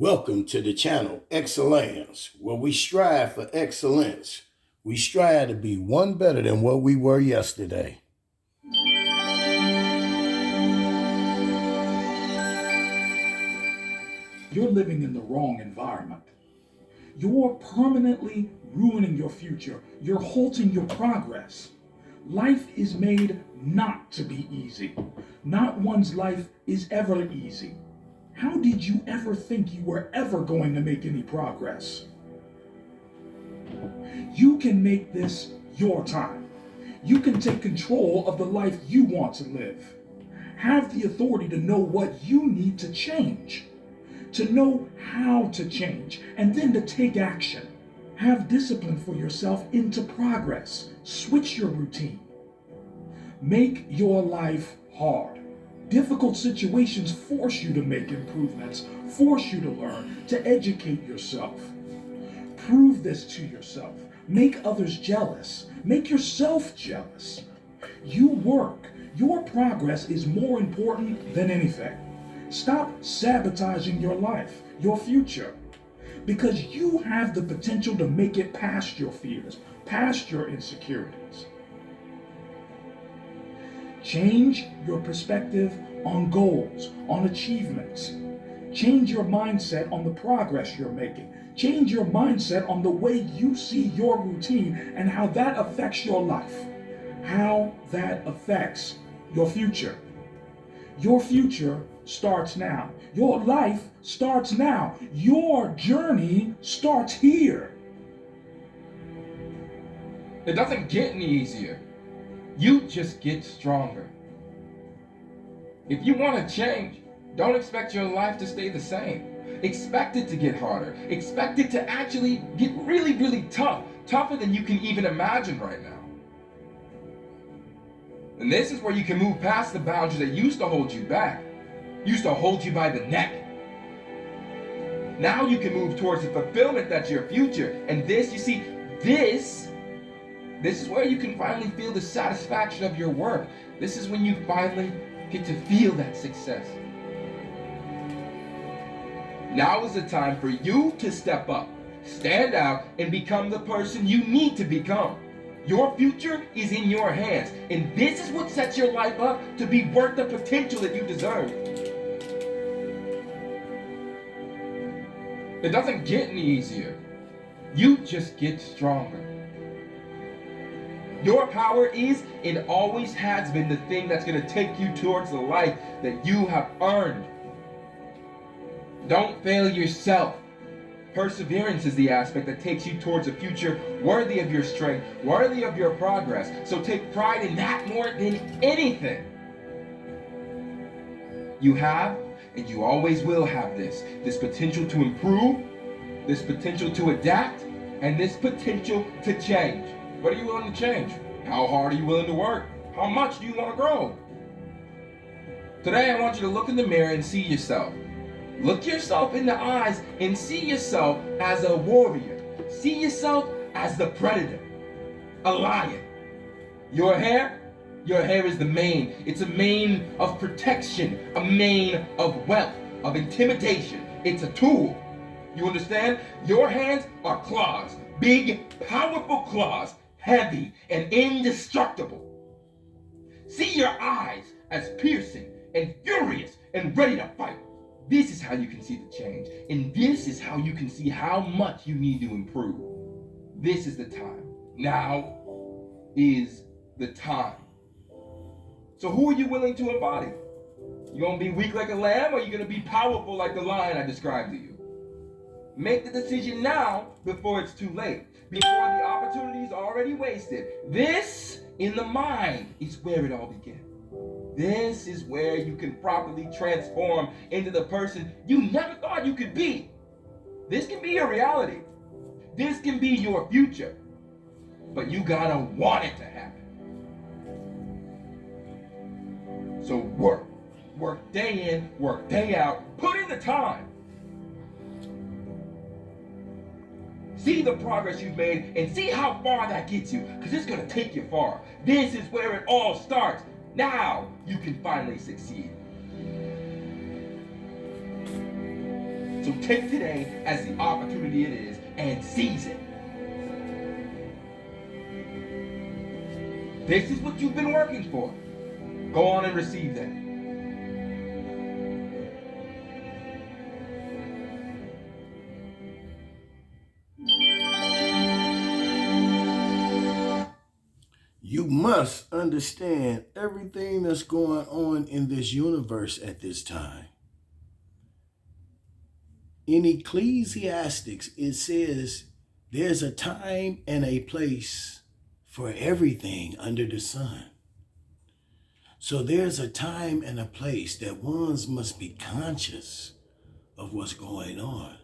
Welcome to the channel Excellence, where we strive for excellence. We strive to be one better than what we were yesterday. You're living in the wrong environment. You're permanently ruining your future. You're halting your progress. Life is made not to be easy. Not one's life is ever easy. How did you ever think you were ever going to make any progress? You can make this your time. You can take control of the life you want to live. Have the authority to know what you need to change, to know how to change, and then to take action. Have discipline for yourself into progress. Switch your routine. Make your life hard. Difficult situations force you to make improvements, force you to learn, to educate yourself. Prove this to yourself. Make others jealous. Make yourself jealous. You work. Your progress is more important than anything. Stop sabotaging your life, your future, because you have the potential to make it past your fears, past your insecurities. Change your perspective on goals, on achievements. Change your mindset on the progress you're making. Change your mindset on the way you see your routine and how that affects your life, how that affects your future. Your future starts now. Your life starts now. Your journey starts here. It doesn't get any easier. You just get stronger. If you want to change, don't expect your life to stay the same. Expect it to get harder. Expect it to actually get really, really tough. Tougher than you can even imagine right now. And this is where you can move past the boundaries that used to hold you back, used to hold you by the neck. Now you can move towards the fulfillment that's your future. And this, you see, this is where you can finally feel the satisfaction of your work. This is when you finally get to feel that success. Now is the time for you to step up, stand out, and become the person you need to become. Your future is in your hands, and this is what sets your life up to be worth the potential that you deserve. It doesn't get any easier. You just get stronger. Your power is and always has been the thing that's going to take you towards the life that you have earned. Don't fail yourself. Perseverance is the aspect that takes you towards a future worthy of your strength, worthy of your progress. So take pride in that more than anything. You have, and you always will have this potential to improve, this potential to adapt, and this potential to change. What are you willing to change? How hard are you willing to work? How much do you want to grow? Today I want you to look in the mirror and see yourself. Look yourself in the eyes and see yourself as a warrior. See yourself as the predator, a lion. Your hair is the mane. It's a mane of protection, a mane of wealth, of intimidation. It's a tool. You understand? Your hands are claws, big, powerful claws, heavy and indestructible. See your eyes as piercing and furious and ready to fight. This is how you can see the change, and this is how you can see how much you need to improve. This is the time. Now is the time. So who are you willing to embody? You gonna be weak like a lamb, or you gonna be powerful like the lion I described to you? Make the decision now before it's too late, before the opportunity is already wasted. This, in the mind, is where it all begins. This is where you can properly transform into the person you never thought you could be. This can be your reality. This can be your future. But you gotta want it to happen. So work. Work day in, work day out. Put in the time. See the progress you've made and see how far that gets you, because it's gonna take you far. This is where it all starts. Now you can finally succeed. So take today as the opportunity it is and seize it. This is what you've been working for. Go on and receive that. You must understand everything that's going on in this universe at this time. In Ecclesiastics, it says there's a time and a place for everything under the sun. So there's a time and a place that ones must be conscious of what's going on,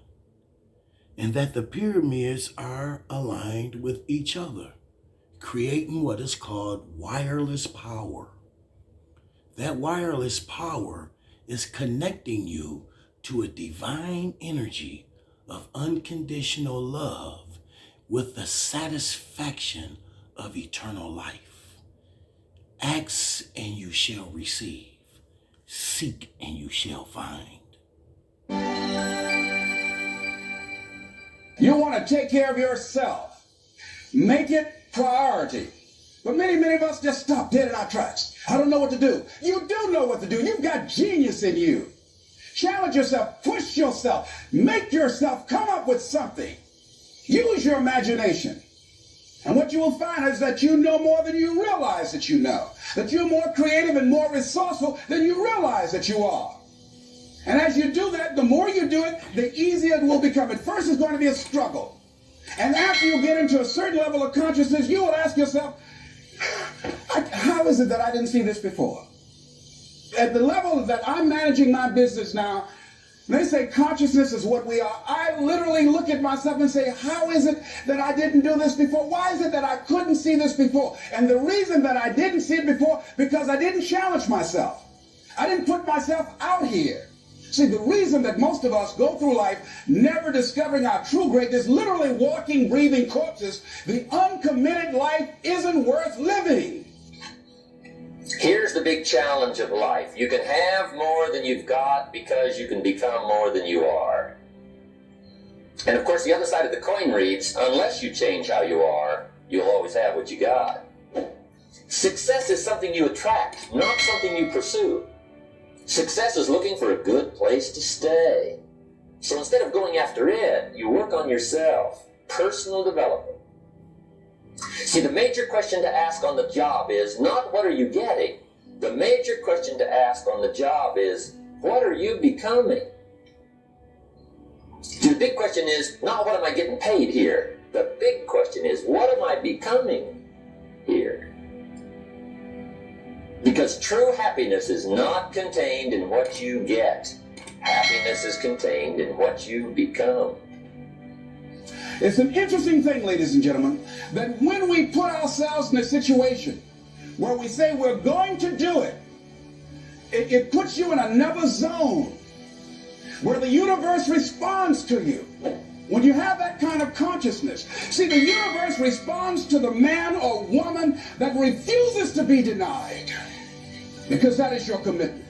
and that the pyramids are aligned with each other, creating what is called wireless power. That wireless power is connecting you to a divine energy of unconditional love with the satisfaction of eternal life. Ask and you shall receive. Seek and you shall find. You want to take care of yourself. Make it priority. But many of us just stop dead in our tracks. I don't know what to do. You do know what to do. You've got genius in you. Challenge yourself. Push yourself. Make yourself come up with something. Use your imagination. And what you will find is that you know more than you realize that you know. That you're more creative and more resourceful than you realize that you are. And as you do that, the more you do it, the easier it will become. At first, it's going to be a struggle. And after you get into a certain level of consciousness, you will ask yourself, how is it that I didn't see this before? At the level that I'm managing my business now, they say consciousness is what we are. I literally look at myself and say, how is it that I didn't do this before? Why is it that I couldn't see this before? And the reason that I didn't see it before, because I didn't challenge myself. I didn't put myself out here. See, the reason that most of us go through life never discovering our true greatness, literally walking, breathing corpses, the uncommitted life isn't worth living. Here's the big challenge of life. You can have more than you've got because you can become more than you are. And of course, the other side of the coin reads, unless you change how you are, you'll always have what you got. Success is something you attract, not something you pursue. Success is looking for a good place to stay. So instead of going after it, you work on yourself. Personal development. See, the major question to ask on the job is not what are you getting? The major question to ask on the job is what are you becoming? See, the big question is not what am I getting paid here? The big question is what am I becoming here? Because true happiness is not contained in what you get. Happiness is contained in what you become. It's an interesting thing, ladies and gentlemen, that when we put ourselves in a situation where we say we're going to do it, it puts you in another zone where the universe responds to you. When you have that kind of consciousness, see, the universe responds to the man or woman that refuses to be denied, because that is your commitment.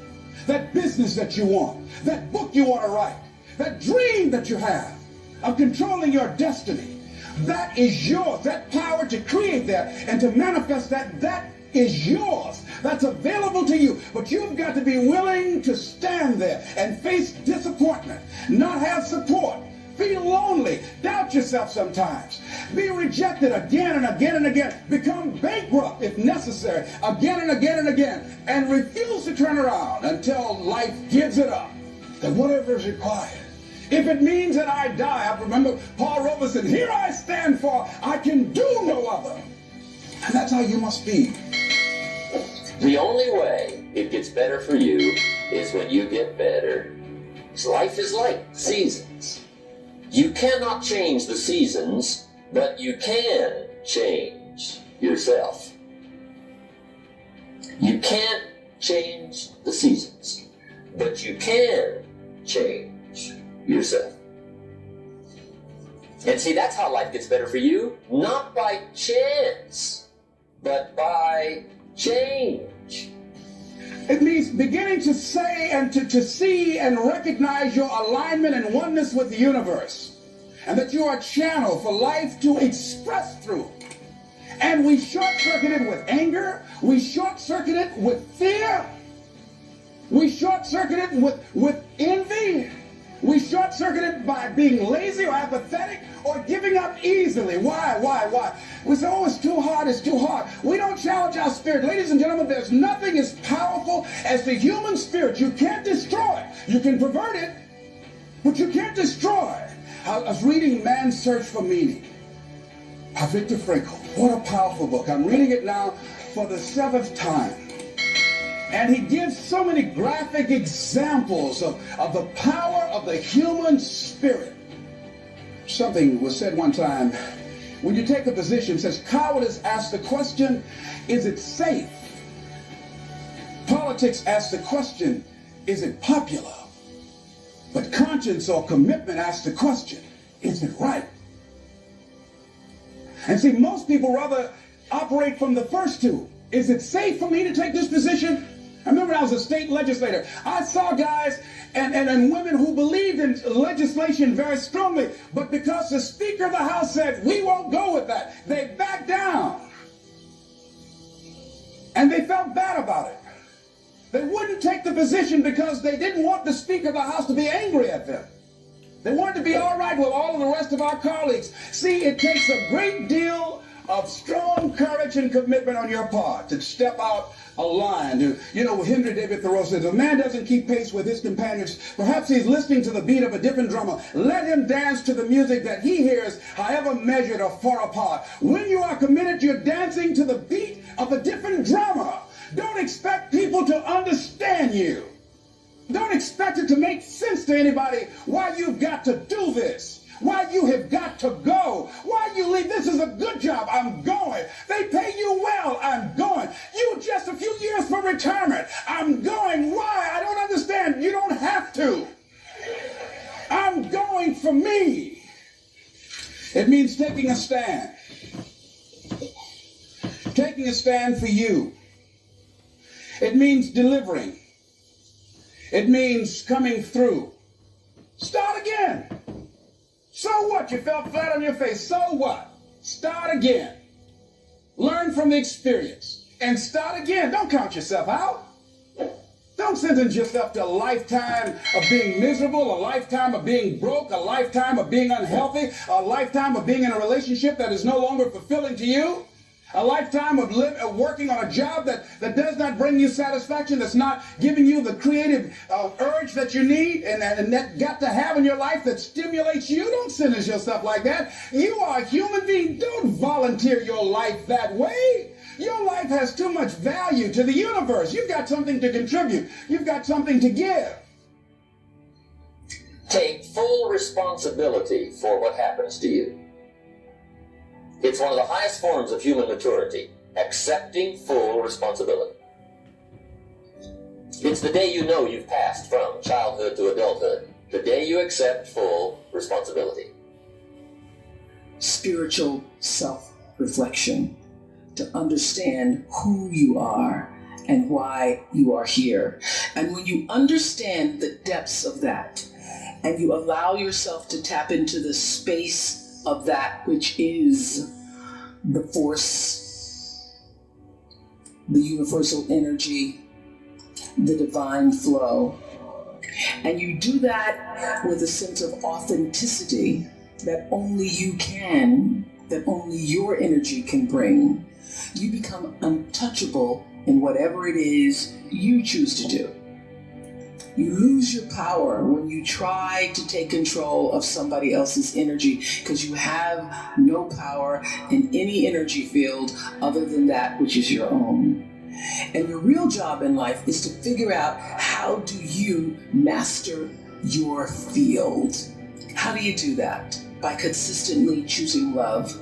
That business that you want, that book you want to write, that dream that you have of controlling your destiny, that is yours. That power to create that and to manifest that, that is yours. That's available to you. But you've got to be willing to stand there and face disappointment, not have support, feel lonely, doubt yourself sometimes, be rejected again and again and again, become bankrupt if necessary, again and again and again, and refuse to turn around until life gives it up. That whatever is required, if it means that I die, I remember Paul Robeson, here I stand for, I can do no other. And that's how you must be. The only way it gets better for you is when you get better. Life is like seasons. You cannot change the seasons, but you can change yourself. You can't change the seasons, but you can change yourself. And see, that's how life gets better for you, not by chance, but by change. It means beginning to say and to see and recognize your alignment and oneness with the universe, and that you are a channel for life to express through. And we short-circuit it with anger. We short-circuit it with fear. We short-circuit it with envy. We short-circuit it by being lazy or apathetic or giving up easily. Why? We say, oh, it's too hard, it's too hard. We don't challenge our spirit. Ladies and gentlemen, there's nothing as powerful as the human spirit. You can't destroy it. You can pervert it, but you can't destroy it. I was reading Man's Search for Meaning by Viktor Frankl. What a powerful book. I'm reading it now for the 7th time. And he gives so many graphic examples of the power of the human spirit. Something was said one time, when you take a position, it says, cowardice asks the question, is it safe? Politics asks the question, is it popular? But conscience or commitment asks the question, is it right? And see, most people rather operate from the first two. Is it safe for me to take this position? I remember when I was a state legislator, I saw guys and women who believed in legislation very strongly, but because the Speaker of the House said, we won't go with that, they backed down. And they felt bad about it. They wouldn't take the position because they didn't want the Speaker of the House to be angry at them. They wanted to be all right with all of the rest of our colleagues. See, it takes a great deal of strong courage and commitment on your part to step out a line. Henry David Thoreau says, a man doesn't keep pace with his companions. Perhaps he's listening to the beat of a different drummer. Let him dance to the music that he hears, however measured or far apart. When you are committed, you're dancing to the beat of a different drummer. Don't expect people to understand you. Don't expect it to make sense to anybody why you've got to do this, why you have got to go, why you leave. This is a good job. I'm going. They pay you well. I'm going. You just a few years for retirement. I'm going. Why? I don't understand. You don't have to. I'm going for me. It means taking a stand. Taking a stand for you. It means delivering. It means coming through. Start again. So what? You fell flat on your face. So what? Start again. Learn from the experience and start again. Don't count yourself out. Don't sentence yourself to a lifetime of being miserable, a lifetime of being broke, a lifetime of being unhealthy, a lifetime of being in a relationship that is no longer fulfilling to you. A lifetime of working on a job that does not bring you satisfaction, that's not giving you the creative urge that you need and that got to have in your life that stimulates you. Don't sentence yourself like that. You are a human being. Don't volunteer your life that way. Your life has too much value to the universe. You've got something to contribute. You've got something to give. Take full responsibility for what happens to you. It's one of the highest forms of human maturity, accepting full responsibility. It's the day you know you've passed from childhood to adulthood, the day you accept full responsibility. Spiritual self-reflection, to understand who you are and why you are here. And when you understand the depths of that, and you allow yourself to tap into the space of that which is the force, the universal energy, the divine flow. And you do that with a sense of authenticity that only you can, that only your energy can bring. You become untouchable in whatever it is you choose to do. You lose your power when you try to take control of somebody else's energy, because you have no power in any energy field other than that which is your own. And your real job in life is to figure out, how do you master your field? How do you do that? By consistently choosing love,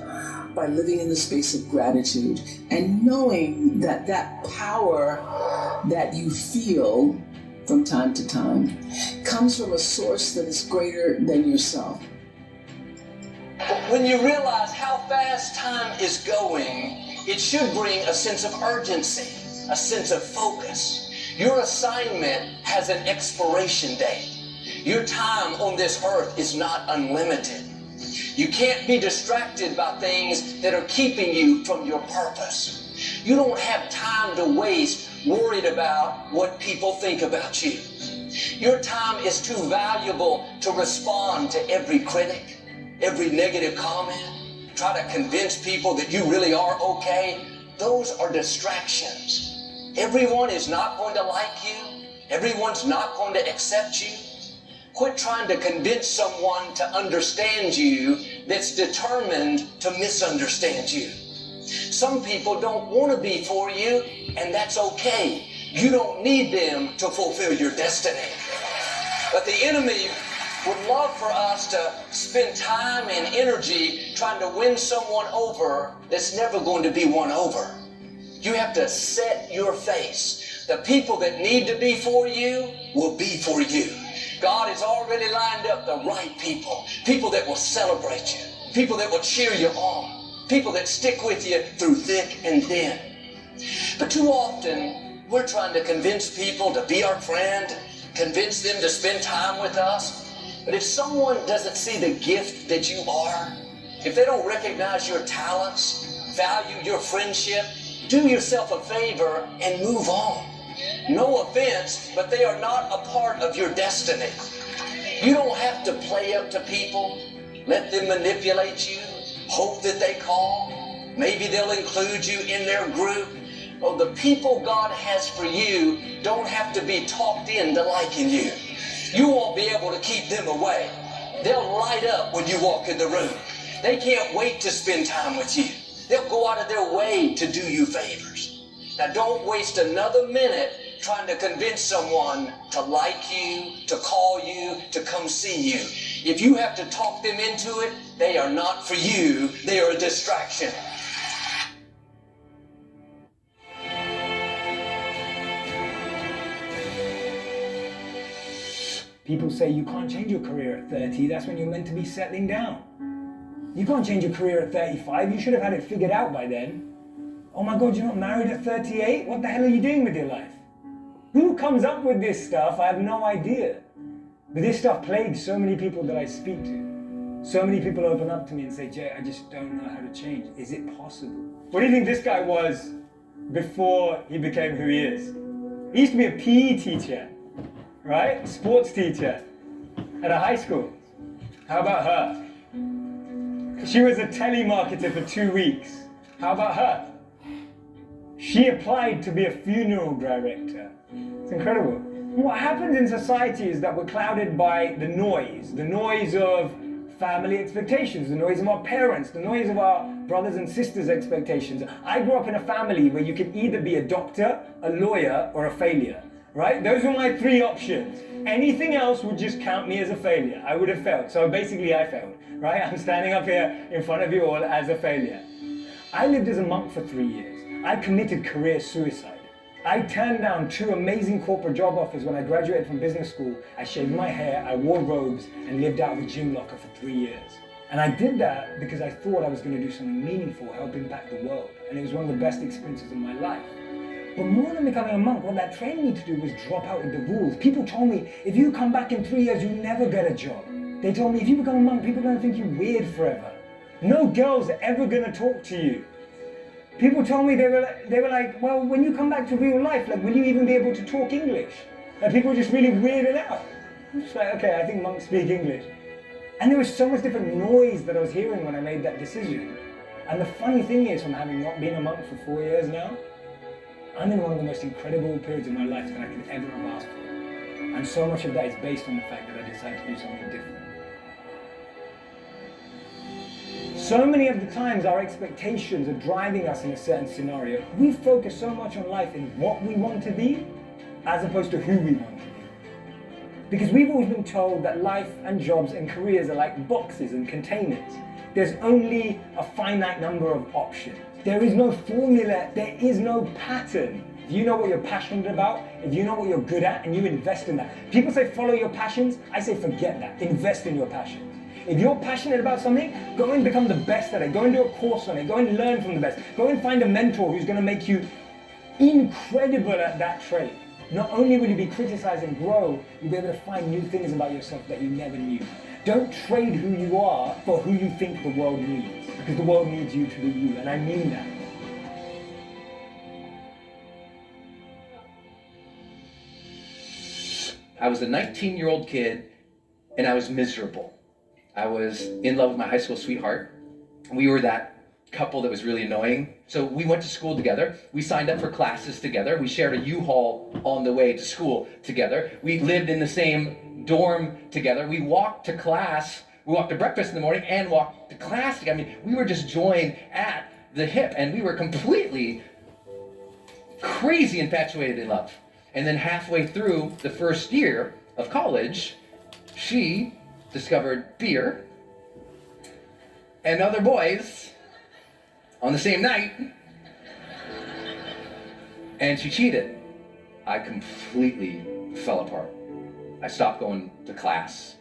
by living in the space of gratitude, and knowing that that power that you feel from time to time comes from a source that is greater than yourself. When you realize how fast time is going, it should bring a sense of urgency, a sense of focus. Your assignment has an expiration date. Your time on this earth is not unlimited. You can't be distracted by things that are keeping you from your purpose. You don't have time to waste worried about what people think about you. Your time is too valuable to respond to every critic, every negative comment, try to convince people that you really are okay. Those are distractions. Everyone is not going to like you. Everyone's not going to accept you. Quit trying to convince someone to understand you that's determined to misunderstand you. Some people don't want to be for you, and that's okay. You don't need them to fulfill your destiny. But the enemy would love for us to spend time and energy trying to win someone over that's never going to be won over. You have to set your face. The people that need to be for you will be for you. God has already lined up the right people. People that will celebrate you. People that will cheer you on. People that stick with you through thick and thin. But too often, we're trying to convince people to be our friend, convince them to spend time with us. But if someone doesn't see the gift that you are, if they don't recognize your talents, value your friendship, do yourself a favor and move on. No offense, but they are not a part of your destiny. You don't have to play up to people, let them manipulate you, hope that they call. Maybe they'll include you in their group. Oh, the people God has for you don't have to be talked into liking you. You won't be able to keep them away. They'll light up when you walk in the room. They can't wait to spend time with you. They'll go out of their way to do you favors. Now, don't waste another minute trying to convince someone to like you, to call you, to come see you. If you have to talk them into it, they are not for you. They are a distraction. People say you can't change your career at 30, that's when you're meant to be settling down. You can't change your career at 35, you should have had it figured out by then. Oh my God, you're not married at 38? What the hell are you doing with your life? Who comes up with this stuff? I have no idea. But this stuff plagues so many people that I speak to. So many people open up to me and say, Jay, I just don't know how to change. Is it possible? What do you think this guy was before he became who he is? He used to be a PE teacher, right? Sports teacher at a high school. How about her? She was a telemarketer for 2 weeks. How about her? She applied to be a funeral director. It's incredible. What happens in society is that we're clouded by the noise of family expectations, the noise of our parents, the noise of our brothers and sisters' expectations. I grew up in a family where you could either be a doctor, a lawyer, or a failure, right? Those were my 3 options. Anything else would just count me as a failure. I would have failed. So basically I failed, right? I'm standing up here in front of you all as a failure. I lived as a monk for 3 years. I committed career suicide. I turned down 2 amazing corporate job offers when I graduated from business school. I shaved my hair, I wore robes, and lived out of a gym locker for 3 years. And I did that because I thought I was going to do something meaningful, help impact the world. And it was one of the best experiences of my life. But more than becoming a monk, what that trained me to do was drop out with the rules. People told me, if you come back in 3 years, you never get a job. They told me, if you become a monk, people are going to think you're weird forever. No girl's ever going to talk to you. People told me, they were like, well, when you come back to real life, like, will you even be able to talk English? Like, people were just really weirded out. I'm just like, okay, I think monks speak English. And there was so much different noise that I was hearing when I made that decision. And the funny thing is, from having not been a monk for 4 years now, I'm in one of the most incredible periods of my life that I could ever have asked for. And so much of that is based on the fact that I decided to do something different. So many of the times our expectations are driving us in a certain scenario. We focus so much on life in what we want to be as opposed to who we want to be. Because we've always been told that life and jobs and careers are like boxes and containers. There's only a finite number of options. There is no formula, there is no pattern. If you know what you're passionate about, if you know what you're good at, and you invest in that. People say follow your passions, I say forget that, invest in your passions. If you're passionate about something, go and become the best at it. Go and do a course on it. Go and learn from the best. Go and find a mentor who's going to make you incredible at that trade. not only will you be criticized and grow, you'll be able to find new things about yourself that you never knew. Don't trade who you are for who you think the world needs, because the world needs you to be you, and I mean that. I was a 19-year-old kid, and I was miserable. I was in love with my high school sweetheart. We were that couple that was really annoying. So we went to school together. We signed up for classes together. We shared a U-Haul on the way to school together. We lived in the same dorm together. We walked to class. We walked to breakfast in the morning and walked to class together. I mean, we were just joined at the hip, and we were completely crazy infatuated in love. And then halfway through the first year of college, she discovered beer and other boys on the same night, and she cheated. I completely fell apart. I stopped going to class.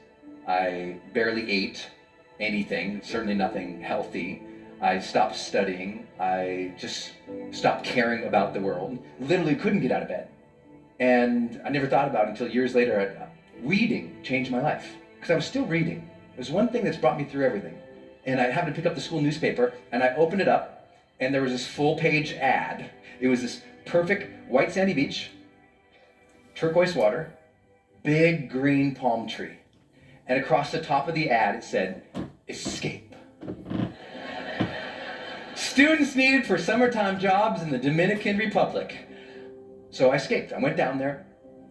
I barely ate anything, certainly nothing healthy. I stopped studying. I just stopped caring about the world. Literally couldn't get out of bed. And I never thought about it until years later. Reading changed my life, because I was still reading. There's one thing that's brought me through everything. And I happened to pick up the school newspaper, and I opened it up, and there was this full-page ad. It was this perfect white sandy beach, turquoise water, big green palm tree. And across the top of the ad, it said, "Escape. Students needed for summertime jobs in the Dominican Republic." So I escaped. I went down there,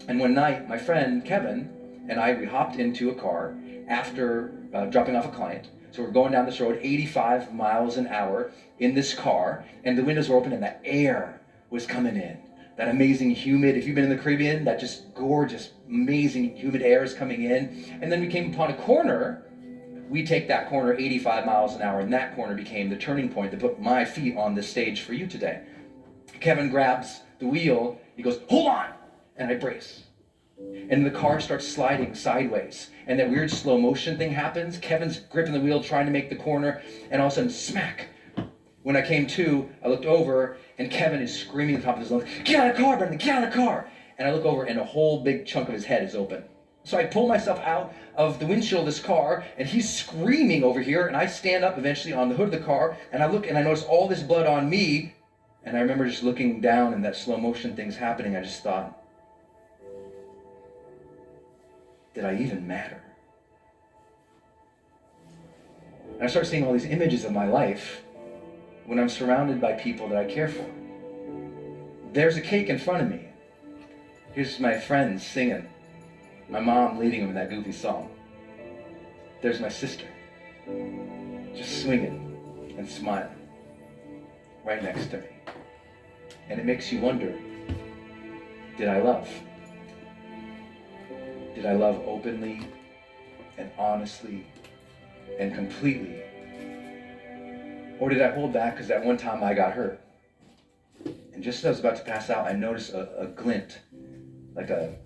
and one night, my friend Kevin and I, we hopped into a car after dropping off a client. So we're going down this road 85 miles an hour in this car, and the windows were open and the air was coming in. That amazing humid, if you've been in the Caribbean, that just gorgeous, amazing humid air is coming in. And then we came upon a corner. We take that corner 85 miles an hour, and that corner became the turning point that put my feet on this stage for you today. Kevin grabs the wheel, he goes, "Hold on!" And I brace. And the car starts sliding sideways. And that weird slow motion thing happens. Kevin's gripping the wheel, trying to make the corner, and all of a sudden, smack. When I came to, I looked over, and Kevin is screaming at the top of his lungs, "Get out of the car, Brendan, get out of the car!" And I look over, and a whole big chunk of his head is open. So I pull myself out of the windshield of this car, and he's screaming over here, and I stand up eventually on the hood of the car, and I look, and I notice all this blood on me, and I remember just looking down, and that slow motion thing's happening. I just thought, did I even matter? And I start seeing all these images of my life when I'm surrounded by people that I care for. There's a cake in front of me. Here's my friends singing. My mom leading them in that goofy song. There's my sister, just swinging and smiling right next to me. And it makes you wonder, did I love? Did I love openly and honestly and completely? Or did I hold back because that one time I got hurt? And just as I was about to pass out, I noticed a glint, like a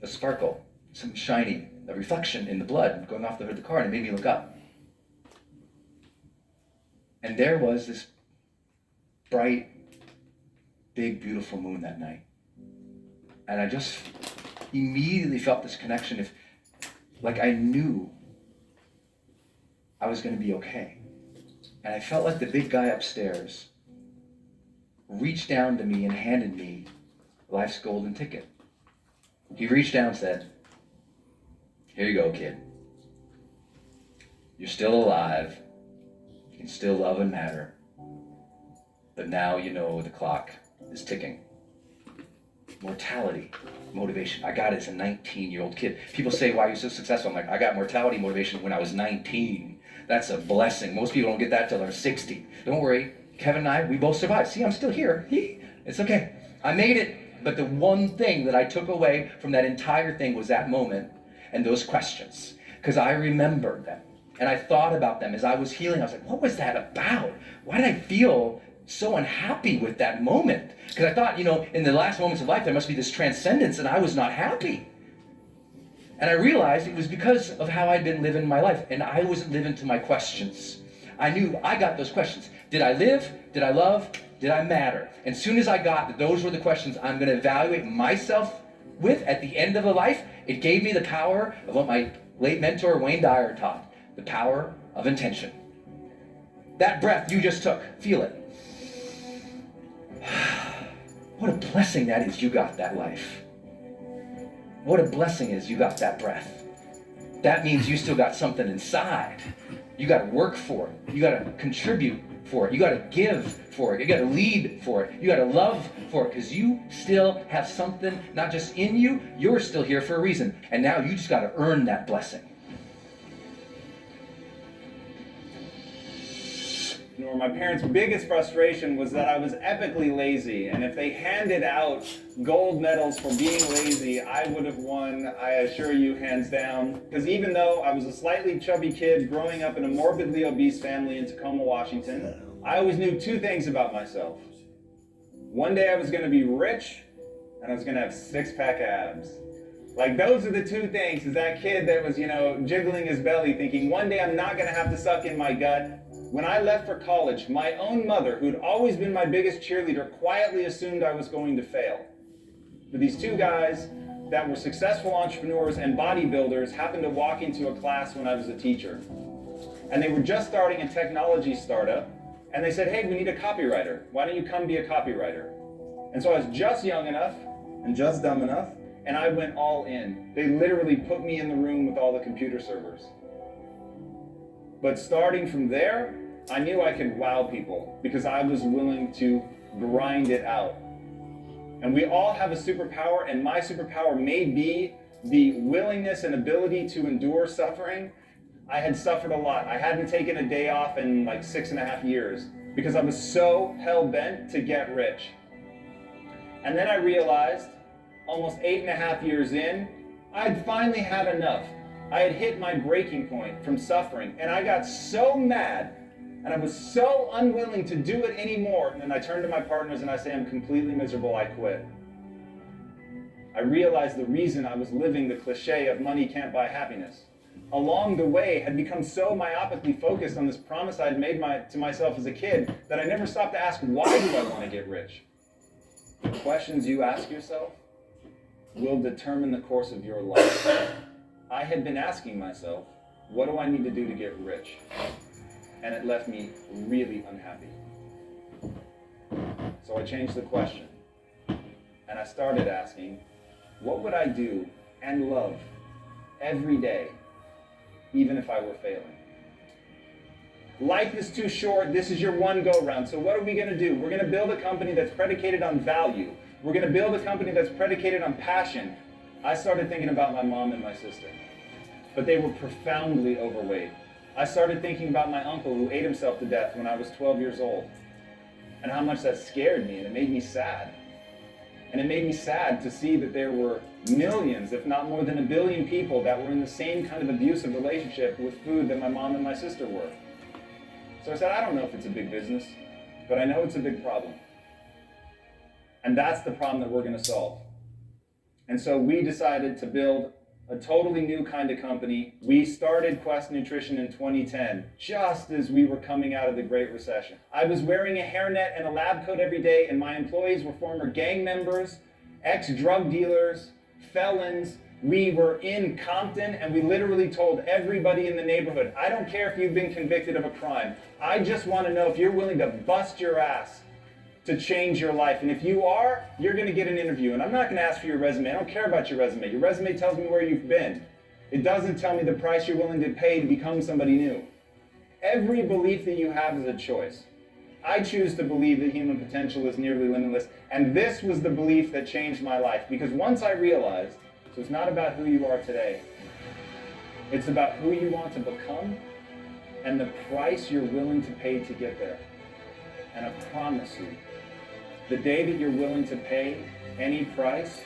sparkle, something shiny, a reflection in the blood going off the hood of the car, and it made me look up. And there was this bright, big, beautiful moon that night. And I just immediately felt this connection, like I knew I was going to be okay. And I felt like the big guy upstairs reached down to me and handed me life's golden ticket. He reached down and said, "Here you go, kid. You're still alive. You can still love and matter. But now you know the clock is ticking." Mortality, motivation. I got it as a 19-year-old kid. People say, "Why are you so successful?" I'm like, I got mortality motivation when I was 19. That's a blessing. Most people don't get that till they're 60. Don't worry. Kevin and I, we both survived. See, I'm still here. It's okay. I made it. But the one thing that I took away from that entire thing was that moment and those questions. Because I remembered them. And I thought about them as I was healing. I was like, what was that about? Why did I feel so unhappy with that moment? Because I thought, in the last moments of life, there must be this transcendence, and I was not happy. And I realized it was because of how I'd been living my life, and I wasn't living to my questions. I knew I got those questions. Did I live? Did I love? Did I matter? And as soon as I got that those were the questions, I'm going to evaluate myself with at the end of a life, it gave me the power of what my late mentor Wayne Dyer taught, the power of intention. That breath you just took, feel it. What a blessing that is you got that life. What a blessing is you got that breath. That means you still got something inside. You got to work for it. You got to contribute for it. You got to give for it. You got to lead for it. You got to love for it, because you still have something not just in you, you're still here for a reason. And now you just got to earn that blessing. My parents' biggest frustration was that I was epically lazy, and if they handed out gold medals for being lazy, I would have won, I assure you, hands down. Because even though I was a slightly chubby kid growing up in a morbidly obese family in Tacoma, Washington, I always knew two things about myself. One day I was going to be rich, and I was going to have six-pack abs. Like, those are the two things, is that kid that was, jiggling his belly thinking, one day I'm not going to have to suck in my gut. When I left for college, my own mother, who'd always been my biggest cheerleader, quietly assumed I was going to fail. But these two guys that were successful entrepreneurs and bodybuilders happened to walk into a class when I was a teacher. And they were just starting a technology startup, and they said, hey, we need a copywriter. Why don't you come be a copywriter? And so I was just young enough and just dumb enough, and I went all in. They literally put me in the room with all the computer servers. But starting from there, I knew I could wow people because I was willing to grind it out. And we all have a superpower, and my superpower may be the willingness and ability to endure suffering. I had suffered a lot. I hadn't taken a day off in like 6.5 years because I was so hell-bent to get rich. And then I realized, almost 8.5 years in, I'd finally had enough. I had hit my breaking point from suffering, and I got so mad, and I was so unwilling to do it anymore. And I turned to my partners and I say, I'm completely miserable, I quit. I realized the reason I was living the cliche of money can't buy happiness. Along the way, had become so myopically focused on this promise I had made to myself as a kid that I never stopped to ask, why do I want to get rich? The questions you ask yourself will determine the course of your life. I had been asking myself, what do I need to do to get rich? And it left me really unhappy. So I changed the question. And I started asking, what would I do and love every day, even if I were failing? Life is too short. This is your one go-round. So what are we going to do? We're going to build a company that's predicated on value. We're going to build a company that's predicated on passion. I started thinking about my mom and my sister, but they were profoundly overweight. I started thinking about my uncle who ate himself to death when I was 12 years old, and how much that scared me, and it made me sad. And it made me sad to see that there were millions, if not more than 1 billion people that were in the same kind of abusive relationship with food that my mom and my sister were. So I said, I don't know if it's a big business, but I know it's a big problem. And that's the problem that we're going to solve. And so we decided to build a totally new kind of company. We started Quest Nutrition in 2010, just as we were coming out of the Great Recession. I was wearing a hairnet and a lab coat every day, and my employees were former gang members, ex-drug dealers, felons. We were in Compton, and we literally told everybody in the neighborhood, I don't care if you've been convicted of a crime. I just want to know if you're willing to bust your ass to change your life. And if you are, you're going to get an interview. And I'm not going to ask for your resume. I don't care about your resume. Your resume tells me where you've been. It doesn't tell me the price you're willing to pay to become somebody new. Every belief that you have is a choice. I choose to believe that human potential is nearly limitless. And this was the belief that changed my life. Because once I realized, so it's not about who you are today. It's about who you want to become and the price you're willing to pay to get there. And I promise you, the day that you're willing to pay any price,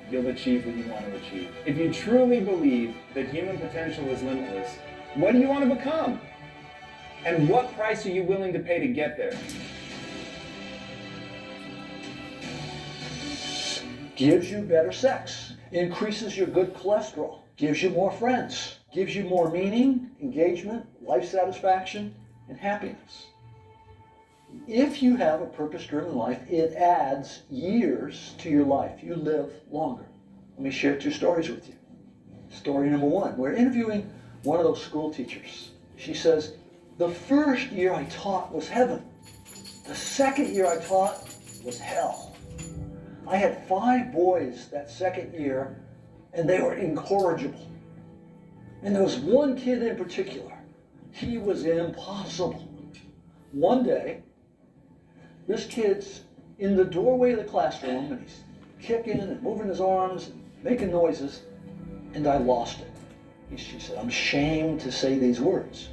you'll achieve what you want to achieve. If you truly believe that human potential is limitless, what do you want to become? And what price are you willing to pay to get there? Gives you better sex, increases your good cholesterol, gives you more friends, gives you more meaning, engagement, life satisfaction, and happiness. If you have a purpose-driven life, it adds years to your life. You live longer. Let me share 2 stories with you. Story number 1, we're interviewing one of those school teachers. She says, the first year I taught was heaven. The second year I taught was hell. I had 5 boys that second year, and they were incorrigible. And there was one kid in particular. He was impossible. One day, this kid's in the doorway of the classroom, and he's kicking and moving his arms and making noises, and I lost it. She said, I'm ashamed to say these words,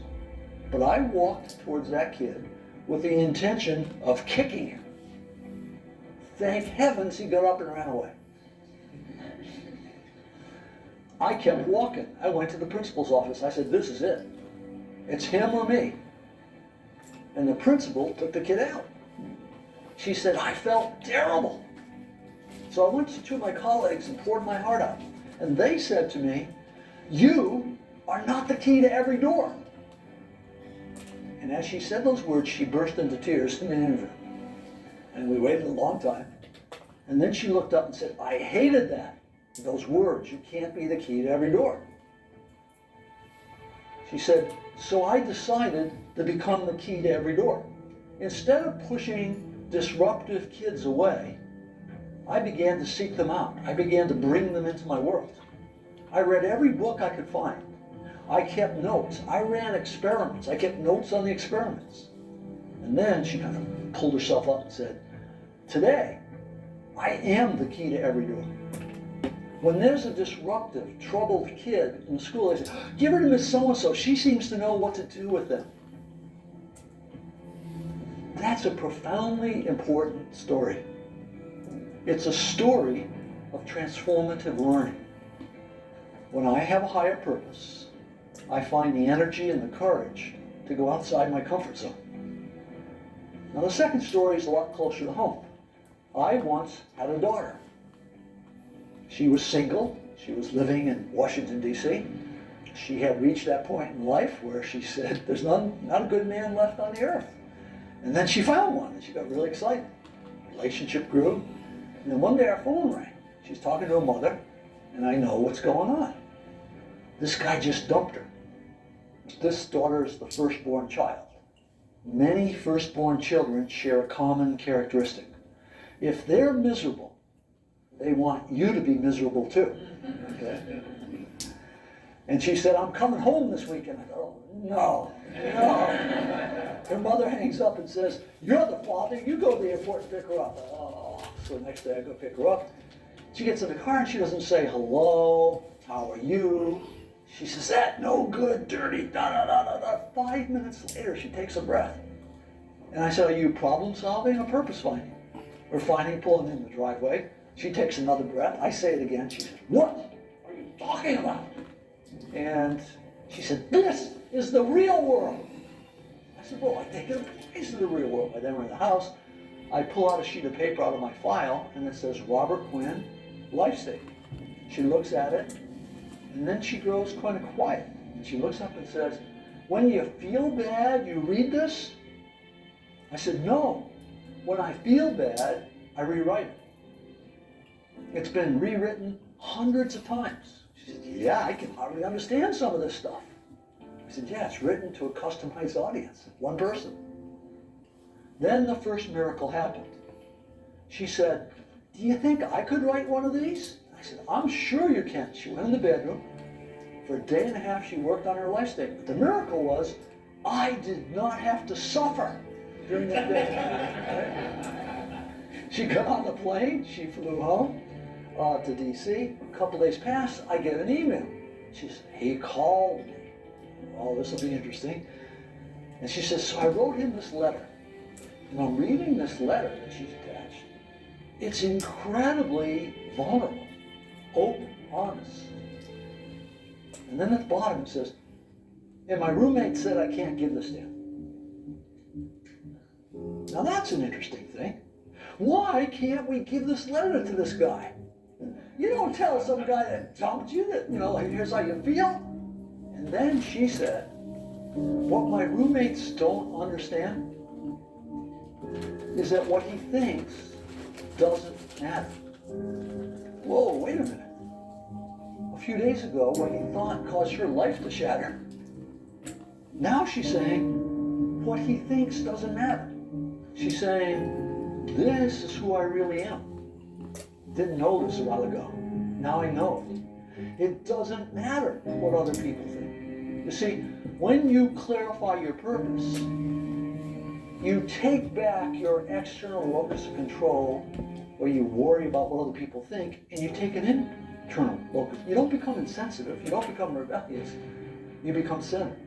but I walked towards that kid with the intention of kicking him. Thank heavens he got up and ran away. I kept walking. I went to the principal's office. I said, this is it. It's him or me. And the principal took the kid out. She said, I felt terrible. So I went to 2 of my colleagues and poured my heart out. And they said to me, you are not the key to every door. And as she said those words, she burst into tears in the interview. And we waited a long time. And then she looked up and said, I hated that. Those words, you can't be the key to every door. She said, so I decided to become the key to every door. Instead of pushing disruptive kids away, I began to seek them out. I began to bring them into my world. I read every book I could find. I kept notes. I ran experiments. I kept notes on the experiments. And then she kind of pulled herself up and said, today, I am the key to every door. When there's a disruptive, troubled kid in school, they say, give her to Miss So-and-so. She seems to know what to do with them. That's a profoundly important story. It's a story of transformative learning. When I have a higher purpose, I find the energy and the courage to go outside my comfort zone. Now, the second story is a lot closer to home. I once had a daughter. She was single. She was living in Washington, D.C. She had reached that point in life where she said, there's not a good man left on the earth. And then she found one, and she got really excited. Relationship grew. And then one day our phone rang. She's talking to her mother, and I know what's going on. This guy just dumped her. This daughter is the firstborn child. Many firstborn children share a common characteristic. If they're miserable, they want you to be miserable too. Okay? And she said, I'm coming home this weekend. I thought, oh, no. Her mother hangs up and says, you're the father, you go to the airport and pick her up. Oh, so the next day I go pick her up. She gets in the car and she doesn't say, hello, how are you? She says, that no good, dirty, da-da-da-da-da. 5 minutes later, she takes a breath. And I said, are you problem solving or purpose finding? We're finding pulling in the driveway. She takes another breath. I say it again. She says, what are you talking about? And she said, this is the real world. I said, well, I think it applies to the real world. By then we're in the house. I pull out a sheet of paper out of my file, and it says Robert Quinn, life statement. She looks at it, and then she grows kind of quiet. And she looks up and says, when you feel bad, you read this? I said, no. When I feel bad, I rewrite it. It's been rewritten hundreds of times. She said, yeah, I can hardly understand some of this stuff. I said, yeah, it's written to a customized audience, one person. Then the first miracle happened. She said, do you think I could write one of these? I said, I'm sure you can. She went in the bedroom. For a day and a half, she worked on her life statement. The miracle was, I did not have to suffer during that day. She got on the plane. She flew home to D.C. A couple days passed. I get an email. She said, he called me. Oh, this will be interesting. And she says, so I wrote him this letter. And I'm reading this letter that she's attached. It's incredibly vulnerable, open, honest. And then at the bottom it says, and my roommate said I can't give this to him. Now that's an interesting thing. Why can't we give this letter to this guy? You don't tell some guy that dumped you that, here's how you feel. And then she said, what my roommates don't understand is that what he thinks doesn't matter. Whoa, wait a minute. few days ago what he thought caused her life to shatter. Now she's saying what he thinks doesn't matter. She's saying, this is who I really am. Didn't know this a while ago. Now I know it. It doesn't matter what other people think. You see, when you clarify your purpose, you take back your external locus of control, where you worry about what other people think, and you take an internal locus. You don't become insensitive. You don't become rebellious. You become centered.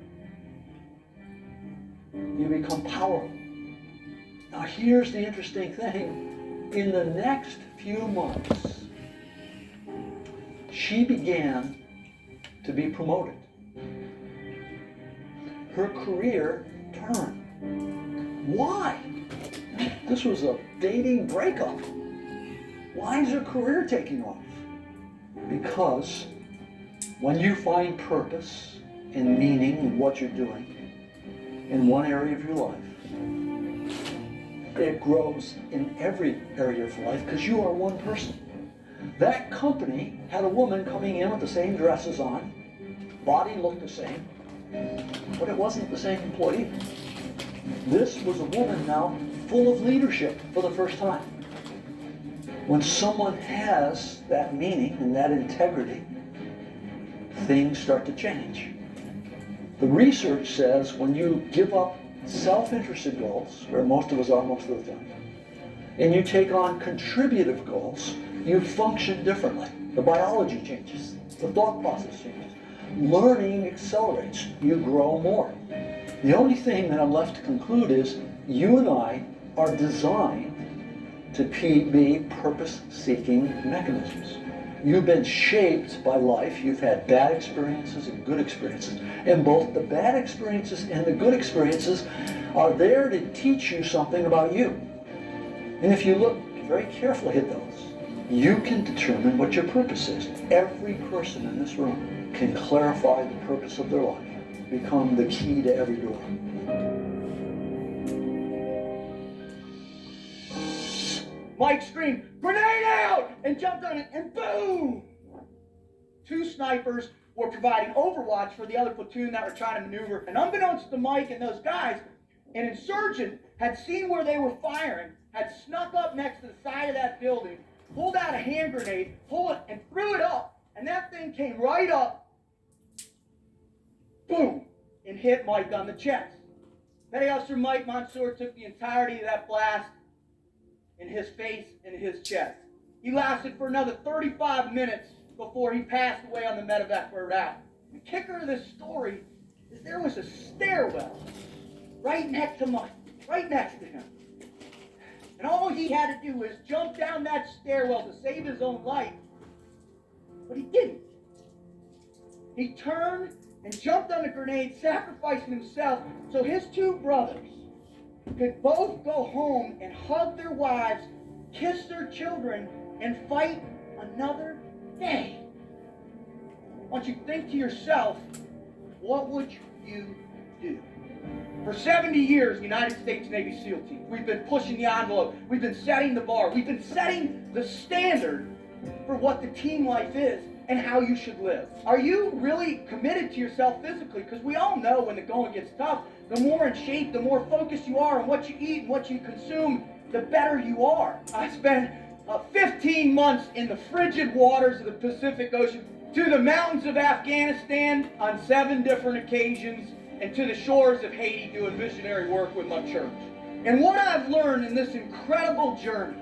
You become powerful. Now here's the interesting thing. In the next few months, she began to be promoted. Her career turned. Why? This was a dating breakup. Why is her career taking off? Because when you find purpose and meaning in what you're doing in one area of your life, it grows in every area of life because you are one person. That company had a woman coming in with the same dresses on, body looked the same, but it wasn't the same employee. This was a woman now full of leadership for the first time. When someone has that meaning and that integrity, things start to change. The research says when you give up self-interested goals, where most of us are most of the time, and you take on contributive goals, you function differently. The biology changes. The thought process changes. Learning accelerates. You grow more. The only thing that I'm left to conclude is you and I are designed to be purpose-seeking mechanisms. You've been shaped by life. You've had bad experiences and good experiences. And both the bad experiences and the good experiences are there to teach you something about you. And if you look very carefully at those, you can determine what your purpose is. Every person in this room can clarify the purpose of their life, become the key to every door. Mike screamed, "Grenade out!" and jumped on it, and boom! 2 snipers were providing overwatch for the other platoon that were trying to maneuver. And unbeknownst to Mike and those guys, an insurgent had seen where they were firing, had snuck up next to the side of that building, pulled out a hand grenade, pulled it, and threw it up. And that thing came right up, boom, and hit Mike on the chest. Petty Officer Mike Mansour took the entirety of that blast in his face and his chest. He lasted for another 35 minutes before he passed away on the medevac route. The kicker of this story is there was a stairwell right next to Mike, right next to him. And all he had to do was jump down that stairwell to save his own life. But he didn't. He turned and jumped on the grenade, sacrificing himself so his 2 brothers could both go home and hug their wives, kiss their children, and fight another day. I want you to think to yourself, what would you do? For 70 years, the United States Navy SEAL Team, we've been pushing the envelope. We've been setting the bar. We've been setting the standard for what the team life is and how you should live. Are you really committed to yourself physically? Because we all know when the going gets tough, the more in shape, the more focused you are on what you eat and what you consume, the better you are. I spent 15 months in the frigid waters of the Pacific Ocean, to the mountains of Afghanistan on 7 different occasions, and to the shores of Haiti doing missionary work with my church. And what I've learned in this incredible journey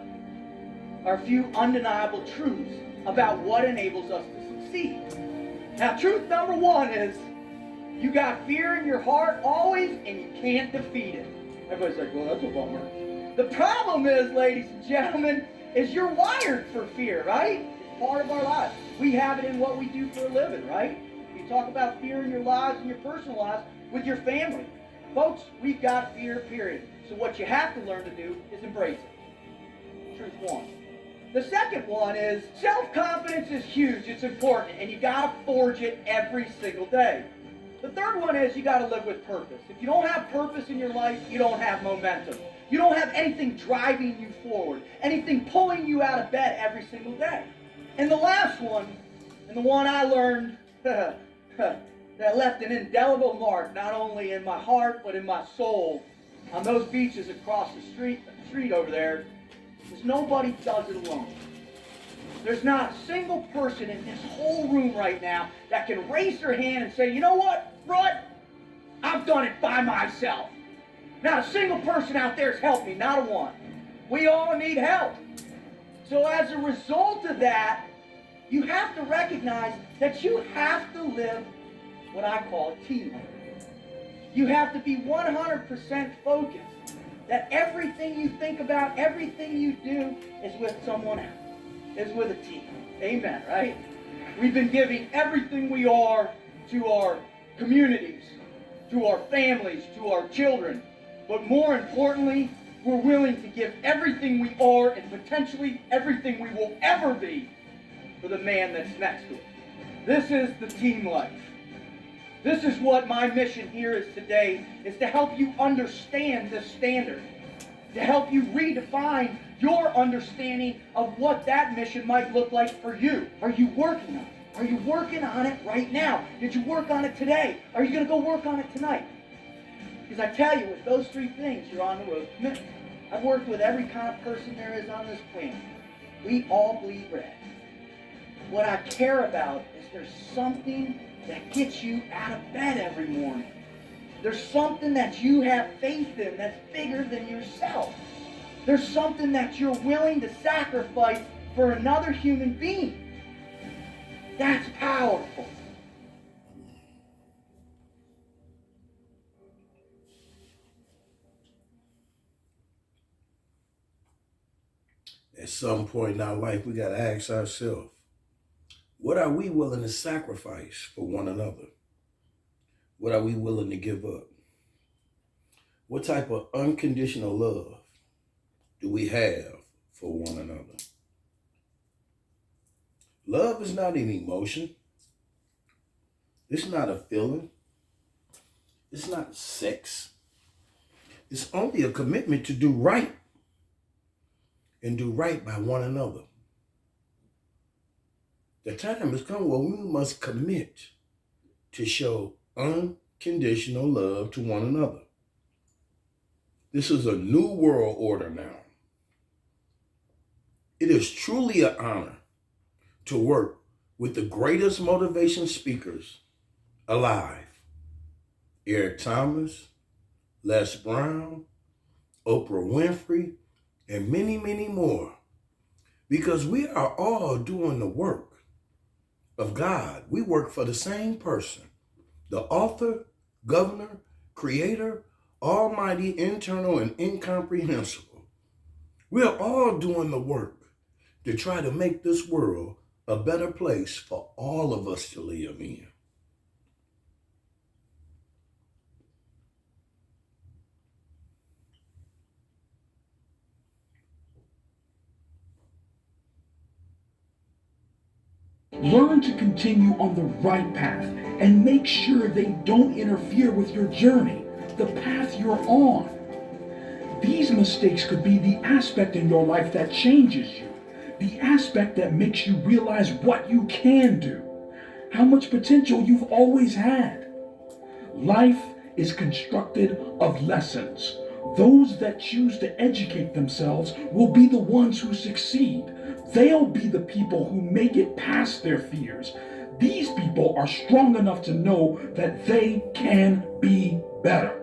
are a few undeniable truths about what enables us to succeed. Now, truth number 1 is you got fear in your heart always, and you can't defeat it. Everybody's like, well, that's a bummer. The problem is, ladies and gentlemen, is you're wired for fear, right? It's part of our lives. We have it in what we do for a living, right? You talk about fear in your lives and your personal lives with your family. Folks, we've got fear, period. So what you have to learn to do is embrace it. Truth 1. The second one is self-confidence is huge. It's important, and you got to forge it every single day. The third one is you got to live with purpose. If you don't have purpose in your life, you don't have momentum. You don't have anything driving you forward, anything pulling you out of bed every single day. And the last one And the one I learned that left an indelible mark not only in my heart but in my soul on those beaches across the street over there is nobody does it alone. There's not a single person in this whole room right now that can raise their hand and say, you know what, Rod? I've done it by myself. Not a single person out there has helped me, not a one. We all need help. So as a result of that, you have to recognize that you have to live what I call a team. You have to be 100% focused that everything you think about, everything you do is with someone else, is with a team. Amen, right? We've been giving everything we are to our communities, to our families, to our children. But more importantly, we're willing to give everything we are and potentially everything we will ever be for the man that's next to us. This is the team life. This is what my mission here is today, is to help you understand this standard, to help you redefine your understanding of what that mission might look like for you. Are you working on it? Are you working on it right now? Did you work on it today? Are you going to go work on it tonight? Because I tell you, with those three things, you're on the road to commitment. I've worked with every kind of person there is on this planet. We all bleed red. What I care about is there's something that gets you out of bed every morning. There's something that you have faith in that's bigger than yourself. There's something that you're willing to sacrifice for another human being. That's powerful. At some point in our life, we got to ask ourselves, what are we willing to sacrifice for one another? What are we willing to give up? What type of unconditional love do we have for one another? Love is not an emotion. It's not a feeling. It's not sex. It's only a commitment to do right and do right by one another. The time has come where we must commit to show unconditional love to one another. This is a new world order now. It is truly an honor to work with the greatest motivation speakers alive. Eric Thomas, Les Brown, Oprah Winfrey, and many, many more. Because we are all doing the work of God. We work for the same person, the author, governor, creator, almighty, internal, and incomprehensible. We're all doing the work to try to make this world a better place for all of us to live in. Learn to continue on the right path and make sure they don't interfere with your journey, the path you're on. These mistakes could be the aspect in your life that changes you, the aspect that makes you realize what you can do, how much potential you've always had. Life is constructed of lessons. Those that choose to educate themselves will be the ones who succeed. They'll be the people who make it past their fears. These people are strong enough to know that they can be better.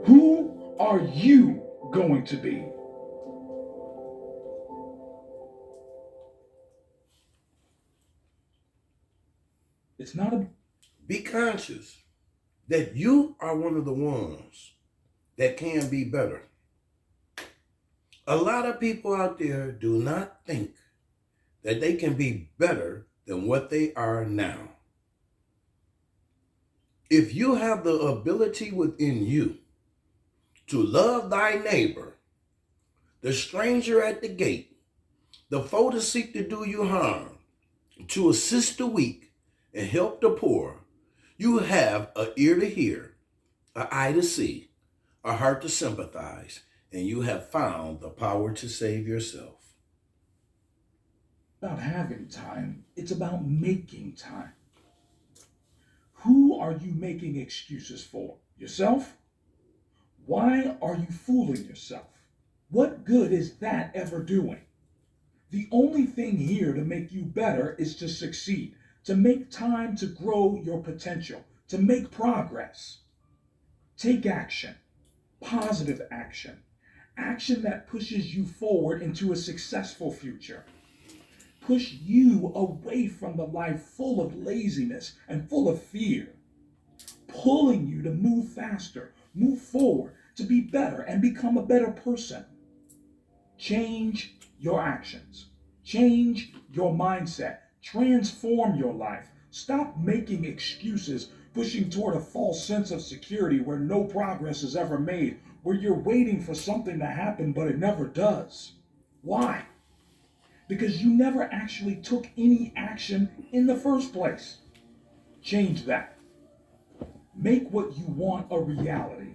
Who are you going to be? It's not a... Be conscious that you are one of the ones that can be better. A lot of people out there do not think that they can be better than what they are now. If you have the ability within you to love thy neighbor, the stranger at the gate, the foe to seek to do you harm, to assist the weak and help the poor, you have an ear to hear, an eye to see, a heart to sympathize, and you have found the power to save yourself. about having time. It's about making time. Who are you making excuses for? Yourself? Why are you fooling yourself? What good is that ever doing? The only thing here to make you better is to succeed, to make time to grow your potential, to make progress. Take action, positive action, action that pushes you forward into a successful future. Push you away from the life full of laziness and full of fear, pulling you to move faster, move forward, to be better and become a better person. Change your actions. Change your mindset. Transform your life. Stop making excuses, pushing toward a false sense of security where no progress is ever made, where you're waiting for something to happen but it never does. Why? Because you never actually took any action in the first place. Change that. Make what you want a reality.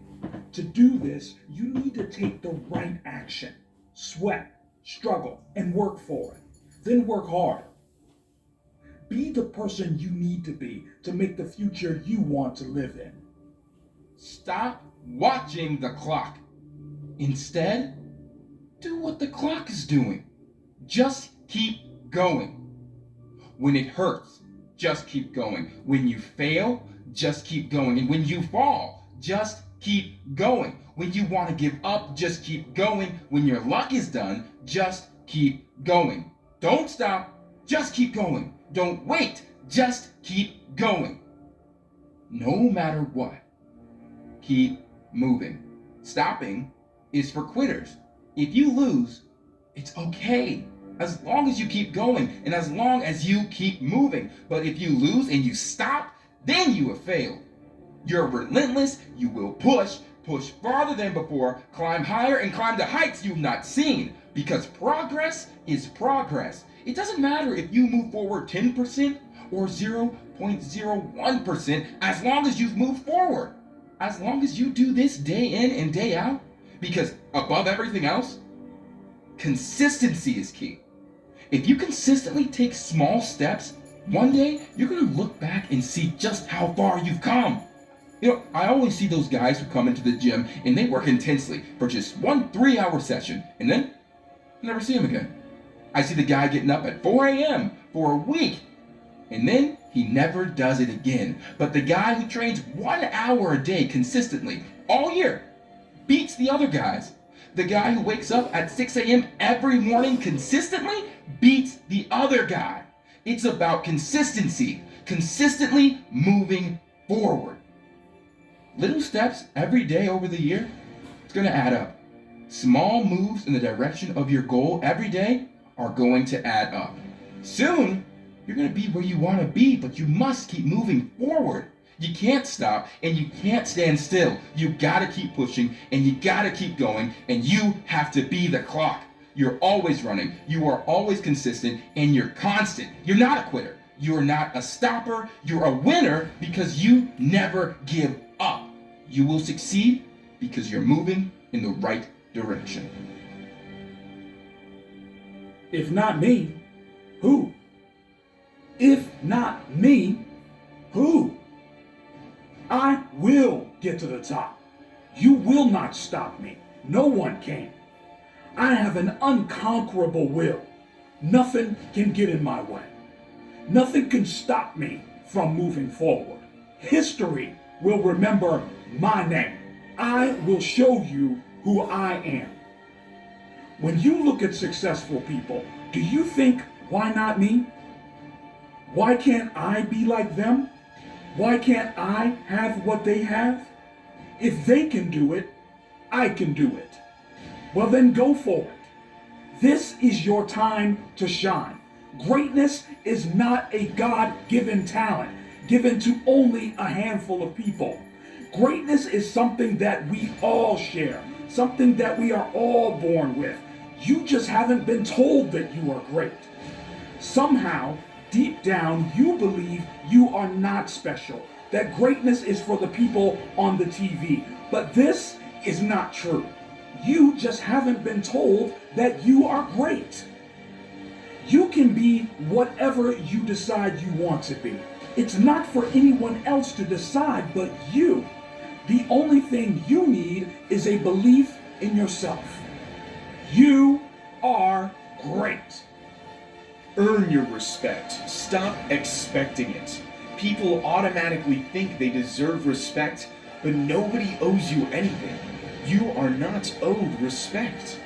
To do this, you need to take the right action. Sweat, struggle, and work for it. Then work harder. Be the person you need to be to make the future you want to live in. Stop watching the clock. Instead, do what the clock is doing. Just keep going. When it hurts, just keep going. When you fail, just keep going. And when you fall, just keep going. When you want to give up, just keep going. When your luck is done, just keep going. Don't stop, just keep going. Don't wait, just keep going. No matter what, keep moving. Stopping is for quitters. If you lose, it's okay, as long as you keep going and as long as you keep moving. But if you lose and you stop, then you have failed. You're relentless, you will push farther than before, climb higher and climb to heights you've not seen, because progress is progress. It doesn't matter if you move forward 10% or 0.01%, as long as you've moved forward. As long as you do this day in and day out, because above everything else, consistency is key. If you consistently take small steps, one day you're going to look back and see just how far you've come. You know, I always see those guys who come into the gym and they work intensely for just 1 3-hour session, and then I never see him again. I see the guy getting up at 4 a.m. for a week, and then he never does it again. But the guy who trains 1 hour a day consistently all year beats the other guys. The guy who wakes up at 6 a.m. every morning consistently beats the other guy. It's about consistency, consistently moving forward. Little steps every day over the year, it's going to add up. Small moves in the direction of your goal every day are going to add up. Soon, you're going to be where you want to be, but you must keep moving forward. You can't stop and you can't stand still. You got to keep pushing and you got to keep going, and you have to be the clock. You're always running, you are always consistent, and you're constant. You're not a quitter. You're not a stopper. You're a winner because you never give up. You will succeed because you're moving in the right direction. If not me, who? If not me, who? I will get to the top. You will not stop me. No one can. I have an unconquerable will. Nothing can get in my way. Nothing can stop me from moving forward. History will remember my name. I will show you who I am. When you look at successful people, do you think, why not me? Why can't I be like them? Why can't I have what they have? If they can do it, I can do it. Well, then go for it. This is your time to shine. Greatness is not a God-given talent given to only a handful of people. Greatness is something that we all share, something that we are all born with. You just haven't been told that you are great. Somehow, deep down, you believe you are not special, that greatness is for the people on the TV. But this is not true. You just haven't been told that you are great. You can be whatever you decide you want to be. It's not for anyone else to decide but you. The only thing you need is a belief in yourself. You are great. Earn your respect. Stop expecting it. People automatically think they deserve respect, but nobody owes you anything. You are not owed respect.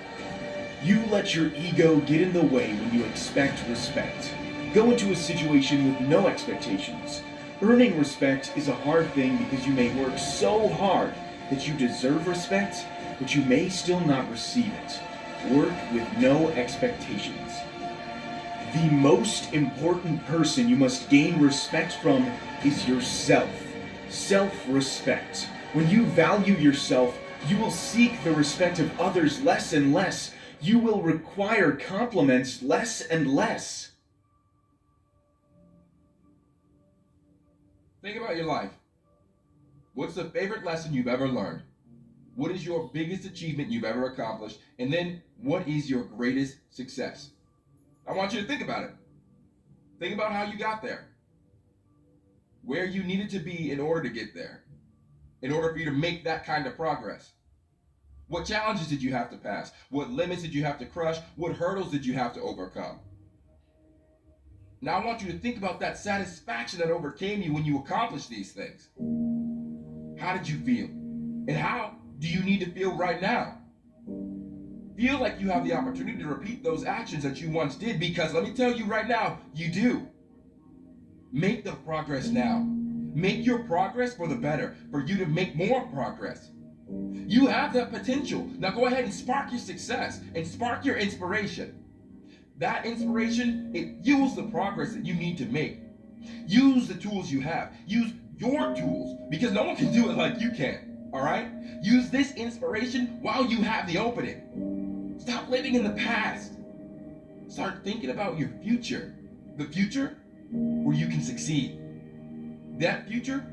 You let your ego get in the way when you expect respect. Go into a situation with no expectations. Earning respect is a hard thing because you may work so hard that you deserve respect, but you may still not receive it. Work with no expectations. The most important person you must gain respect from is yourself. Self-respect. When you value yourself, you will seek the respect of others less and less. You will require compliments less and less. Think about your life. What's the favorite lesson you've ever learned? What is your biggest achievement you've ever accomplished? And then, what is your greatest success? I want you to think about it. Think about how you got there. Where you needed to be in order to get there. In order for you to make that kind of progress. What challenges did you have to pass? What limits did you have to crush? What hurdles did you have to overcome? Now I want you to think about that satisfaction that overcame you when you accomplished these things. How did you feel? And how do you need to feel right now? Feel like you have the opportunity to repeat those actions that you once did, because let me tell you right now, you do. Make the progress now. Make your progress for the better, for you to make more progress. You have that potential. Now go ahead and spark your success and spark your inspiration. That inspiration, it fuels the progress that you need to make. Use the tools you have. Use your tools, because no one can do it like you can, all right? Use this inspiration while you have the opening. Stop living in the past. Start thinking about your future. The future where you can succeed. That future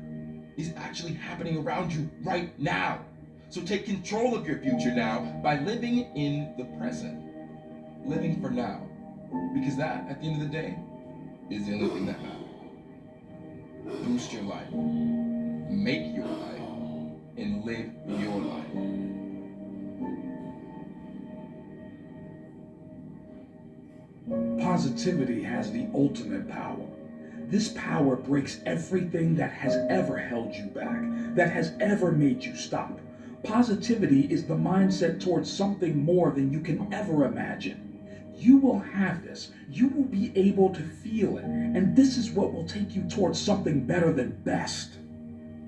is actually happening around you right now. So take control of your future now by living in the present. Living for now. Because that, at the end of the day, is the only thing that matters. Boost your life. Make your life. And live your life. Positivity has the ultimate power. This power breaks everything that has ever held you back, that has ever made you stop. Positivity is the mindset towards something more than you can ever imagine. You will have this. You will be able to feel it. And this is what will take you towards something better than best.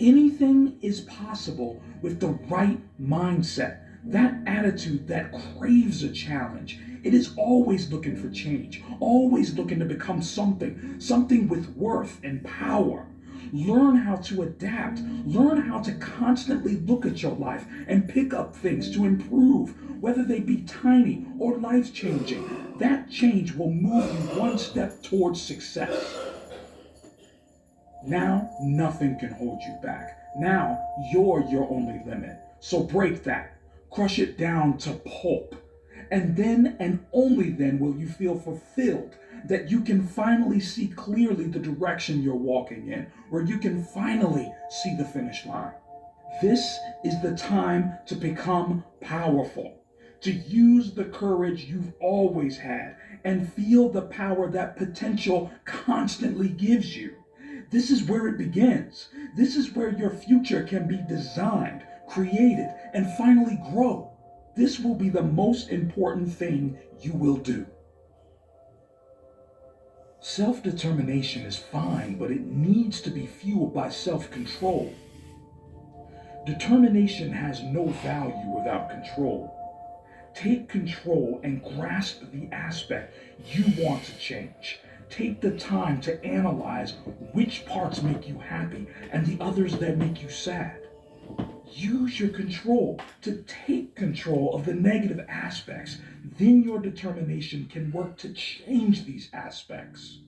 Anything is possible with the right mindset. That attitude that craves a challenge. It is always looking for change, always looking to become something with worth and power. Learn how to adapt. Learn how to constantly look at your life and pick up things to improve, whether they be tiny or life-changing. That change will move you one step towards success. Now, nothing can hold you back. Now, you're your only limit. So break that. Crush it down to pulp. And then and only then will you feel fulfilled, that you can finally see clearly the direction you're walking in, where you can finally see the finish line. This is the time to become powerful, to use the courage you've always had and feel the power that potential constantly gives you. This is where it begins. This is where your future can be designed, created, and finally grow. This will be the most important thing you will do. Self-determination is fine, but it needs to be fueled by self-control. Determination has no value without control. Take control and grasp the aspect you want to change. Take the time to analyze which parts make you happy and the others that make you sad. Use your control to take control of the negative aspects. Then your determination can work to change these aspects.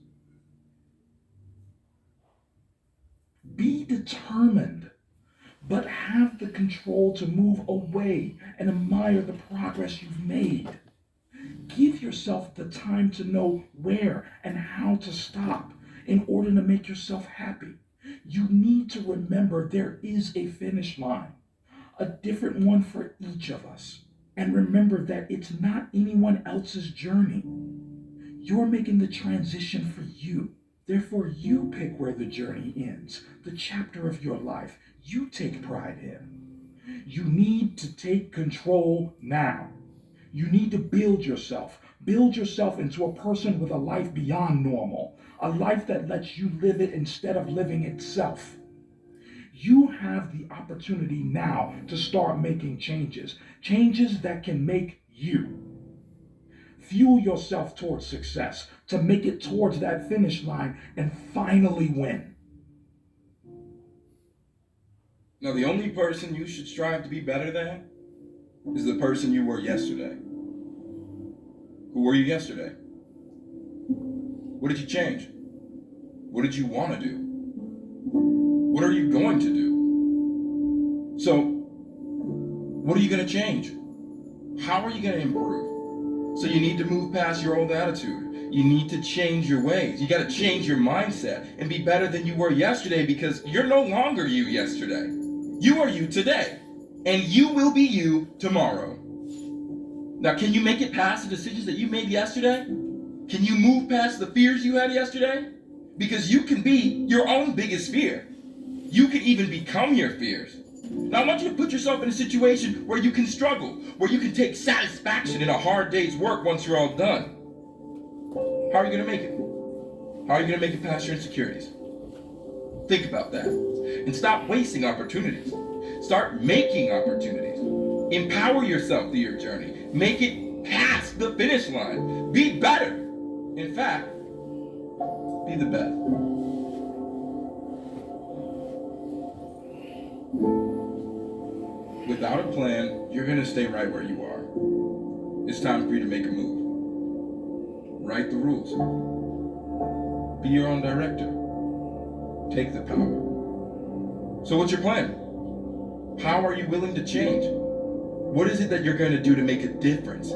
Be determined, but have the control to move away and admire the progress you've made. Give yourself the time to know where and how to stop in order to make yourself happy. You need to remember there is a finish line, a different one for each of us. And remember that it's not anyone else's journey. You're making the transition for you. Therefore, you pick where the journey ends, the chapter of your life you take pride in. You need to take control now. You need to build yourself into a person with a life beyond normal, a life that lets you live it instead of living itself. You have the opportunity now to start making changes that can make you. Fuel yourself towards success, to make it towards that finish line and finally win. Now, the only person you should strive to be better than is the person you were yesterday. Who were you yesterday? What did you change? What did you want to do? What are you going to do? So, what are you going to change? How are you going to improve? So you need to move past your old attitude. You need to change your ways. You got to change your mindset and be better than you were yesterday, because you're no longer you yesterday. You are you today, and you will be you tomorrow. Now, can you make it past the decisions that you made yesterday? Can you move past the fears you had yesterday? Because you can be your own biggest fear. You can even become your fears. Now, I want you to put yourself in a situation where you can struggle, where you can take satisfaction in a hard day's work once you're all done. How are you going to make it? How are you going to make it past your insecurities? Think about that. And stop wasting opportunities. Start making opportunities. Empower yourself through your journey. Make it past the finish line. Be better. In fact, be the best. Without a plan, you're going to stay right where you are. It's time for you to make a move. Write the rules. Be your own director. Take the power. So what's your plan? How are you willing to change? What is it that you're going to do to make a difference?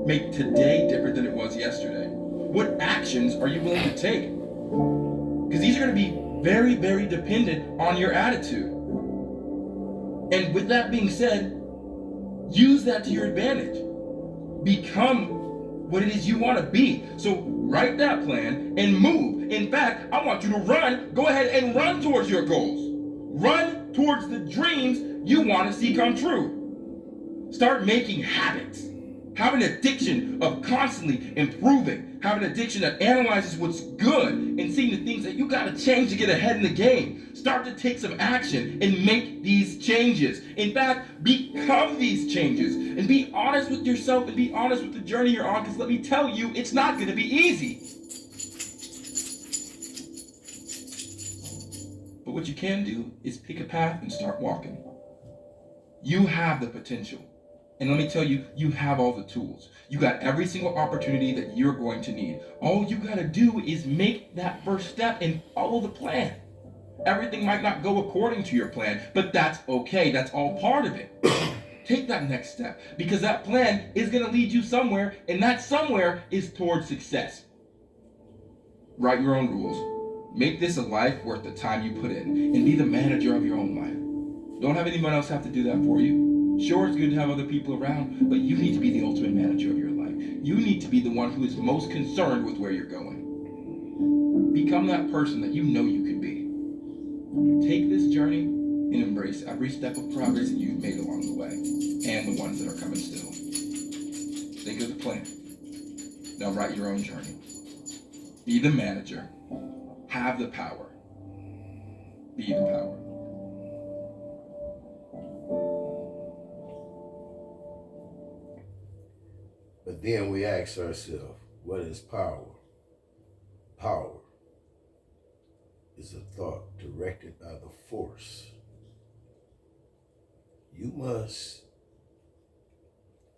Make today different than it was yesterday? What actions are you willing to take? Because these are going to be very, very dependent on your attitude. And with that being said, use that to your advantage. Become what it is you want to be. So write that plan and move. In fact, I want you to run. Go ahead and run towards your goals. Run towards the dreams you want to see come true. Start making habits. Have an addiction of constantly improving. Have an addiction that analyzes what's good and seeing the things that you got to change to get ahead in the game. Start to take some action and make these changes. In fact, become these changes and be honest with yourself and be honest with the journey you're on, because let me tell you, it's not going to be easy. But what you can do is pick a path and start walking. You have the potential. And let me tell you, you have all the tools. You got every single opportunity that you're going to need. All you got to do is make that first step and follow the plan. Everything might not go according to your plan, but that's okay. That's all part of it. Take that next step, because that plan is going to lead you somewhere, and that somewhere is towards success. Write your own rules. Make this a life worth the time you put in, and be the manager of your own life. Don't have anyone else have to do that for you. Sure, it's good to have other people around, but you need to be the ultimate manager of your life. You need to be the one who is most concerned with where you're going. Become that person that you know you can be. Take this journey and embrace every step of progress that you've made along the way, and the ones that are coming still. Think of the plan. Now write your own journey. Be the manager. Have the power. Be the power. But then we ask ourselves, what is power? Power is a thought directed by the force. You must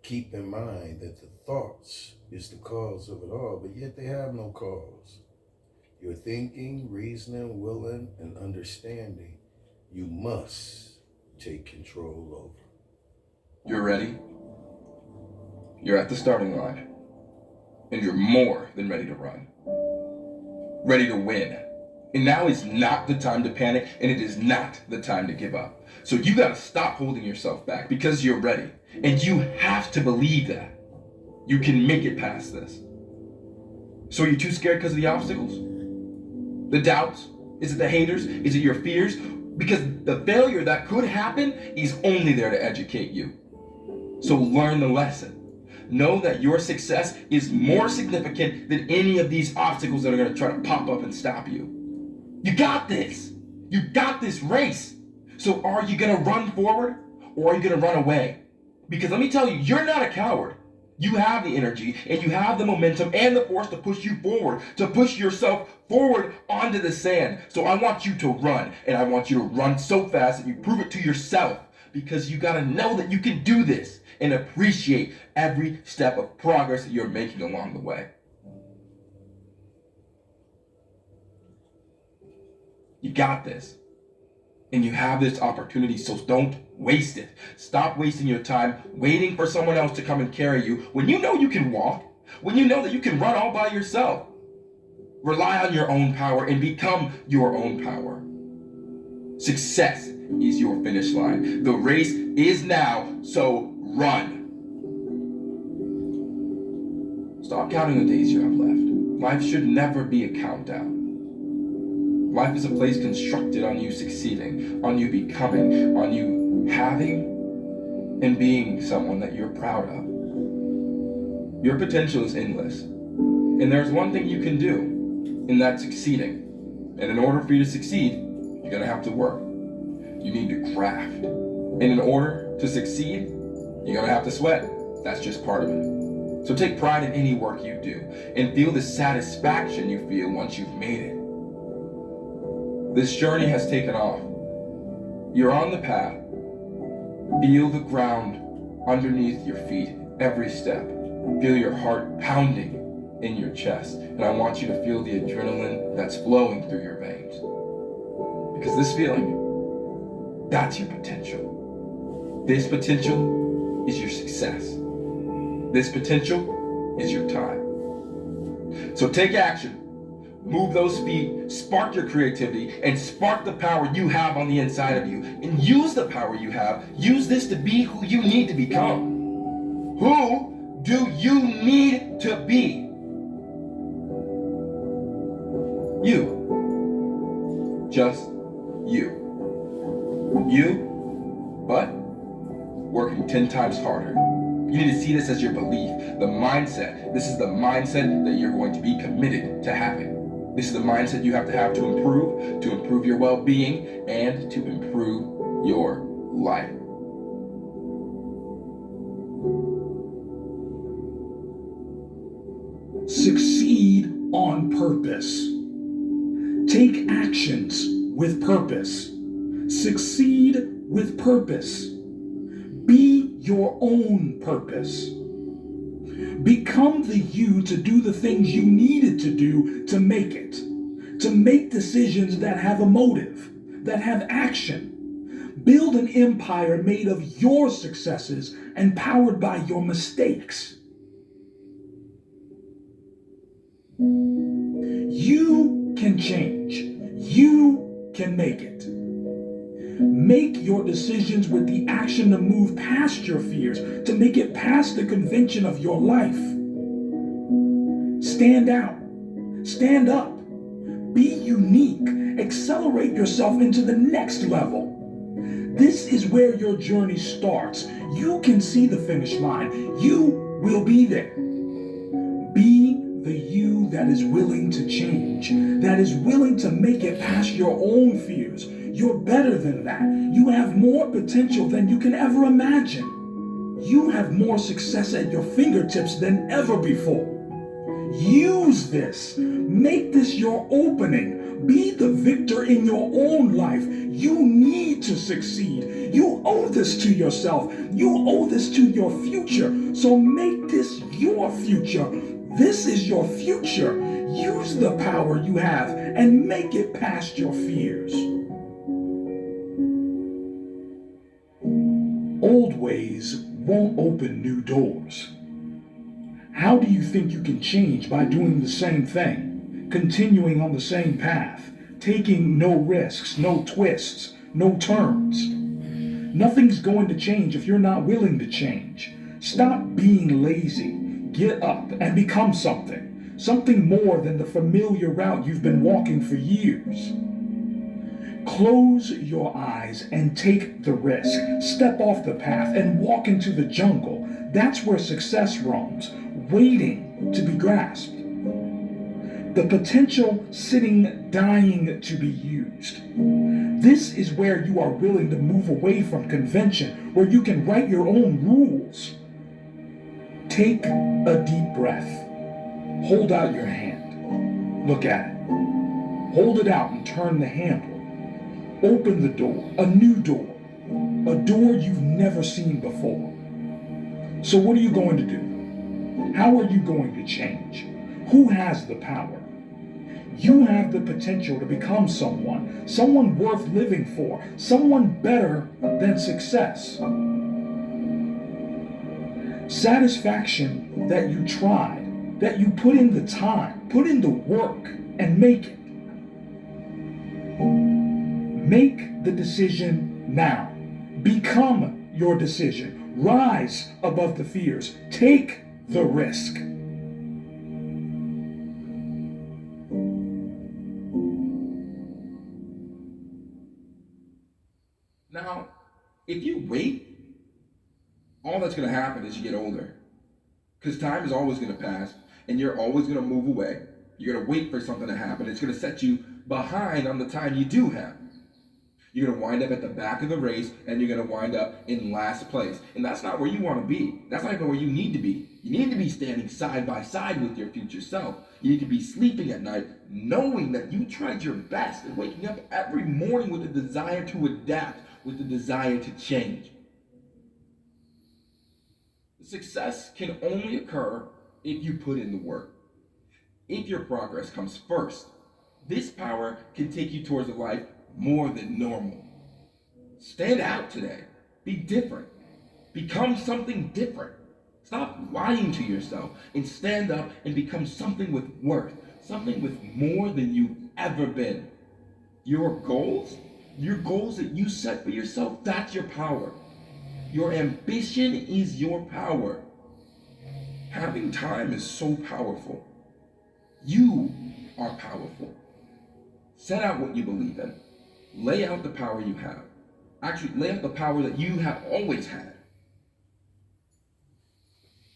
keep in mind that the thoughts is the cause of it all, but yet they have no cause. Your thinking, reasoning, willing, and understanding, you must take control over. You're ready? You're at the starting line. and you're more than ready to run. Ready to win. And now is not the time to panic, and it is not the time to give up. So you gotta stop holding yourself back because you're ready. And you have to believe that. You can make it past this. So are you too scared because of the obstacles? The doubts? Is it the haters? Is it your fears? Because the failure that could happen is only there to educate you. So learn the lesson. Know that your success is more significant than any of these obstacles that are going to try to pop up and stop you. You got this. You got this race. So are you going to run forward or are you going to run away? Because let me tell you, you're not a coward. You have the energy and you have the momentum and the force to push you forward, to push yourself forward onto the sand. So I want you to run, and I want you to run so fast that you prove it to yourself, because you got to know that you can do this and appreciate every step of progress that you're making along the way. You got this. And you have this opportunity, so don't waste it. Stop wasting your time waiting for someone else to come and carry you when you know you can walk, when you know that you can run all by yourself. Rely on your own power and become your own power. Success is your finish line. The race is now, so run. Stop counting the days you have left. Life should never be a countdown. Life is a place constructed on you succeeding, on you becoming, on you having and being someone that you're proud of. Your potential is endless. And there's one thing you can do, and that's succeeding. And in order for you to succeed, you're gonna have to work. You need to craft. And in order to succeed, you're gonna have to sweat. That's just part of it. So take pride in any work you do and feel the satisfaction you feel once you've made it. This journey has taken off. You're on the path. Feel the ground underneath your feet every step. Feel your heart pounding in your chest. And I want you to feel the adrenaline that's flowing through your veins. Because this feeling, that's your potential. This potential is your success. This potential is your time. So take action. Move those feet, spark your creativity, and spark the power you have on the inside of you. And use the power you have. Use this to be who you need to become. Who do you need to be? You. Just you. You, but working 10 times harder. You need to see this as your belief, the mindset. This is the mindset that you're going to be committed to having. This is the mindset you have to improve your well-being, and to improve your life. Succeed on purpose. Take actions with purpose. Succeed with purpose. Be your own purpose. Become the you to do the things you needed to do to make it. To make decisions that have a motive, that have action. Build an empire made of your successes and powered by your mistakes. You can change. You can make it. Make your decisions with the action to move past your fears, to make it past the convention of your life. Stand out. Stand up. Be unique. Accelerate yourself into the next level. This is where your journey starts. You can see the finish line. You will be there. Be the you that is willing to change, that is willing to make it past your own fears. You're better than that. You have more potential than you can ever imagine. You have more success at your fingertips than ever before. Use this. Make this your opening. Be the victor in your own life. You need to succeed. You owe this to yourself. You owe this to your future. So make this your future. This is your future. Use the power you have and make it past your fears. Old ways won't open new doors. How do you think you can change by doing the same thing, continuing on the same path, taking no risks, no twists, no turns? Nothing's going to change if you're not willing to change. Stop being lazy. Get up and become something. Something more than the familiar route you've been walking for years. Close your eyes and take the risk. Step off the path and walk into the jungle. That's where success roams, waiting to be grasped. The potential sitting, dying to be used. This is where you are willing to move away from convention, where you can write your own rules. Take a deep breath. Hold out your hand. Look at it. Hold it out and turn the handle. Open the door, a new door, a door you've never seen before. So what are you going to do? How are you going to change? Who has the power? You have the potential to become someone worth living for, someone better than success. Satisfaction that you tried, that you put in the time, put in the work, and make it. Make the decision now. Become your decision. Rise above the fears. Take the risk. Now, if you wait, all that's going to happen is you get older. Because time is always going to pass, and you're always going to move away. You're going to wait for something to happen. It's going to set you behind on the time you do have. You're going to wind up at the back of the race, and you're going to wind up in last place. And that's not where you want to be. That's not even where you need to be. You need to be standing side by side with your future self. You need to be sleeping at night, knowing that you tried your best, and waking up every morning with a desire to adapt, with the desire to change. Success can only occur if you put in the work. If your progress comes first, this power can take you towards a life more than normal. Stand out today. Be different. Become something different. Stop lying to yourself and stand up and become something with worth, something with more than you've ever been. Your goals that you set for yourself, that's your power. Your ambition is your power. Having time is so powerful. You are powerful. Set out what you believe in. Lay out the power you have. Actually, lay out the power that you have always had.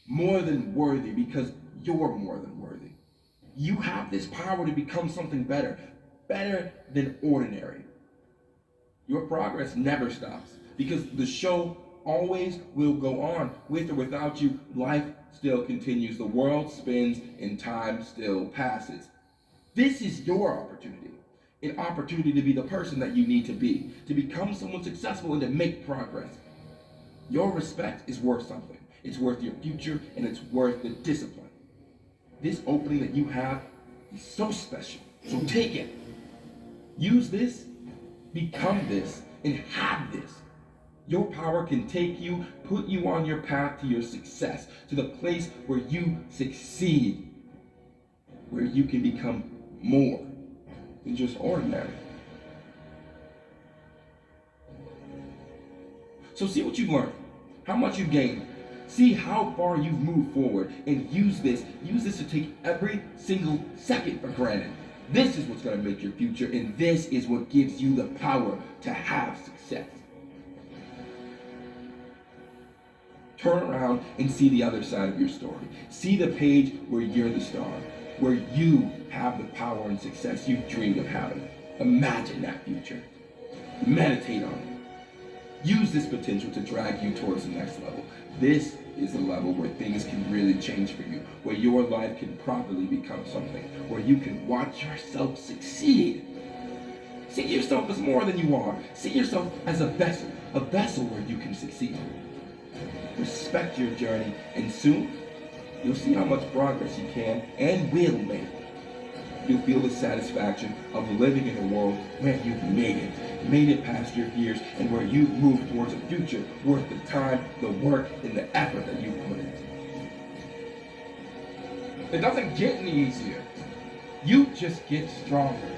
More than worthy, because you're more than worthy. You have this power to become something better than ordinary. Your progress never stops, because the show always will go on. With or without you, life still continues. The world spins and time still passes. This is your opportunity. An opportunity to be the person that you need to be, to become someone successful and to make progress. Your respect is worth something. It's worth your future, and it's worth the discipline. This opening that you have is so special. So take it. Use this, become this, and have this. Your power can take you, put you on your path to your success, to the place where you succeed, where you can become more than just ordinary. So see what you've learned, how much you've gained. See how far you've moved forward, and use this to take every single second for granted. This is what's going to make your future, and this is what gives you the power to have success. Turn around and see the other side of your story. See the page where you're the star, where you have the power and success you dreamed of having. Imagine that future. Meditate on it. Use this potential to drag you towards the next level. This is the level where things can really change for you, where your life can properly become something, where you can watch yourself succeed. See yourself as more than you are. See yourself as a vessel where you can succeed. Respect your journey, and soon you'll see how much progress you can and will make. You'll feel the satisfaction of living in a world where you've made it past your fears, and where you've moved towards a future worth the time, the work, and the effort that you've put in. It doesn't get any easier. You just get stronger.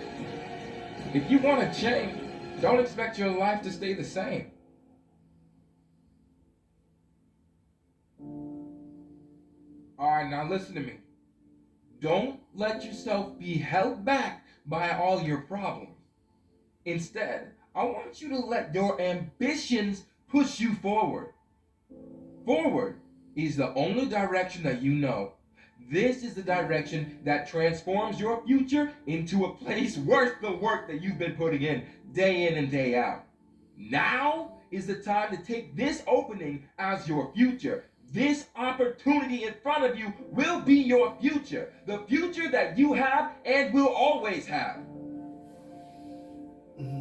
If you want to change, don't expect your life to stay the same. Alright, now listen to me. Don't let yourself be held back by all your problems. Instead, I want you to let your ambitions push you forward. Forward is the only direction that you know. This is the direction that transforms your future into a place worth the work that you've been putting in and day out. Now is the time to take this opening as your future. This opportunity in front of you will be your future. The future that you have and will always have.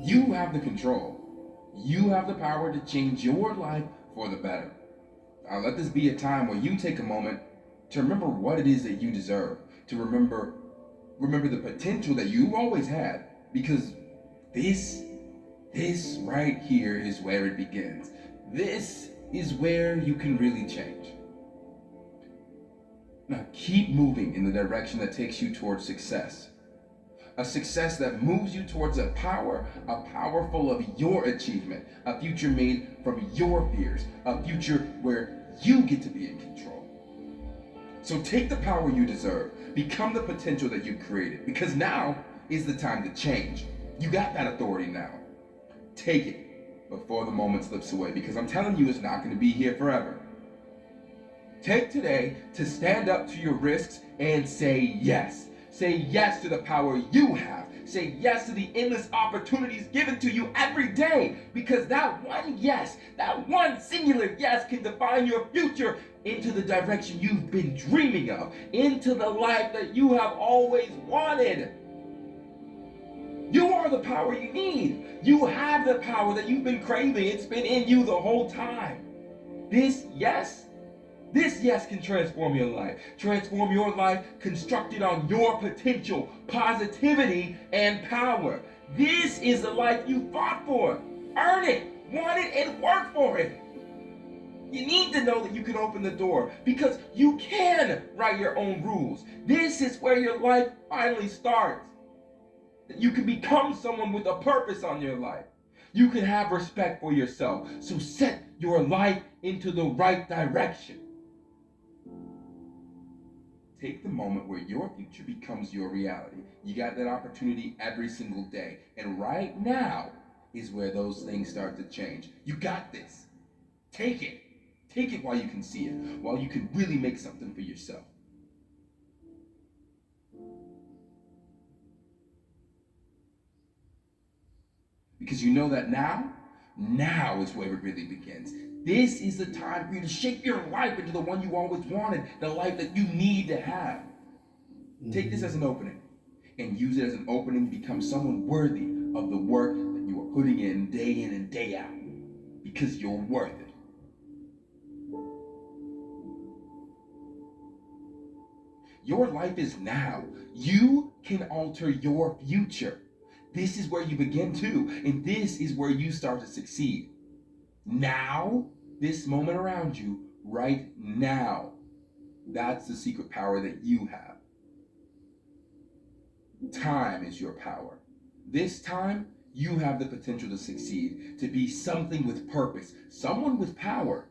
You have the control. You have the power to change your life for the better. Now let this be a time where you take a moment to remember what it is that you deserve. To remember the potential that you've always had. Because this right here is where it begins. This is where you can really change. Now keep moving in the direction that takes you towards success. A success that moves you towards a power full of your achievement, a future made from your fears, a future where you get to be in control. So take the power you deserve, become the potential that you've created, because now is the time to change. You got that authority now. Take it before the moment slips away, because I'm telling you it's not going to be here forever. Take today to stand up to your risks and say yes. Say yes to the power you have. Say yes to the endless opportunities given to you every day. Because that one yes, that one singular yes can define your future into the direction you've been dreaming of. Into the life that you have always wanted. You are the power you need. You have the power that you've been craving. It's been in you the whole time. This yes can transform your life. Transform your life constructed on your potential, positivity, and power. This is the life you fought for. Earn it, want it, and work for it. You need to know that you can open the door because you can write your own rules. This is where your life finally starts. That you can become someone with a purpose on your life. You can have respect for yourself. So set your life into the right direction. Take the moment where your future becomes your reality. You got that opportunity every single day. And right now is where those things start to change. You got this. Take it. Take it while you can see it. While you can really make something for yourself. Because you know that now is where it really begins. This is the time for you to shape your life into the one you always wanted, the life that you need to have. Take this as an opening and use it as an opening to become someone worthy of the work that you are putting in and day out. Because you're worth it. Your life is now. You can alter your future. This is where you begin too, and this is where you start to succeed. Now, this moment around you, right now, that's the secret power that you have. Time is your power. This time, you have the potential to succeed, to be something with purpose, someone with power.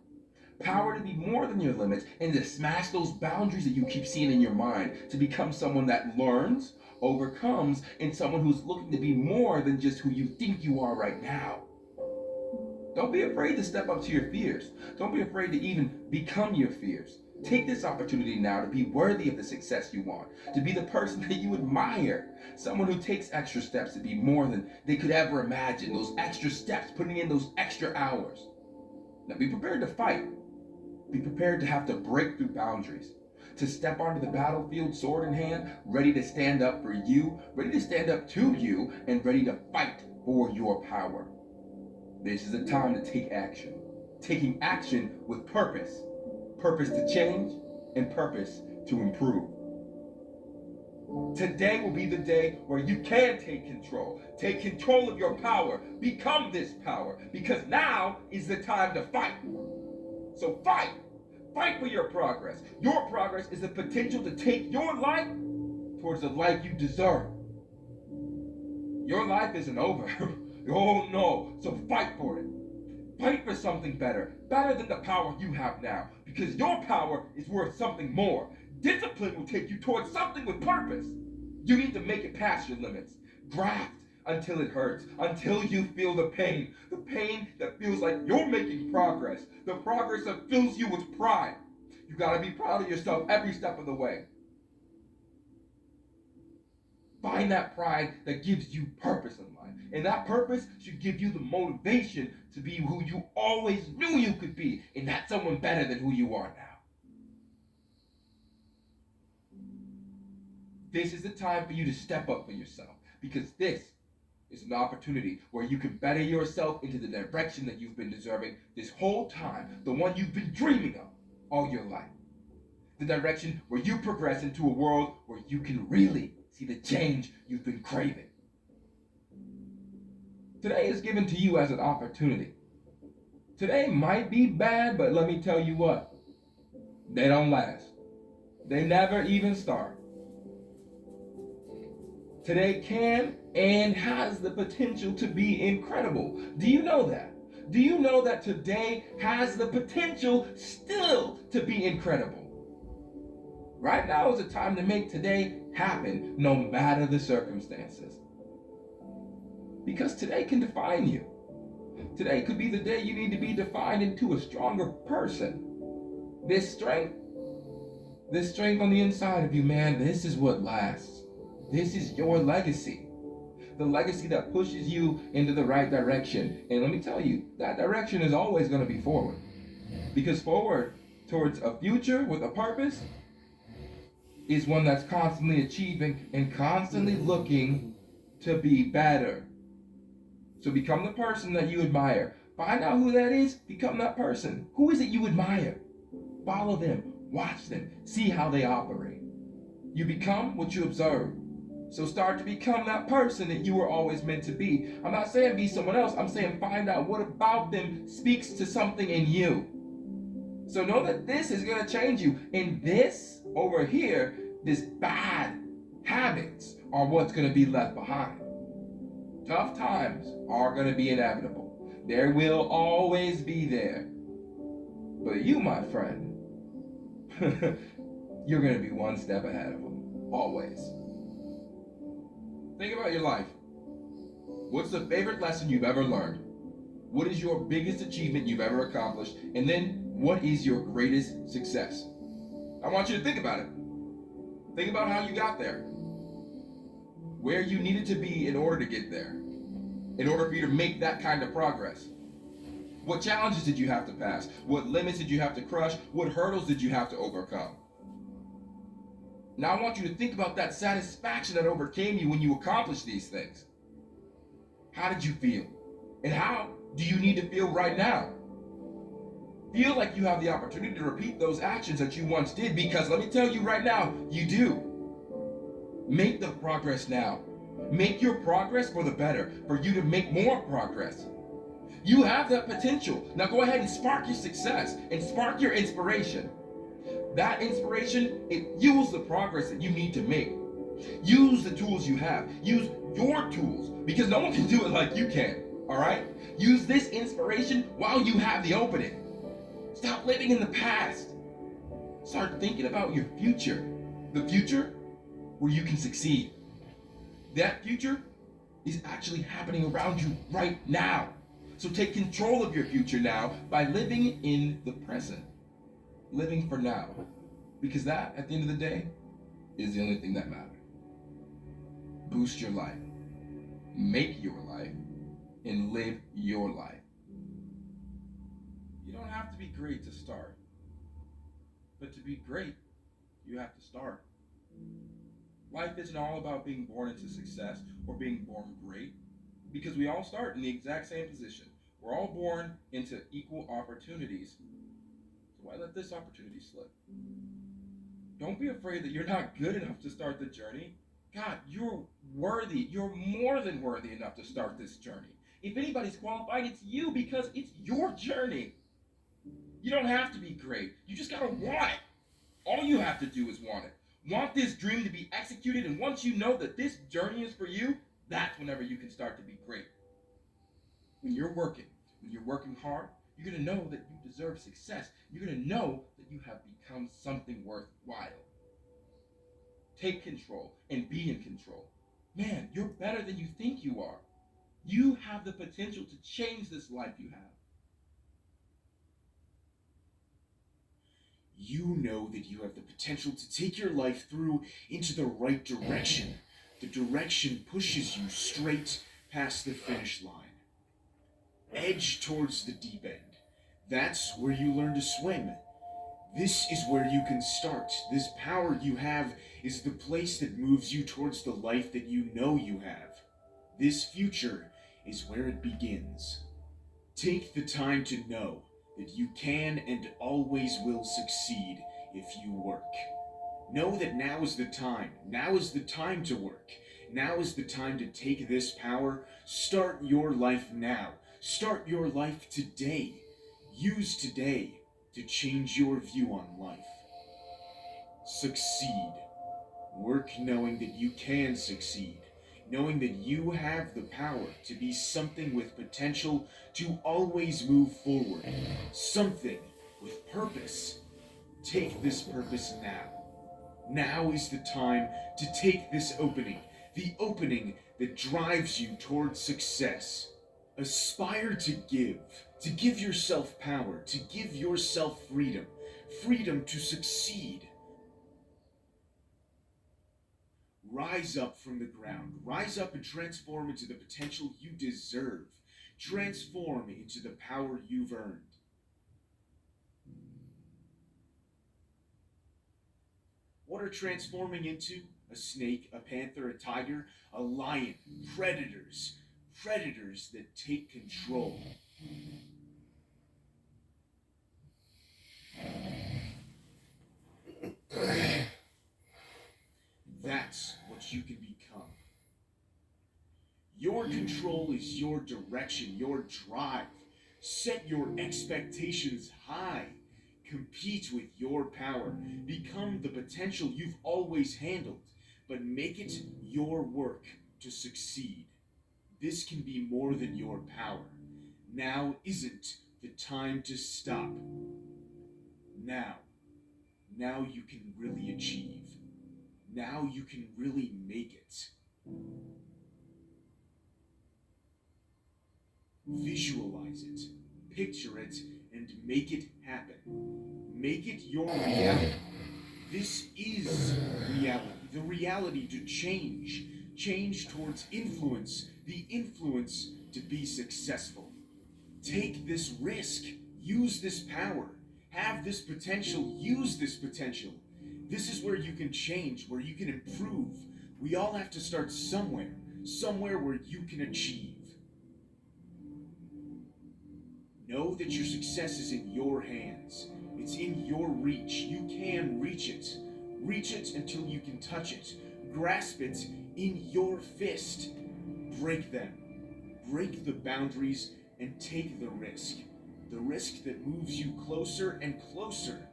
Power to be more than your limits and to smash those boundaries that you keep seeing in your mind, to become someone that learns, overcomes, and someone who's looking to be more than just who you think you are right now. Don't be afraid to step up to your fears. Don't be afraid to even become your fears. Take this opportunity now to be worthy of the success you want, to be the person that you admire, someone who takes extra steps to be more than they could ever imagine, those extra steps, putting in those extra hours. Now be prepared to fight. Be prepared to have to break through boundaries, to step onto the battlefield, sword in hand, ready to stand up for you, ready to stand up to you, and ready to fight for your power. This is a time to take action. Taking action with purpose. Purpose to change and purpose to improve. Today will be the day where you can take control. Take control of your power. Become this power. Because now is the time to fight. So fight. fight for your progress. Your progress is the potential to take your life towards the life you deserve. Your life isn't over. Oh no. So fight for it. Fight for something better. Better than the power you have now. Because your power is worth something more. Discipline will take you towards something with purpose. You need to make it past your limits. Graft until it hurts. Until you feel the pain. The pain that feels like you're making progress. The progress that fills you with pride. You gotta be proud of yourself every step of the way. Find that pride that gives you purpose in life. And that purpose should give you the motivation to be who you always knew you could be. And not someone better than who you are now. This is the time for you to step up for yourself. Because this is an opportunity where you can better yourself into the direction that you've been deserving this whole time. The one you've been dreaming of all your life. The direction where you progress into a world where you can really see the change you've been craving. Today is given to you as an opportunity. Today might be bad, but let me tell you what. They don't last. They never even start. Today can and has the potential to be incredible. Do you know that? Do you know that today has the potential still to be incredible? Right now is the time to make today happen, no matter the circumstances. Because today can define you. Today could be the day you need to be defined into a stronger person. This strength on the inside of you, man, this is what lasts. This is your legacy. The legacy that pushes you into the right direction. And let me tell you, that direction is always going to be forward. Because forward towards a future with a purpose is one that's constantly achieving and constantly looking to be better. So become the person that you admire. Find out who that is, become that person. Who is it you admire? Follow them, watch them, see how they operate. You become what you observe. So start to become that person that you were always meant to be. I'm not saying be someone else, I'm saying find out what about them speaks to something in you. So know that this is going to change you. And this over here, this bad habits are what's going to be left behind. Tough times are going to be inevitable. There will always be there. But you, my friend, you're going to be one step ahead of them. Always. Think about your life. What's the favorite lesson you've ever learned? What is your biggest achievement you've ever accomplished? And then, what is your greatest success? I want you to think about it. Think about how you got there. Where you needed to be in order to get there. In order for you to make that kind of progress. What challenges did you have to pass? What limits did you have to crush? What hurdles did you have to overcome? Now I want you to think about that satisfaction that overcame you when you accomplished these things. How did you feel? And how do you need to feel right now? Feel like you have the opportunity to repeat those actions that you once did, because let me tell you right now, you do. Make the progress now. Make your progress for the better, for you to make more progress. You have that potential. Now go ahead and spark your success and spark your inspiration. That inspiration, it fuels the progress that you need to make. Use the tools you have. Use your tools, because no one can do it like you can, all right? Use this inspiration while you have the opening. Stop living in the past. Start thinking about your future. The future where you can succeed. That future is actually happening around you right now. So take control of your future now by living in the present. Living for now. Because that, at the end of the day, is the only thing that matters. Boost your life. Make your life. And live your life. You don't have to be great to start. But to be great, you have to start. Life isn't all about being born into success or being born great, because we all start in the exact same position. We're all born into equal opportunities. So why let this opportunity slip? Don't be afraid that you're not good enough to start the journey. God, you're worthy. You're more than worthy enough to start this journey. If anybody's qualified, it's you, because it's your journey. You don't have to be great. You just gotta want it. All you have to do is want it. Want this dream to be executed, and once you know that this journey is for you, that's whenever you can start to be great. When you're working hard, you're gonna know that you deserve success. You're gonna know that you have become something worthwhile. Take control and be in control. Man, you're better than you think you are. You have the potential to change this life you have. You know that you have the potential to take your life through into the right direction. The direction pushes you straight past the finish line. Edge towards the deep end. That's where you learn to swim. This is where you can start. This power you have is the place that moves you towards the life that you know you have. This future is where it begins. Take the time to know that you can and always will succeed if you work. Know that now is the time. Now is the time to work. Now is the time to take this power. Start your life now. Start your life today. Use today to change your view on life. Succeed. Work knowing that you can succeed. Knowing that you have the power to be something with potential to always move forward. Something with purpose. Take this purpose now. Now is the time to take this opening. The opening that drives you towards success. Aspire to give yourself power, to give yourself freedom. Freedom to succeed. Rise up from the ground. Rise up and transform into the potential you deserve. Transform into the power you've earned. What are transforming into? A snake, a panther, a tiger, a lion. Predators. Predators that take control. That's what you can become. Your control is your direction, your drive. Set your expectations high. Compete with your power. Become the potential you've always handled, but make it your work to succeed. This can be more than your power. Now isn't the time to stop. Now you can really achieve. Now you can really make it. Visualize it, picture it, and make it happen. Make it your reality. This is reality, the reality to change. Change towards influence, the influence to be successful. Take this risk, use this power, have this potential, use this potential. This is where you can change, where you can improve. We all have to start somewhere where you can achieve. Know that your success is in your hands. It's in your reach. You can reach it. Reach it until you can touch it. Grasp it in your fist. Break them. Break the boundaries and take the risk. The risk that moves you closer and closer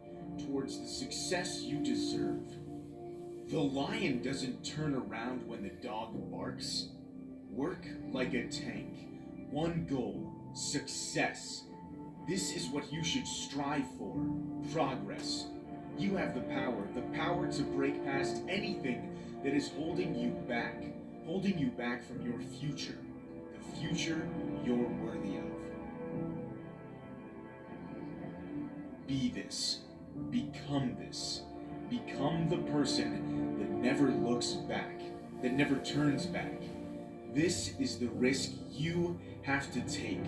towards the success you deserve. The lion doesn't turn around when the dog barks. Work like a tank. One goal, success. This is what you should strive for. Progress. You have the power to break past anything that is holding you back from your future, the future you're worthy of. Be this. Become this. Become the person that never looks back, that never turns back. This is the risk you have to take.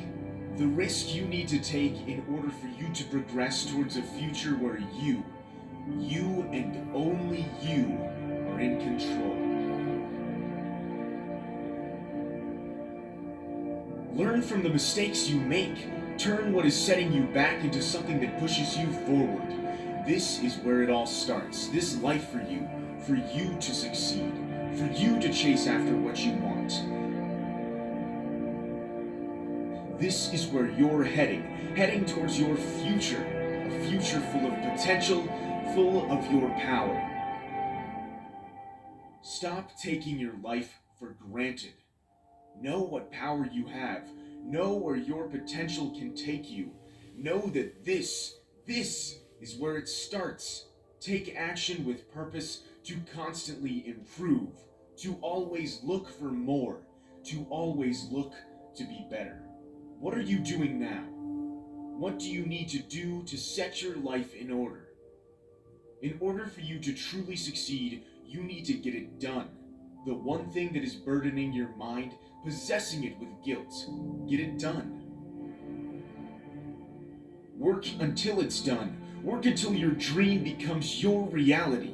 The risk you need to take in order for you to progress towards a future where you and only you are in control. Learn from the mistakes you make. Turn what is setting you back into something that pushes you forward. This is where it all starts. This life for you to succeed, for you to chase after what you want. This is where you're heading towards your future. future full of potential, full of your power. Stop taking your life for granted. Know what power you have. Know where your potential can take you. Know that this is where it starts. Take action with purpose to constantly improve, to always look for more, to always look to be better. What are you doing now? What do you need to do to set your life in order? In order for you to truly succeed, you need to get it done. The one thing that is burdening your mind, possessing it with guilt, get it done. Work until it's done. Work until your dream becomes your reality.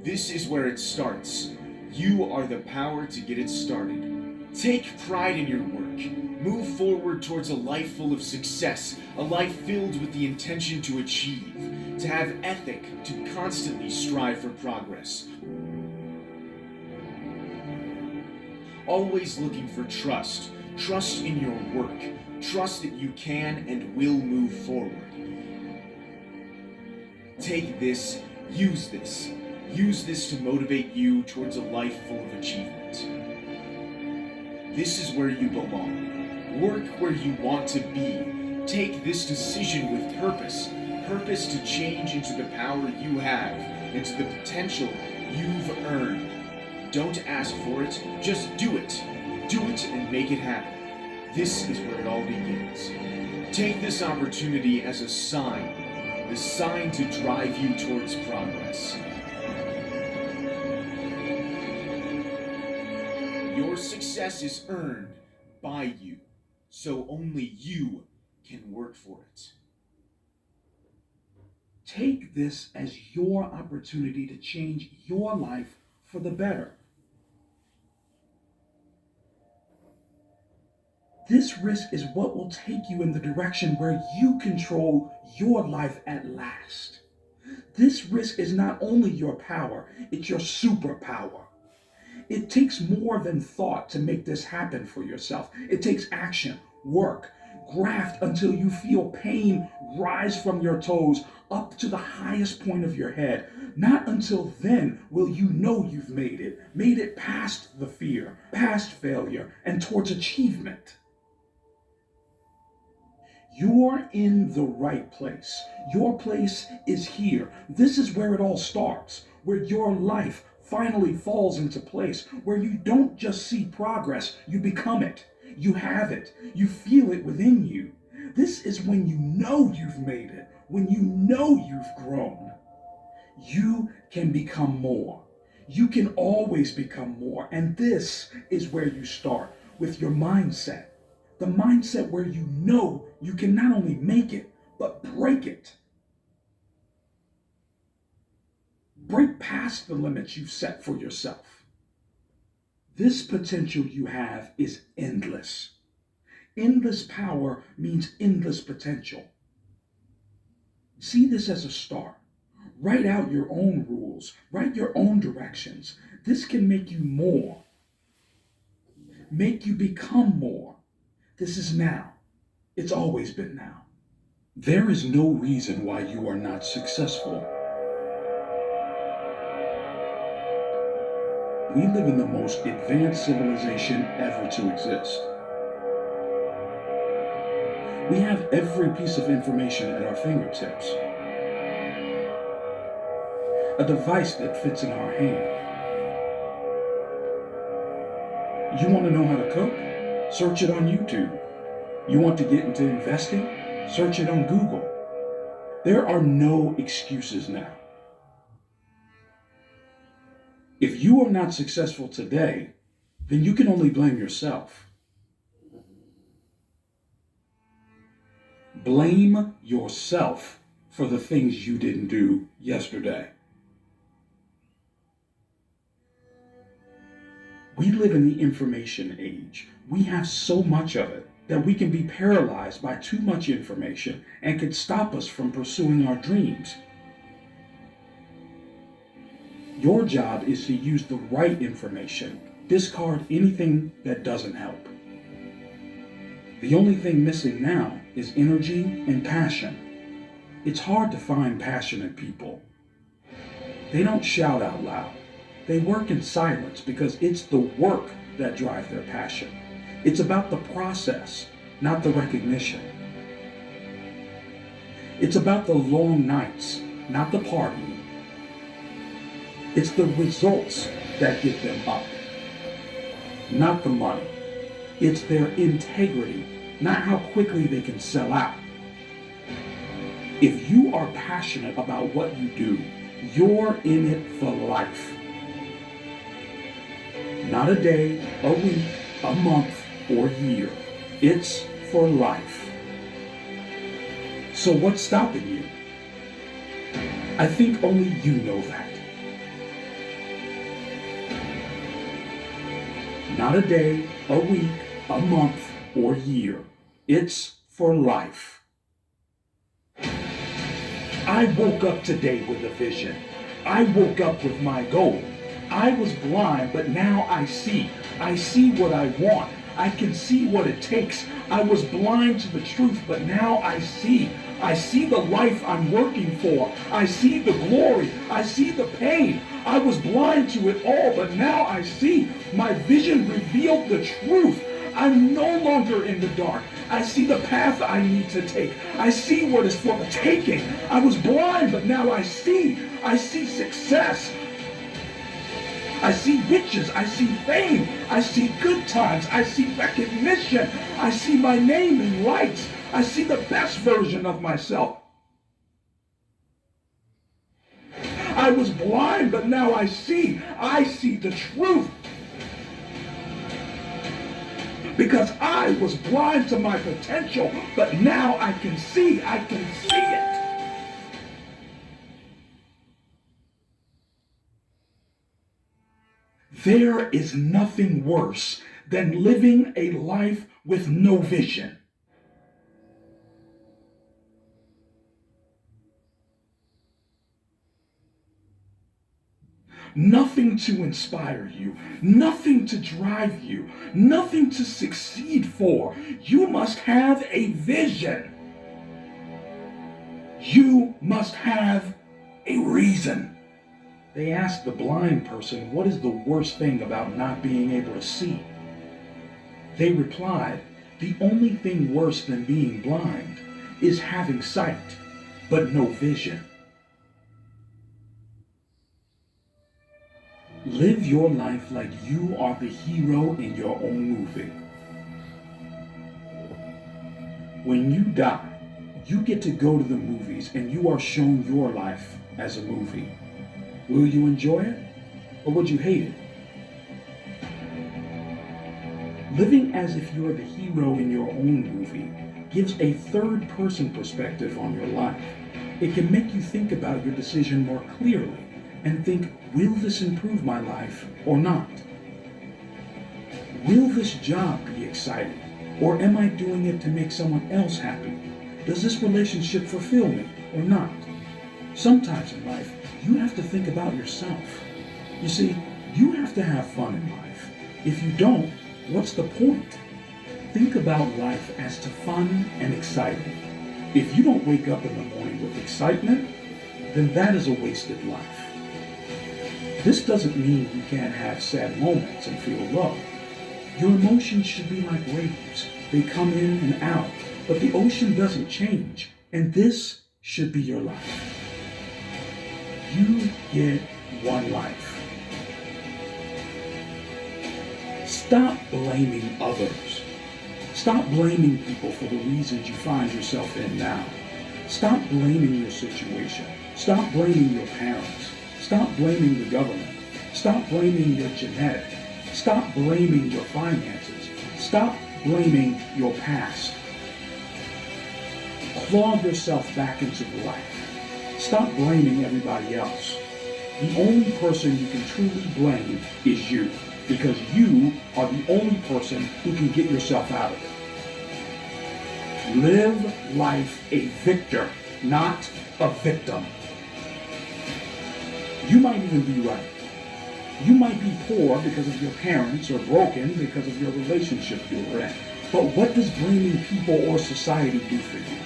This is where it starts. You are the power to get it started. Take pride in your work. Move forward towards a life full of success, a life filled with the intention to achieve, to have ethic, to constantly strive for progress. Always looking for trust. Trust in your work. Trust that you can and will move forward. Take this, use this. Use this to motivate you towards a life full of achievement. This is where you belong. Work where you want to be. Take this decision with purpose. Purpose to change into the power you have, into the potential you've earned. Don't ask for it, just do it. Do it and make it happen. This is where it all begins. Take this opportunity as a sign, the sign to drive you towards progress. Your success is earned by you, so only you can work for it. Take this as your opportunity to change your life for the better. This risk is what will take you in the direction where you control your life at last. This risk is not only your power, it's your superpower. It takes more than thought to make this happen for yourself. It takes action, work, graft until you feel pain rise from your toes up to the highest point of your head. Not until then will you know you've made it past the fear, past failure, and towards achievement. You're in the right place. Your place is here. This is where it all starts, where your life finally falls into place, where you don't just see progress, you become it. You have it. You feel it within you. This is when you know you've made it, when you know you've grown. You can become more. You can always become more. And this is where you start, with your mindset. The mindset where you know you can not only make it, but break it. Break past the limits you've set for yourself. This potential you have is endless. Endless power means endless potential. See this as a start. Write out your own rules. Write your own directions. This can make you more. Make you become more. This is now. It's always been now. There is no reason why you are not successful. We live in the most advanced civilization ever to exist. We have every piece of information at our fingertips. A device that fits in our hand. You want to know how to cook? Search it on YouTube. You want to get into investing? Search it on Google. There are no excuses now. If you are not successful today, then you can only blame yourself. Blame yourself for the things you didn't do yesterday. We live in the information age. We have so much of it that we can be paralyzed by too much information and could stop us from pursuing our dreams. Your job is to use the right information. Discard anything that doesn't help. The only thing missing now is energy and passion. It's hard to find passionate people. They don't shout out loud. They work in silence because it's the work that drives their passion. It's about the process, not the recognition. It's about the long nights, not the partying. It's the results that get them up, not the money. It's their integrity, not how quickly they can sell out. If you are passionate about what you do, you're in it for life. Not a day, a week, a month, or year. It's for life. So what's stopping you? I think only you know that. Not a day, a week, a month, or year. It's for life. I woke up today with a vision. I woke up with my goal. I was blind, but now I see. I see what I want. I can see what it takes. I was blind to the truth, but now I see. I see the life I'm working for. I see the glory. I see the pain. I was blind to it all, but now I see. My vision revealed the truth. I'm no longer in the dark. I see the path I need to take. I see what is for the taking. I was blind, but now I see. I see success. I see riches. I see fame. I see good times. I see recognition. I see my name in lights. I see the best version of myself. I was blind, but now I see. I see the truth. Because I was blind to my potential, but now I can see. I can see it. There is nothing worse than living a life with no vision. Nothing to inspire you, nothing to drive you, nothing to succeed for. You must have a vision. You must have a reason. They asked the blind person, what is the worst thing about not being able to see? They replied, the only thing worse than being blind is having sight, but no vision. Live your life like you are the hero in your own movie. When you die, you get to go to the movies and you are shown your life as a movie. Will you enjoy it or would you hate it? Living as if you're the hero in your own movie gives a third-person perspective on your life. It can make you think about your decision more clearly and think, will this improve my life or not? Will this job be exciting, or am I doing it to make someone else happy? Does this relationship fulfill me or not? Sometimes in life, you have to think about yourself. You see, you have to have fun in life. If you don't, what's the point? Think about life as to fun and exciting. If you don't wake up in the morning with excitement, then that is a wasted life. This doesn't mean you can't have sad moments and feel love. Your emotions should be like waves. They come in and out, but the ocean doesn't change, and this should be your life. You get one life. Stop blaming others. Stop blaming people for the reasons you find yourself in now. Stop blaming your situation. Stop blaming your parents. Stop blaming the government. Stop blaming your genetic. Stop blaming your finances. Stop blaming your past. Claw yourself back into the light. Stop blaming everybody else. The only person you can truly blame is you, because you are the only person who can get yourself out of it. Live life a victor, not a victim. You might even be right. You might be poor because of your parents or broken because of your relationship you were in. But what does blaming people or society do for you?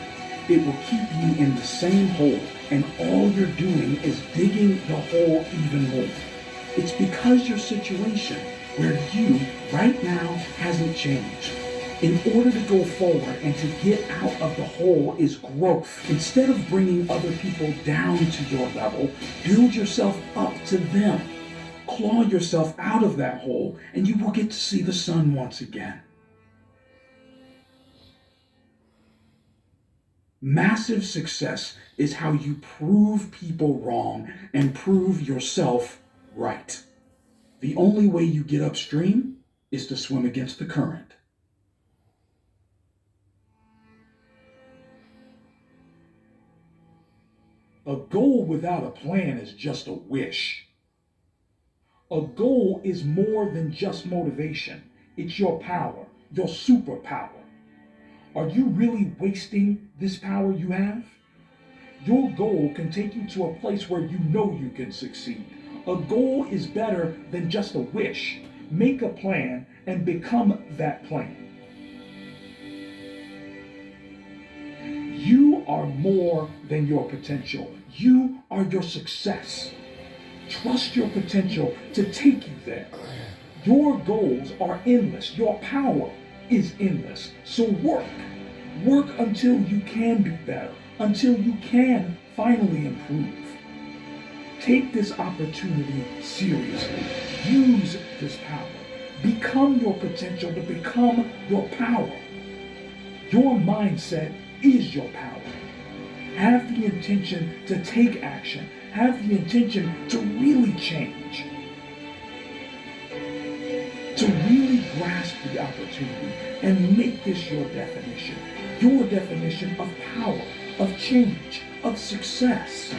it will keep you in the same hole, and all you're doing is digging the hole even more. It's because your situation where you right now hasn't changed. In order to go forward and to get out of the hole is growth. Instead of bringing other people down to your level, build yourself up to them. Claw yourself out of that hole, and you will get to see the sun once again. Massive success is how you prove people wrong and prove yourself right. The only way you get upstream is to swim against the current. A goal without a plan is just a wish. A goal is more than just motivation. It's your power, your superpower. Are you really wasting this power you have? Your goal can take you to a place where you know you can succeed. A goal is better than just a wish. Make a plan and become that plan. You are more than your potential. You are your success. Trust your potential to take you there. Your goals are endless. Your power is endless. So work. Work until you can be better, until you can finally improve. Take this opportunity seriously. Use this power. Become your potential to become your power. Your mindset is your power. Have the intention to take action. Have the intention to really change. To really grasp the opportunity and make this your definition. Your definition of power, of change, of success.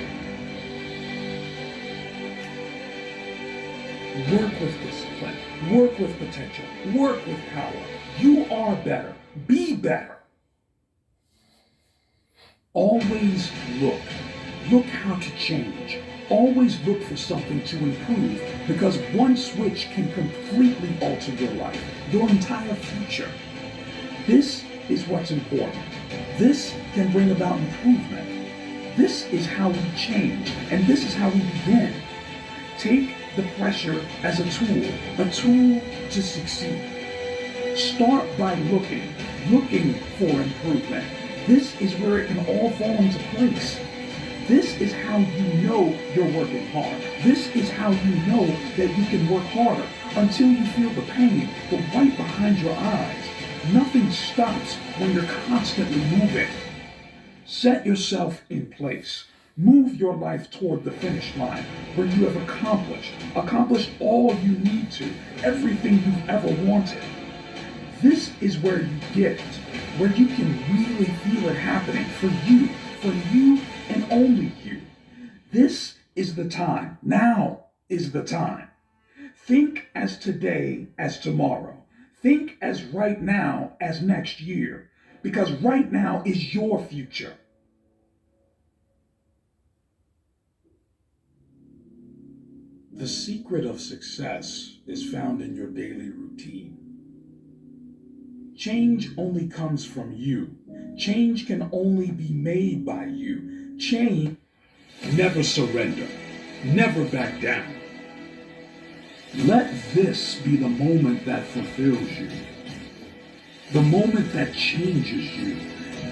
Work with discipline. Work with potential. Work with power. You are better. Be better. Always look. Look how to change. Always look for something to improve, because one switch can completely alter your life, your entire future. This is what's important. This can bring about improvement. This is how we change, and this is how we begin. Take the pressure as a tool to succeed. Start by looking for improvement. This is where it can all fall into place. This is how you know you're working hard. This is how you know that you can work harder until you feel the pain, the white behind your eyes. Nothing stops when you're constantly moving. Set yourself in place. Move your life toward the finish line where you have accomplished all you need to, everything you've ever wanted. This is where you get it, where you can really feel it happening for you and only you. This is the time. Now is the time. Think as today as tomorrow. Think as right now as next year, because right now is your future. The secret of success is found in your daily routine. Change only comes from you. Change can only be made by you. Change, never surrender, never back down. Let this be the moment that fulfills you, the moment that changes you.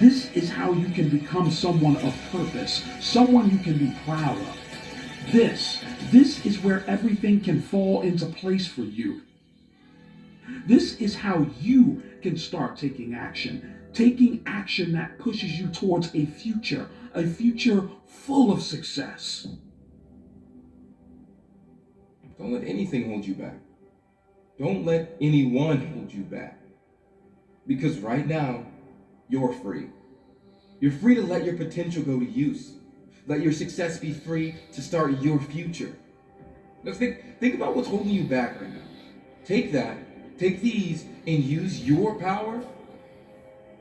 This is how you can become someone of purpose, someone you can be proud of. This is where everything can fall into place for you. This is how you can start taking action that pushes you towards a future full of success. Don't let anything hold you back. Don't let anyone hold you back. Because right now, you're free. You're free to let your potential go to use. Let your success be free to start your future. Now think about what's holding you back right now. Take these and use your power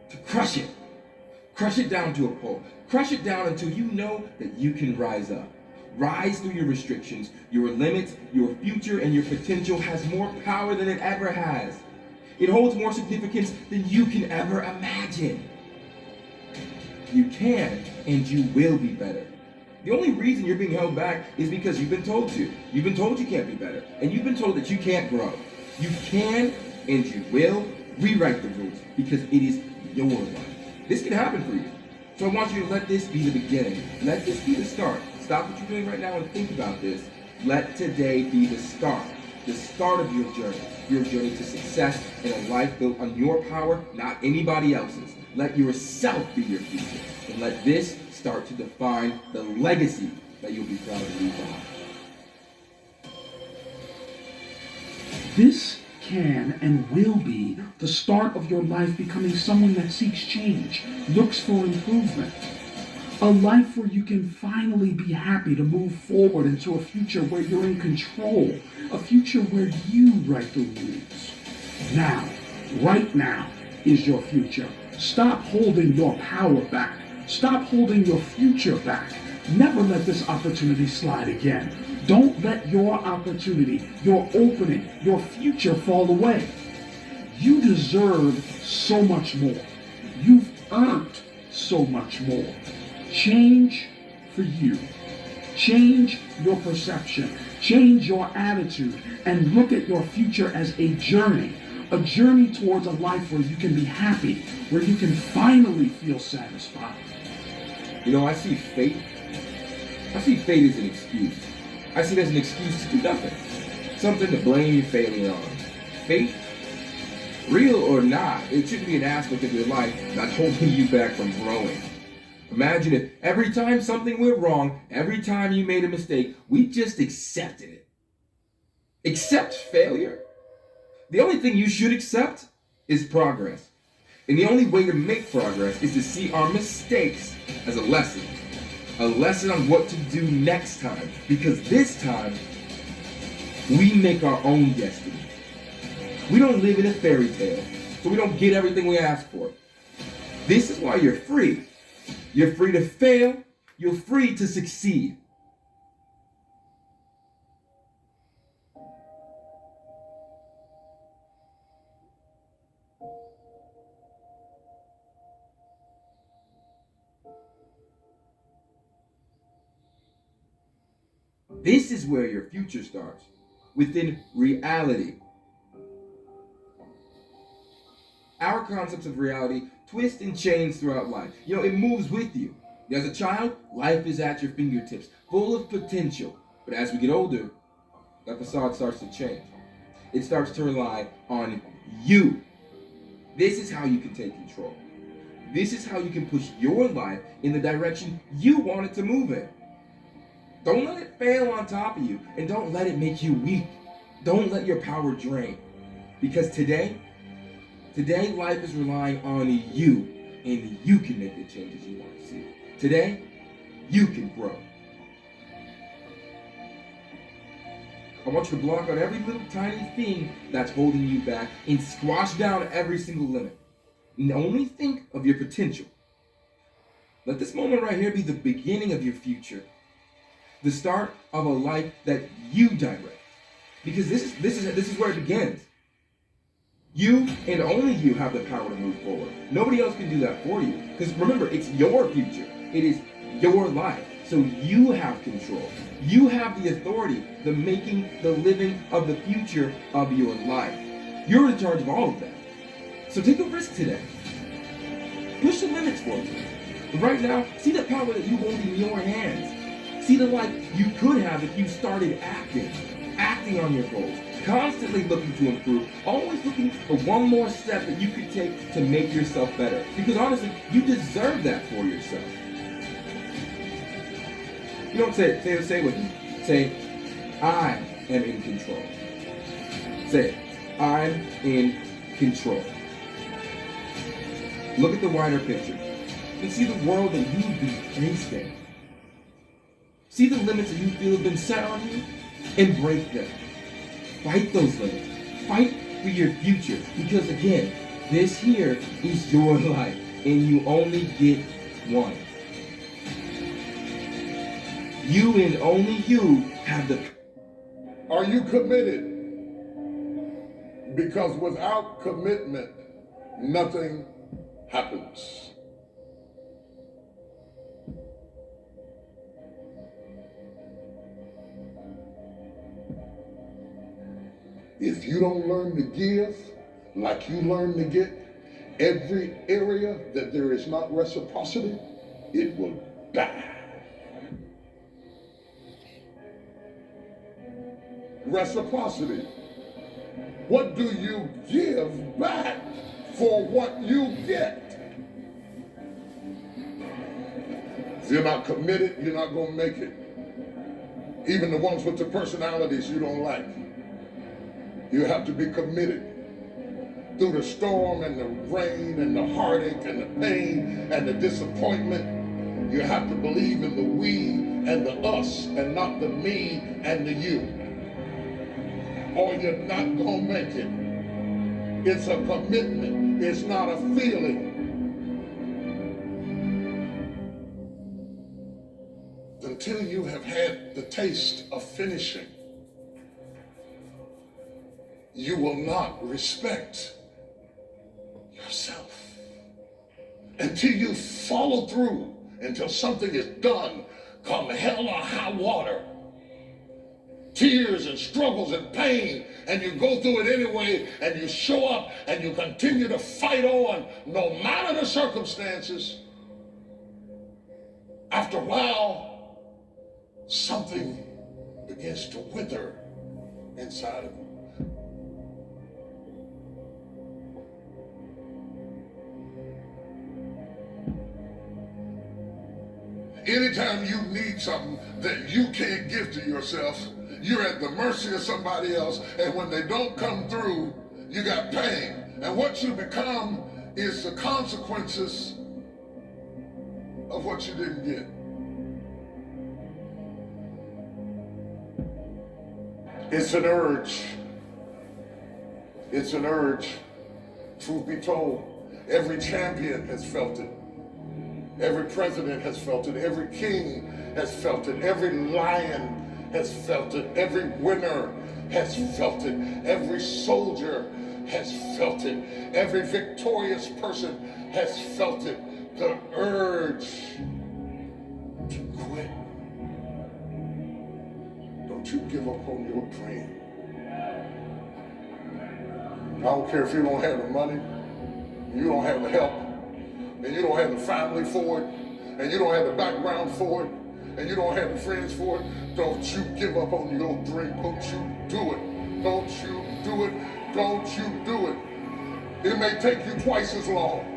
to crush it. Crush it down to a pulp. Crush it down until you know that you can rise up. Rise through your restrictions, your limits, your future, and your potential has more power than it ever has. It holds more significance than you can ever imagine. you can and you will be better. The only reason you're being held back is because you've been told to. You've been told you can't be better. And you've been told that you can't grow. You can and you will rewrite the rules because it is your life. This can happen for you. So I want you to let this be the beginning. Let this be the start. Stop what you're doing right now and think about this. Let today be the start of your journey to success in a life built on your power, not anybody else's. Let yourself be your future, and let this start to define the legacy that you'll be proud to leave behind. This can and will be the start of your life becoming someone that seeks change, looks for improvement. A life where you can finally be happy to move forward into a future where you're in control, a future where you write the rules. Now, right now, is your future. Stop holding your power back. Stop holding your future back. Never let this opportunity slide again. Don't let your opportunity, your opening, your future fall away. You deserve so much more. You've earned so much more. Change for you. Change your perception. Change your attitude and look at your future as a journey towards a life where you can be happy, where you can finally feel satisfied. You know, I see fate as an excuse. I see it as an excuse to do nothing. Something to blame your failure on. Fate, real or not, it shouldn't be an aspect of your life that's holding you back from growing. Imagine if every time something went wrong, every time you made a mistake, we just accepted it. Accept failure? The only thing you should accept is progress. And the only way to make progress is to see our mistakes as a lesson on what to do next time. Because this time, we make our own destiny. We don't live in a fairy tale, so we don't get everything we ask for. This is why you're free. You're free to fail. You're free to succeed. This is where your future starts, within reality. Our concepts of reality twist and change throughout life. You know, it moves with you. As a child, life is at your fingertips, full of potential. But as we get older, that facade starts to change. It starts to rely on you. This is how you can take control. This is how you can push your life in the direction you want it to move in. Don't let it fail on top of you, and don't let it make you weak. Don't let your power drain. Because today life is relying on you, and you can make the changes you want to see. Today, you can grow. I want you to block out every little tiny thing that's holding you back and squash down every single limit. And only think of your potential. Let this moment right here be the beginning of your future. The start of a life that you direct. Because this is where it begins. You and only you have the power to move forward. Nobody else can do that for you. Because remember, it's your future. It is your life. So you have control. You have the authority, the making, the living of the future of your life. You're in charge of all of that. So take a risk today. Push the limits for you. But right now, see the power that you hold in your hands. See the life you could have if you started acting on your goals, constantly looking to improve, always looking for one more step that you could take to make yourself better. Because honestly, you deserve that for yourself. You know what? Say it with me. Say, I am in control. Say it. I'm in control. Look at the wider picture and see the world that you've been placed in. See the limits that you feel have been set on you and break them. Fight those limits. Fight for your future. Because again, this here is your life and you only get one. You and only you have the... Are you committed? Because without commitment, nothing happens. If you don't learn to give like you learn to get, every area that there is not reciprocity, it will die. Reciprocity. What do you give back for what you get? If you're not committed, you're not going to make it. Even the ones with the personalities you don't like. You have to be committed. Through the storm and the rain and the heartache and the pain and the disappointment, you have to believe in the we and the us and not the me and the you. Or you're not going to make it. It's a commitment. It's not a feeling. Until you have had the taste of finishing, you will not respect yourself. Until you follow through, until something is done, come hell or high water, tears and struggles and pain, and you go through it anyway, and you show up and you continue to fight on no matter the circumstances. After a while, something begins to wither inside of you. Anytime you need something that you can't give to yourself, you're at the mercy of somebody else, and when they don't come through, you got pain. And what you become is the consequences of what you didn't get. It's an urge. It's an urge. Truth be told, every champion has felt it. Every president has felt it. Every king has felt it. Every lion has felt it. Every winner has felt it. Every soldier has felt it. Every victorious person has felt it. The urge to quit. Don't you give up on your dream. I don't care if you don't have the money, you don't have the help, and you don't have the family for it, and you don't have the background for it, and you don't have the friends for it. Don't you give up on your dream. Don't you do it. Don't you do it. Don't you do it. It may take you twice as long.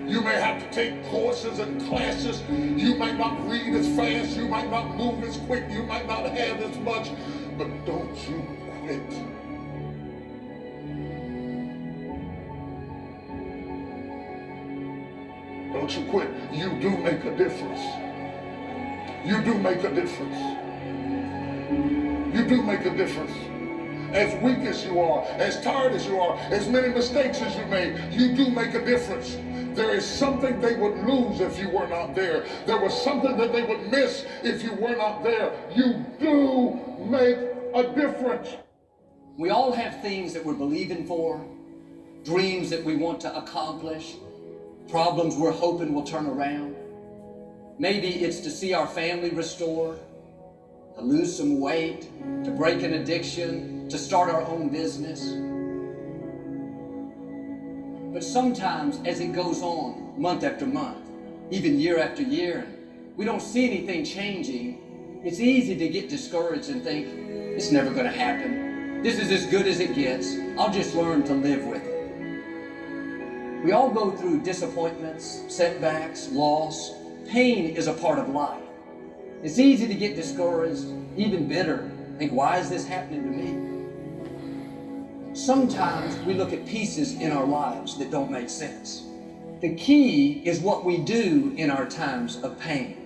You may have to take courses and classes. You might not read as fast. You might not move as quick. You might not have as much. But don't you quit. Don't you quit. You do make a difference. You do make a difference. You do make a difference. As weak as you are, as tired as you are, as many mistakes as you made, you do make a difference. There is something they would lose if you were not there. There was something that they would miss if you were not there. You do make a difference. We all have things that we're believing for, dreams that we want to accomplish, problems we're hoping will turn around. Maybe it's to see our family restored, to lose some weight, to break an addiction, to start our own business. But sometimes as it goes on, month after month, even year after year, we don't see anything changing, it's easy to get discouraged and think, it's never going to happen. This is as good as it gets. I'll just learn to live with it. We all go through disappointments, setbacks, loss. Pain is a part of life. It's easy to get discouraged, even bitter. Think, why is this happening to me? Sometimes we look at pieces in our lives that don't make sense. The key is what we do in our times of pain.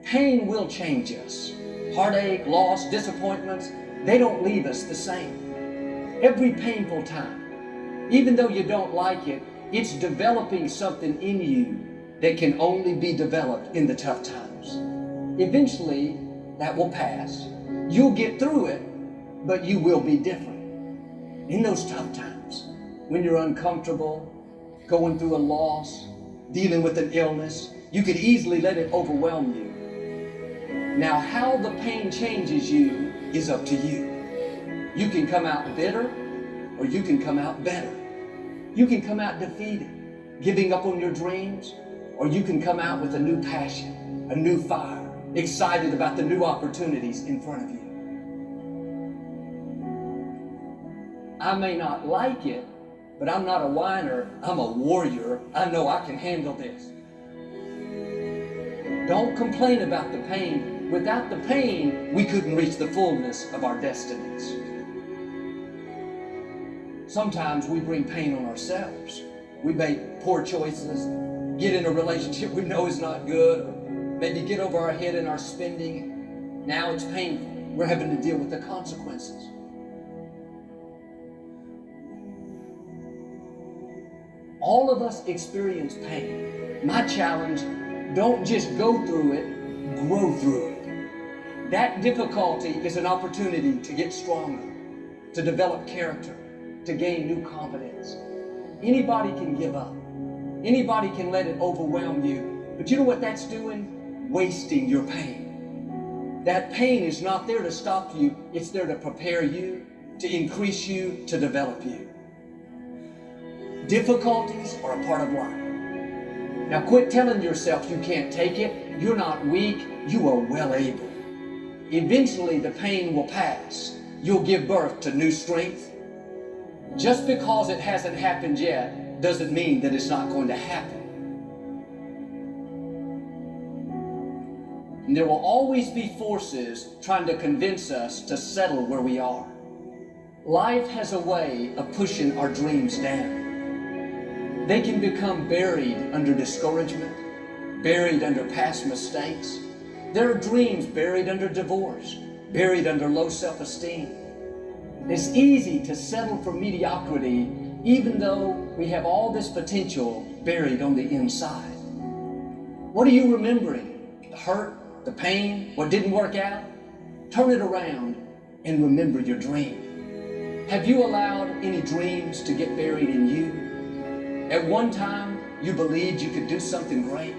Pain will change us. Heartache, loss, disappointments, they don't leave us the same. Every painful time, even though you don't like it, it's developing something in you that can only be developed in the tough times. Eventually, that will pass. You'll get through it, but you will be different. In those tough times, when you're uncomfortable, going through a loss, dealing with an illness, you could easily let it overwhelm you. Now, how the pain changes you is up to you. You can come out bitter, or you can come out better. You can come out defeated, giving up on your dreams, or you can come out with a new passion, a new fire, excited about the new opportunities in front of you. I may not like it, but I'm not a whiner, I'm a warrior. I know I can handle this. Don't complain about the pain. Without the pain, we couldn't reach the fullness of our destinies. Sometimes we bring pain on ourselves. We make poor choices, get in a relationship we know is not good, or maybe get over our head in our spending. Now it's painful. We're having to deal with the consequences. All of us experience pain. My challenge, don't just go through it, grow through it. That difficulty is an opportunity to get stronger, to develop character, to gain new confidence. Anybody can give up. Anybody can let it overwhelm you. But you know what that's doing? Wasting your pain. That pain is not there to stop you. It's there to prepare you, to increase you, to develop you. Difficulties are a part of life. Now quit telling yourself you can't take it. You're not weak. You are well able. Eventually the pain will pass. You'll give birth to new strength. Just because it hasn't happened yet doesn't mean that it's not going to happen. And there will always be forces trying to convince us to settle where we are. Life has a way of pushing our dreams down. They can become buried under discouragement, buried under past mistakes. There are dreams buried under divorce, buried under low self-esteem. It's easy to settle for mediocrity even though we have all this potential buried on the inside. What are you remembering? The hurt, the pain, what didn't work out? Turn it around and remember your dream. Have you allowed any dreams to get buried in you? At one time, you believed you could do something great.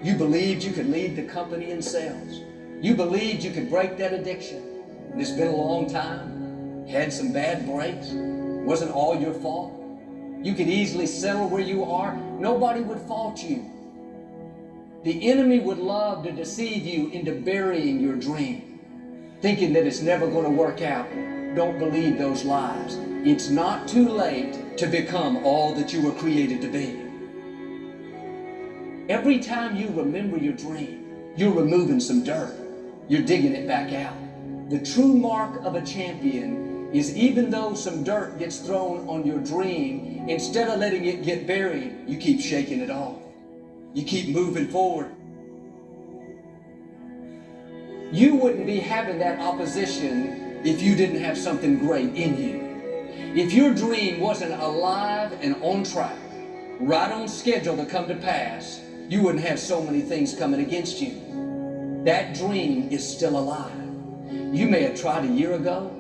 You believed you could lead the company in sales. You believed you could break that addiction. And it's been a long time. Had some bad breaks. Wasn't all your fault. You could easily settle where you are. Nobody would fault you. The enemy would love to deceive you into burying your dream, thinking that it's never going to work out. Don't believe those lies. It's not too late to become all that you were created to be. Every time you remember your dream, you're removing some dirt. You're digging it back out. The true mark of a champion is even though some dirt gets thrown on your dream, instead of letting it get buried, you keep shaking it off. You keep moving forward. You wouldn't be having that opposition if you didn't have something great in you. If your dream wasn't alive and on track, right on schedule to come to pass, you wouldn't have so many things coming against you. That dream is still alive. You may have tried a year ago,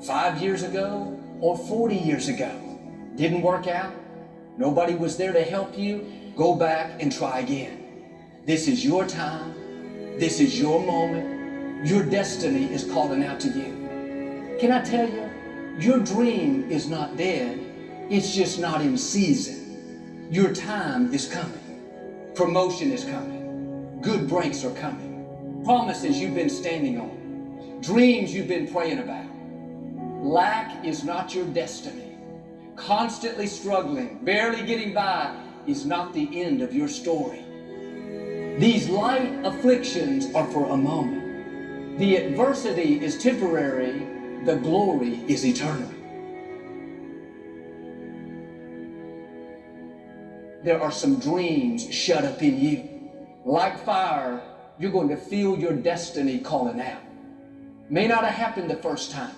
5 years ago, or 40 years ago. Didn't work out. Nobody was there to help you. Go back and try again. This is your time. This is your moment. Your destiny is calling out to you. Can I tell you, your dream is not dead. It's just not in season. Your time is coming. Promotion is coming. Good breaks are coming. Promises you've been standing on. Dreams you've been praying about. Lack is not your destiny. Constantly struggling, barely getting by is not the end of your story. These light afflictions are for a moment. The adversity is temporary. The glory is eternal. There are some dreams shut up in you. Like fire, you're going to feel your destiny calling out. May not have happened the first time.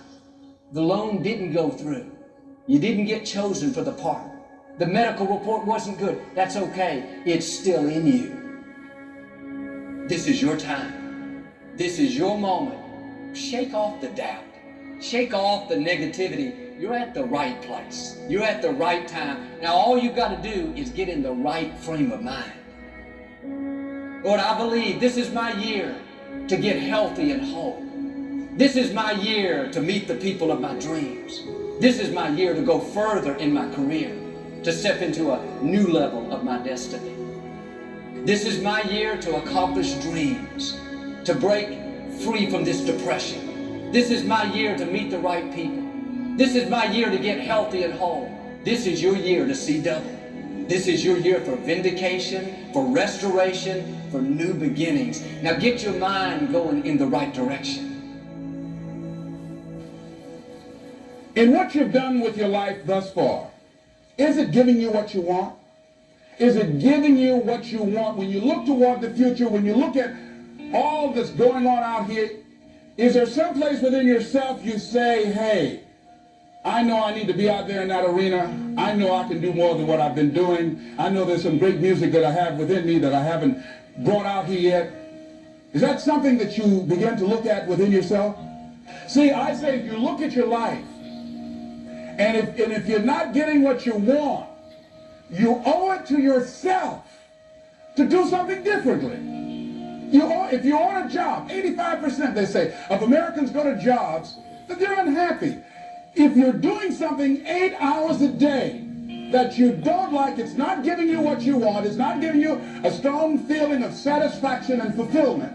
The loan didn't go through. You didn't get chosen for the part. The medical report wasn't good. That's okay. It's still in you. This is your time. This is your moment. Shake off the doubt. Shake off the negativity. You're at the right place. You're at the right time. Now all you've got to do is get in the right frame of mind. Lord, I believe this is my year to get healthy and whole. This is my year to meet the people of my dreams. This is my year to go further in my career, to step into a new level of my destiny. This is my year to accomplish dreams, to break free from this depression. This is my year to meet the right people. This is my year to get healthy and whole. This is your year to see double. This is your year for vindication, for restoration, for new beginnings. Now get your mind going in the right direction. In what you've done with your life thus far, is it giving you what you want? Is it giving you what you want? When you look toward the future, when you look at all that's going on out here, is there some place within yourself you say, hey, I know I need to be out there in that arena. I know I can do more than what I've been doing. I know there's some great music that I have within me that I haven't brought out here yet. Is that something that you begin to look at within yourself? See, I say if you look at your life, and if you're not getting what you want, you owe it to yourself to do something differently. If you're on a job, 85% they say of Americans go to jobs that they're unhappy. If you're doing something 8 hours a day that you don't like, it's not giving you what you want, it's not giving you a strong feeling of satisfaction and fulfillment.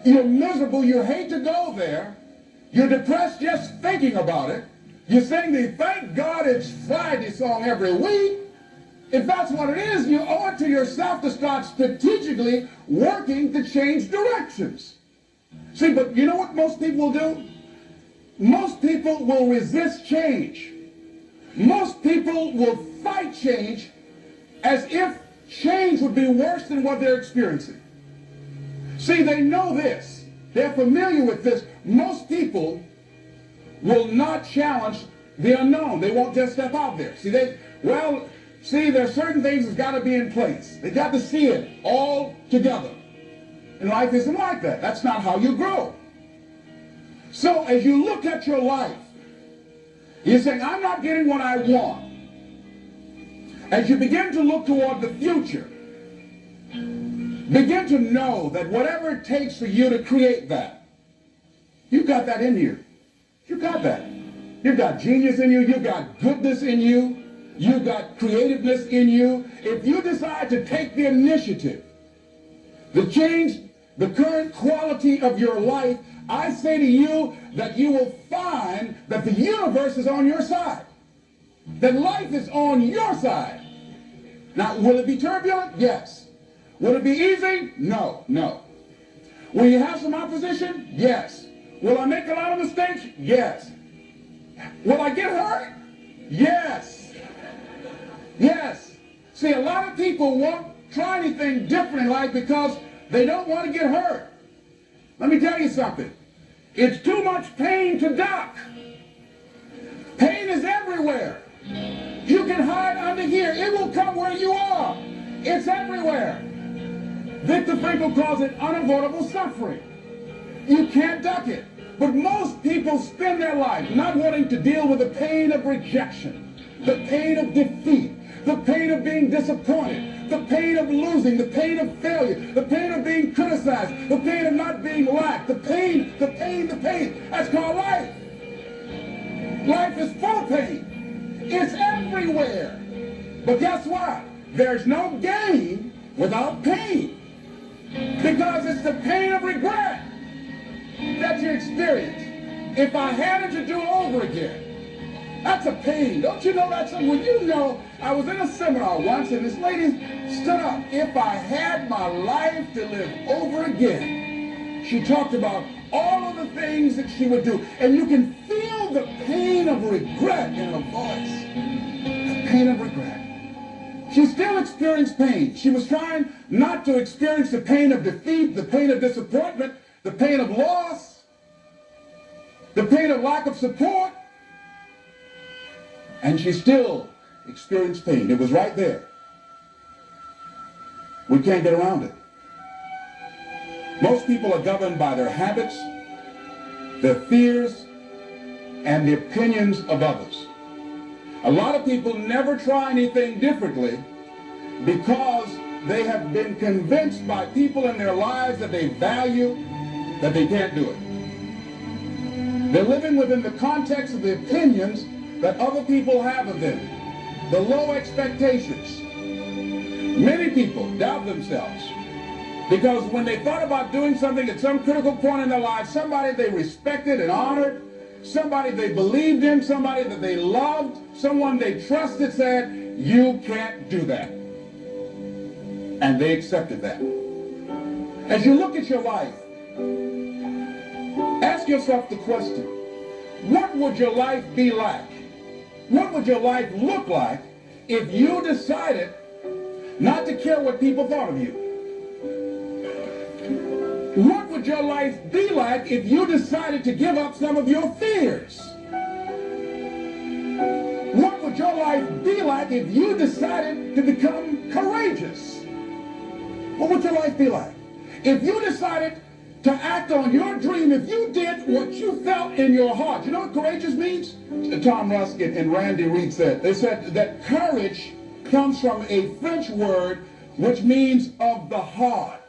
You're miserable, you hate to go there, you're depressed just thinking about it. You sing the Thank God It's Friday song every week. If that's what it is, you owe it to yourself to start strategically working to change directions. See, but you know what most people will do? Most people will resist change. Most people will fight change as if change would be worse than what they're experiencing. See, they know this. They're familiar with this. Most people will not challenge the unknown. They won't just step out there. See, there's certain things that's got to be in place. They got to see it all together. And life isn't like that. That's not how you grow. So as you look at your life, you're saying, I'm not getting what I want. As you begin to look toward the future, begin to know that whatever it takes for you to create that, you've got that in you. You got that. You've got genius in you. You've got goodness in you. You've got creativeness in you. If you decide to take the initiative to change the current quality of your life, I say to you that you will find that the universe is on your side. That life is on your side. Now, will it be turbulent? Yes. Will it be easy? No, no. Will you have some opposition? Yes. Will I make a lot of mistakes? Yes. Will I get hurt? Yes. Yes. See, a lot of people won't try anything different in life because they don't want to get hurt. Let me tell you something. It's too much pain to duck. Pain is everywhere. You can hide under here. It will come where you are. It's everywhere. Viktor Frankl calls it unavoidable suffering. You can't duck it. But most people spend their life not wanting to deal with the pain of rejection, the pain of defeat, the pain of being disappointed, the pain of losing, the pain of failure, the pain of being criticized, the pain of not being liked, the pain. That's called life. Life is full of pain. It's everywhere. But guess what? There's no gain without pain. Because it's the pain of regret that you experience. If I had it to do over again, that's a pain. Don't you know that's something? When you know, I was in a seminar once and this lady stood up. If I had my life to live over again, she talked about all of the things that she would do. And you can feel the pain of regret in her voice. The pain of regret. She still experienced pain. She was trying not to experience the pain of defeat, the pain of disappointment, the pain of loss, the pain of lack of support, and she still experienced pain. It was right there. We can't get around it. Most people are governed by their habits, their fears, and the opinions of others. A lot of people never try anything differently because they have been convinced by people in their lives that they value that they can't do it. They're living within the context of the opinions that other people have of them, the low expectations. Many people doubt themselves because when they thought about doing something at some critical point in their lives, somebody they respected and honored, somebody they believed in, somebody that they loved, someone they trusted said, "You can't do that." And they accepted that. As you look at your life, ask yourself the question, what would your life be like? What would your life look like if you decided not to care what people thought of you? What would your life be like if you decided to give up some of your fears? What would your life be like if you decided to become courageous? What would your life be like? If you decided to act on your dream, if you did what you felt in your heart. You know what courageous means? Tom Ruskin and Randy Reed said, they said that courage comes from a French word which means of the heart.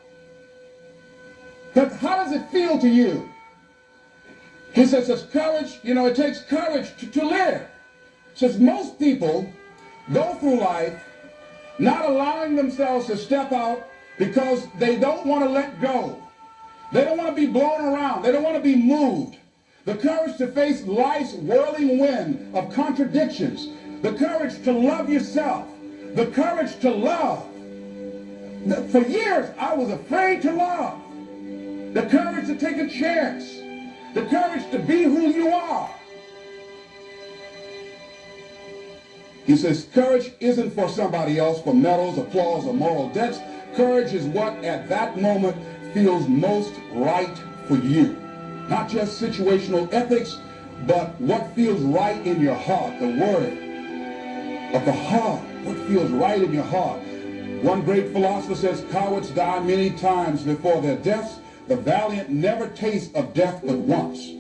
But how does it feel to you? He says it's courage, it takes courage to live. Says most people go through life not allowing themselves to step out because they don't want to let go. They don't want to be blown around. They don't want to be moved. The courage to face life's whirling wind of contradictions. The courage to love yourself. The courage to love. For years, I was afraid to love. The courage to take a chance. The courage to be who you are. He says, courage isn't for somebody else, for medals, applause, or moral debts. Courage is what at that moment feels most right for you. Not just situational ethics, but what feels right in your heart. The word of the heart. What feels right in your heart. One great philosopher says, cowards die many times before their deaths. The valiant never taste of death but once.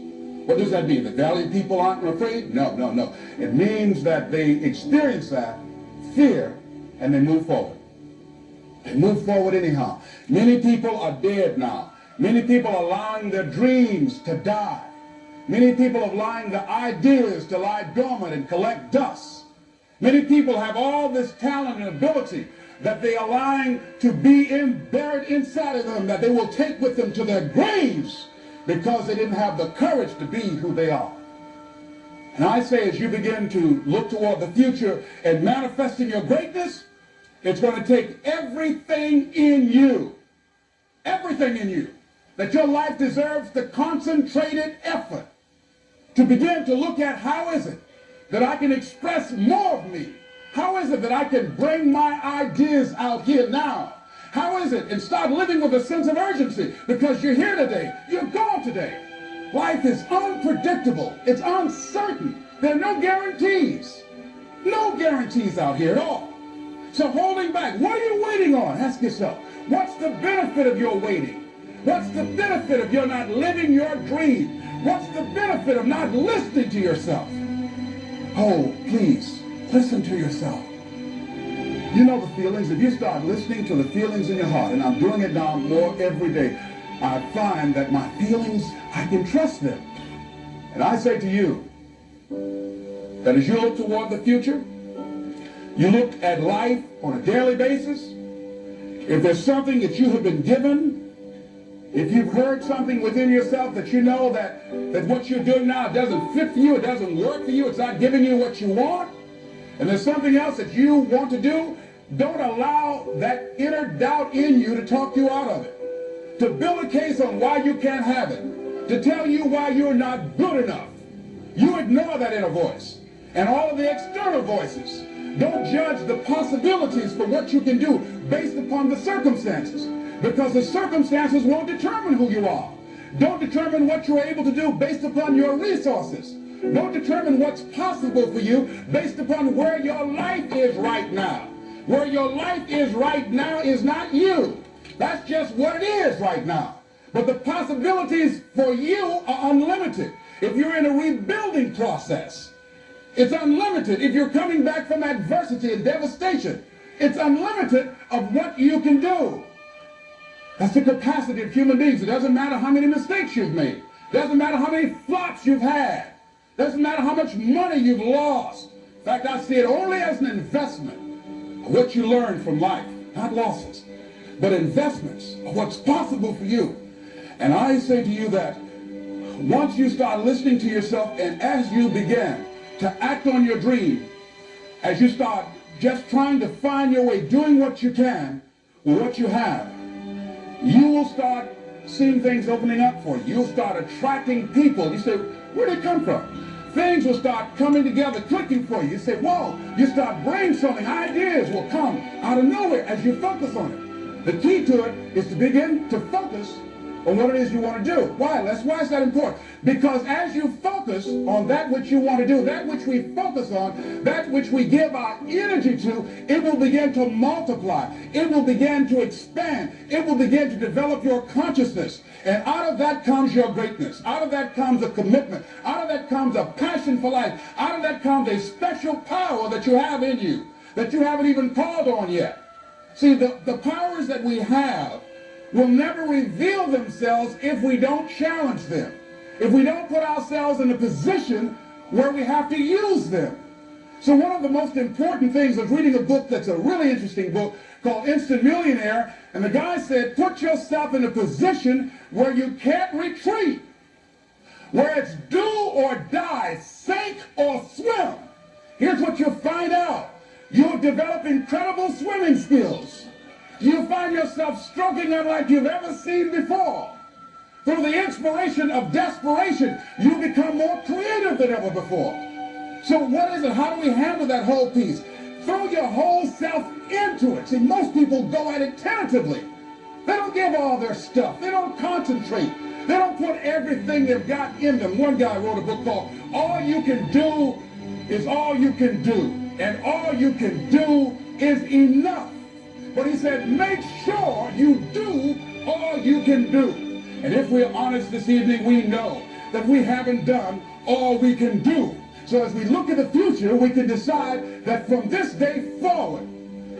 What does that mean? The valiant people aren't afraid? No. It means that they experience that fear and they move forward. They move forward anyhow. Many people are dead now. Many people are allowing their dreams to die. Many people are allowing their ideas to lie dormant and collect dust. Many people have all this talent and ability that they are allowing to be buried inside of them, that they will take with them to their graves because they didn't have the courage to be who they are. And I say, as you begin to look toward the future and manifesting your greatness, it's going to take everything in you, that your life deserves the concentrated effort to begin to look at how is it that I can express more of me? How is it that I can bring my ideas out here now? How is it? And start living with a sense of urgency because you're here today, you're gone today. Life is unpredictable. It's uncertain. There are no guarantees. No guarantees out here at all. So holding back, what are you waiting on? Ask yourself, what's the benefit of your waiting? What's the benefit of your not living your dream? What's the benefit of not listening to yourself? Oh, please, listen to yourself. You know the feelings. If you start listening to the feelings in your heart, and I'm doing it now more every day, I find that my feelings, I can trust them. And I say to you, that as you look toward the future, you look at life on a daily basis, if there's something that you have been given, if you've heard something within yourself that you know that what you're doing now doesn't fit for you, it doesn't work for you, it's not giving you what you want, and there's something else that you want to do, don't allow that inner doubt in you to talk you out of it. To build a case on why you can't have it. To tell you why you're not good enough. You ignore that inner voice and all of the external voices. Don't judge the possibilities for what you can do based upon the circumstances, because the circumstances won't determine who you are. Don't determine what you're able to do based upon your resources. Don't determine what's possible for you based upon where your life is right now. Where your life is right now is not you. That's just what it is right now. But the possibilities for you are unlimited. If you're in a rebuilding process, it's unlimited. If you're coming back from adversity and devastation, it's unlimited of what you can do. That's the capacity of human beings. It doesn't matter how many mistakes you've made. It doesn't matter how many flops you've had. Doesn't matter how much money you've lost. In fact, I see it only as an investment of what you learn from life, not losses, but investments of what's possible for you. And I say to you that once you start listening to yourself, and as you begin to act on your dream, as you start just trying to find your way, doing what you can with what you have, you will start seeing things opening up for you. You'll start attracting people. You say, where did it come from? Things will start coming together, clicking for you. You say, whoa, you start brainstorming. Ideas will come out of nowhere as you focus on it. The key to it is to begin to focus on what it is you want to do. Why, Les? Why is that important? Because as you focus on that which you want to do, that which we focus on, that which we give our energy to, it will begin to multiply. It will begin to expand. It will begin to develop your consciousness. And out of that comes your greatness. Out of that comes a commitment. Out of that comes a passion for life. Out of that comes a special power that you have in you that you haven't even called on yet. See, the powers that we have will never reveal themselves if we don't challenge them, if we don't put ourselves in a position where we have to use them. So one of the most important things was reading a book that's a really interesting book called Instant Millionaire, and the guy said, put yourself in a position where you can't retreat, where it's do or die, sink or swim. Here's what you'll find out. You'll develop incredible swimming skills. You'll find yourself stroking unlike you've ever seen before. Through the inspiration of desperation, you become more creative than ever before. So what is it? How do we handle that whole piece? Throw your whole self into it. See, most people go at it tentatively. They don't give all their stuff. They don't concentrate. They don't put everything they've got in them. One guy wrote a book called All You Can Do Is All You Can Do. And all you can do is enough. But he said, make sure you do all you can do. And if we're honest this evening, we know that we haven't done all we can do. So as we look at the future, we can decide that from this day forward,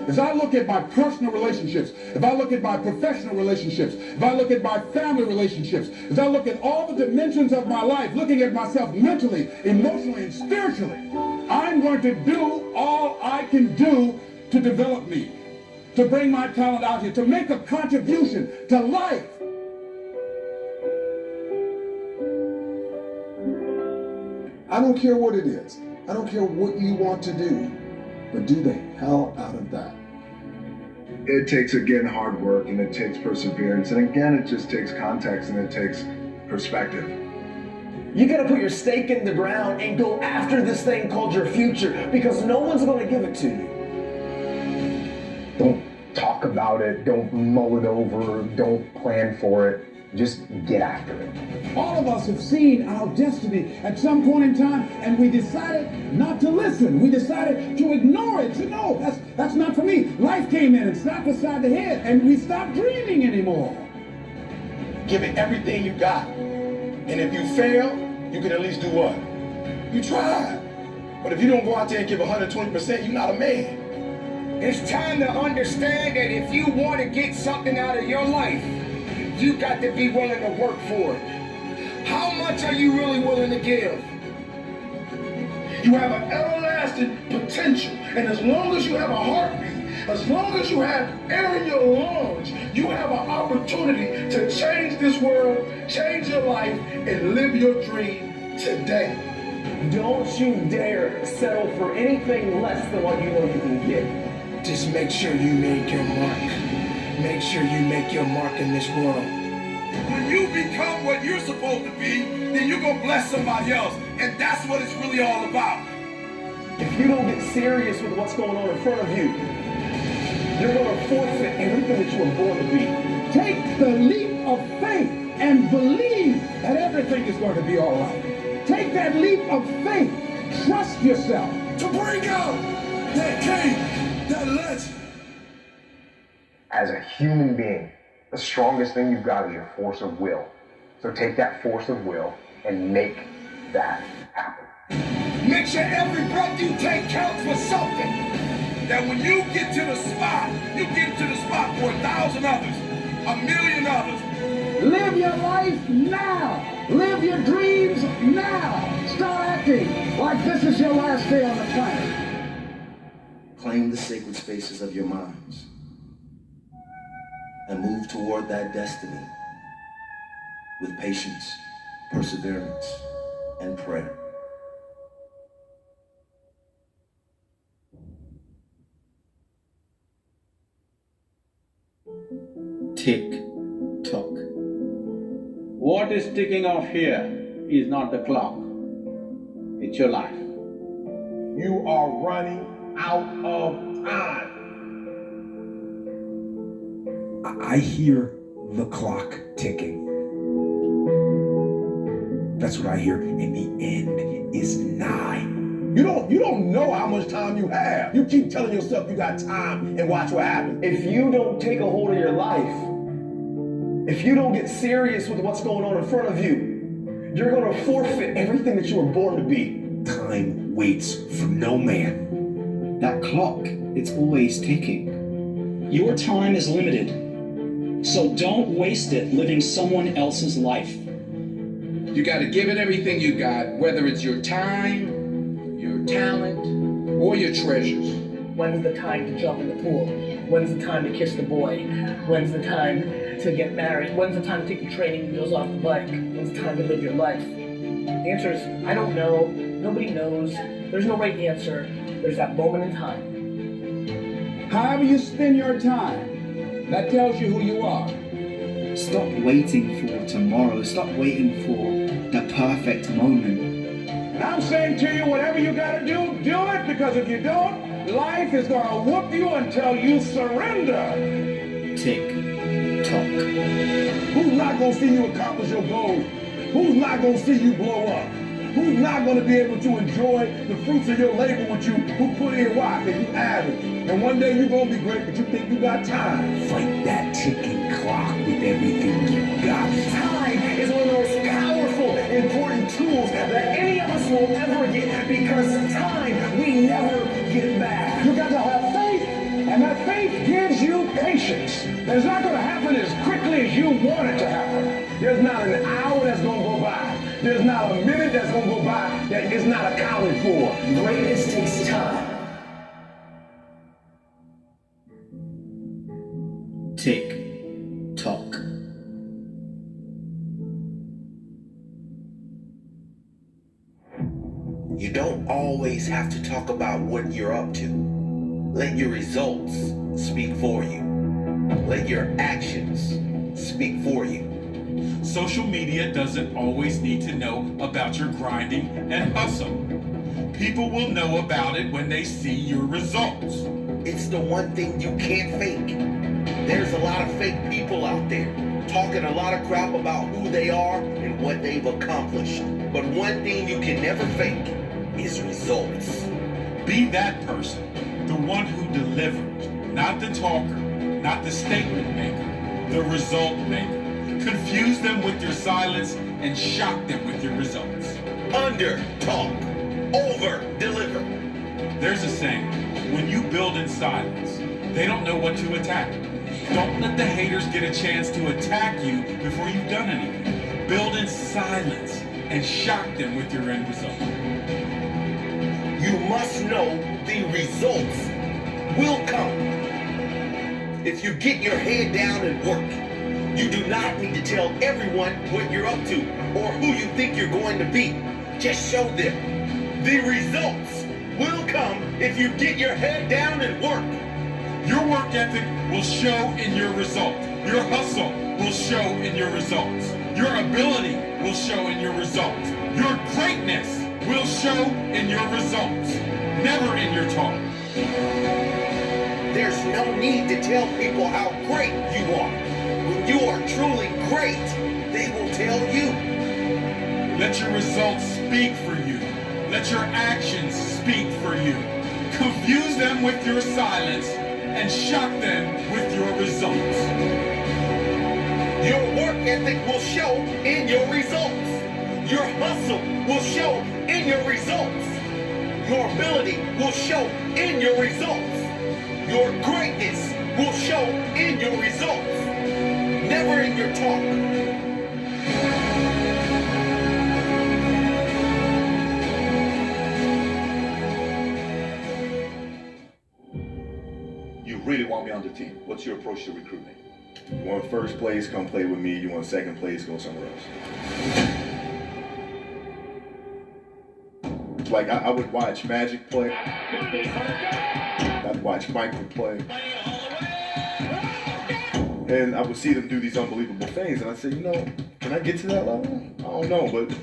as I look at my personal relationships, if I look at my professional relationships, if I look at my family relationships, as I look at all the dimensions of my life, looking at myself mentally, emotionally, and spiritually, I'm going to do all I can do to develop me, to bring my talent out here, to make a contribution to life. I don't care what it is. I don't care what you want to do, but do the hell out of that. It takes, again, hard work, and it takes perseverance, and again, it just takes context, and it takes perspective. You gotta put your stake in the ground and go after this thing called your future, because no one's gonna give it to you. Don't talk about it, don't mull it over, don't plan for it. Just get after it. All of us have seen our destiny at some point in time, and we decided not to listen. We decided to ignore it. To no, that's not for me. Life came in and slapped us side the head, and we stopped dreaming anymore. Give it everything you got. And if you fail, you can at least do what? You tried. But if you don't go out there and give 120%, you're not a man. It's time to understand that if you want to get something out of your life, you got to be willing to work for it. How much are you really willing to give? You have an everlasting potential. And as long as you have a heartbeat, as long as you have air in your lungs, you have an opportunity to change this world, change your life, and live your dream today. Don't you dare settle for anything less than what you know you can get. Just make sure you make your mark. Make sure you make your mark in this world. When you become what you're supposed to be, then you're going to bless somebody else. And that's what it's really all about. If you don't get serious with what's going on in front of you, you're going to forfeit everything that you were born to be. Take the leap of faith and believe that everything is going to be all right. Take that leap of faith. Trust yourself. To bring out that king, that legend. As a human being, the strongest thing you've got is your force of will. So take that force of will and make that happen. Make sure every breath you take counts for something. That when you get to the spot, you get to the spot for 1,000 others, 1,000,000 others. Live your life now. Live your dreams now. Start acting. stay on the planet. Claim the sacred spaces of your minds and move toward that destiny with patience, perseverance, and prayer. Tick tock. What is ticking off here is not the clock. It's your life. You are running out of time. I hear the clock ticking. That's what I hear, and the end is nigh. You don't know how much time you have. You keep telling yourself you got time and watch what happens. If you don't take a hold of your life, if you don't get serious with what's going on in front of you, you're going to forfeit everything that you were born to be. Time waits for no man. That clock, it's always ticking. Your time is limited, so don't waste it living someone else's life. You got to give it everything you got, whether it's your time, your talent, or your treasures. When's the time to jump in the pool? When's the time to kiss the boy? When's the time to get married? When's the time to take the training wheels off the bike? When's the time to live your life? The answer is, I don't know. Nobody knows. There's no right answer. There's that moment in time. However you spend your time, that tells you who you are. Stop waiting for tomorrow. Stop waiting for the perfect moment. And I'm saying to you, whatever you gotta do, do it, because if you don't, life is gonna whoop you until you surrender. Tick tock. Who's not gonna see you accomplish your goals? Who's not gonna see you blow up? Who's not gonna be able to enjoy the fruits of your labor with you who put in why? Because you average. And one day you're gonna be great, but you think you got time. Fight that ticking clock with everything you got. Time is one of the most powerful, important tools that any of us will ever get, because time we never get back. You got to have faith, and that faith gives you patience. It's not gonna happen as quickly as you want it to happen. There's not an hour that's gonna go by. There's not a minute that's gonna go by that is not accounted for. Greatness takes time. Tick tock. You don't always have to talk about what you're up to. Let your results speak for you. Let your actions speak for you. Social media doesn't always need to know about your grinding and hustle. People will know about it when they see your results. It's the one thing you can't fake. There's a lot of fake people out there talking a lot of crap about who they are and what they've accomplished. But one thing you can never fake is results. Be that person, the one who delivers, not the talker, not the statement maker, the result maker. Confuse them with your silence and shock them with your results. Under talk, over deliver. There's a saying, when you build in silence, they don't know what to attack. Don't let the haters get a chance to attack you before you've done anything. Build in silence and shock them with your end result. You must know the results will come. If you get your head down and work, you do not need to tell everyone what you're up to or who you think you're going to be. Just show them. The results will come if you get your head down and work. Your work ethic will show in your result. Your hustle will show in your results. Your ability will show in your results. Your greatness will show in your results, never in your talk. There's no need to tell people how great you are. When you are truly great, they will tell you. Let your results speak for you. Let your actions speak for you. Confuse them with your silence and shock them with your results. Your work ethic will show in your results. Your hustle will show in your results. Your ability will show in your results. Your greatness will show in your results. Never in your talk. really want me on the team? What's your approach to recruiting? You want first place, come play with me. You want second place, go somewhere else. Like, I would watch Magic play. I'd watch Michael play. And I would see them do these unbelievable things. And I'd say, you know, can I get to that level? I don't know, but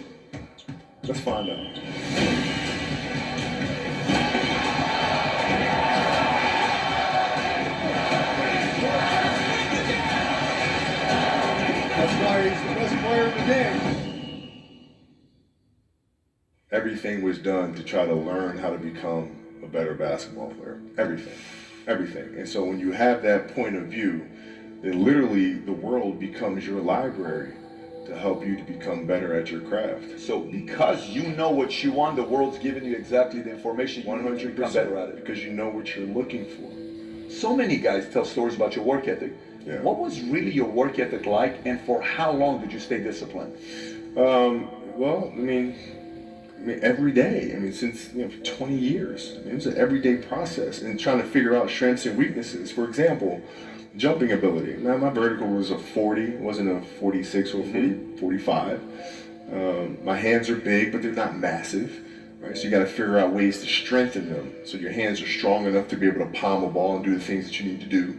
let's find out. That's why he's the best player in the game. Everything was done to try to learn how to become a better basketball player. Everything. Everything. And so when you have that point of view, then literally the world becomes your library to help you to become better at your craft. So because you know what you want, the world's giving you exactly the information you need to become better at it. Because you know what you're looking for. So many guys tell stories about your work ethic. Yeah. What was really your work ethic like, and for how long did you stay disciplined? Well, I mean, every day. I mean, since 20 years. I mean, it was an everyday process, and trying to figure out strengths and weaknesses. For example, jumping ability. Now, my vertical was a 40, wasn't a 46 or 45. My hands are big, but they're not massive. Right? So you got to figure out ways to strengthen them so your hands are strong enough to be able to palm a ball and do the things that you need to do.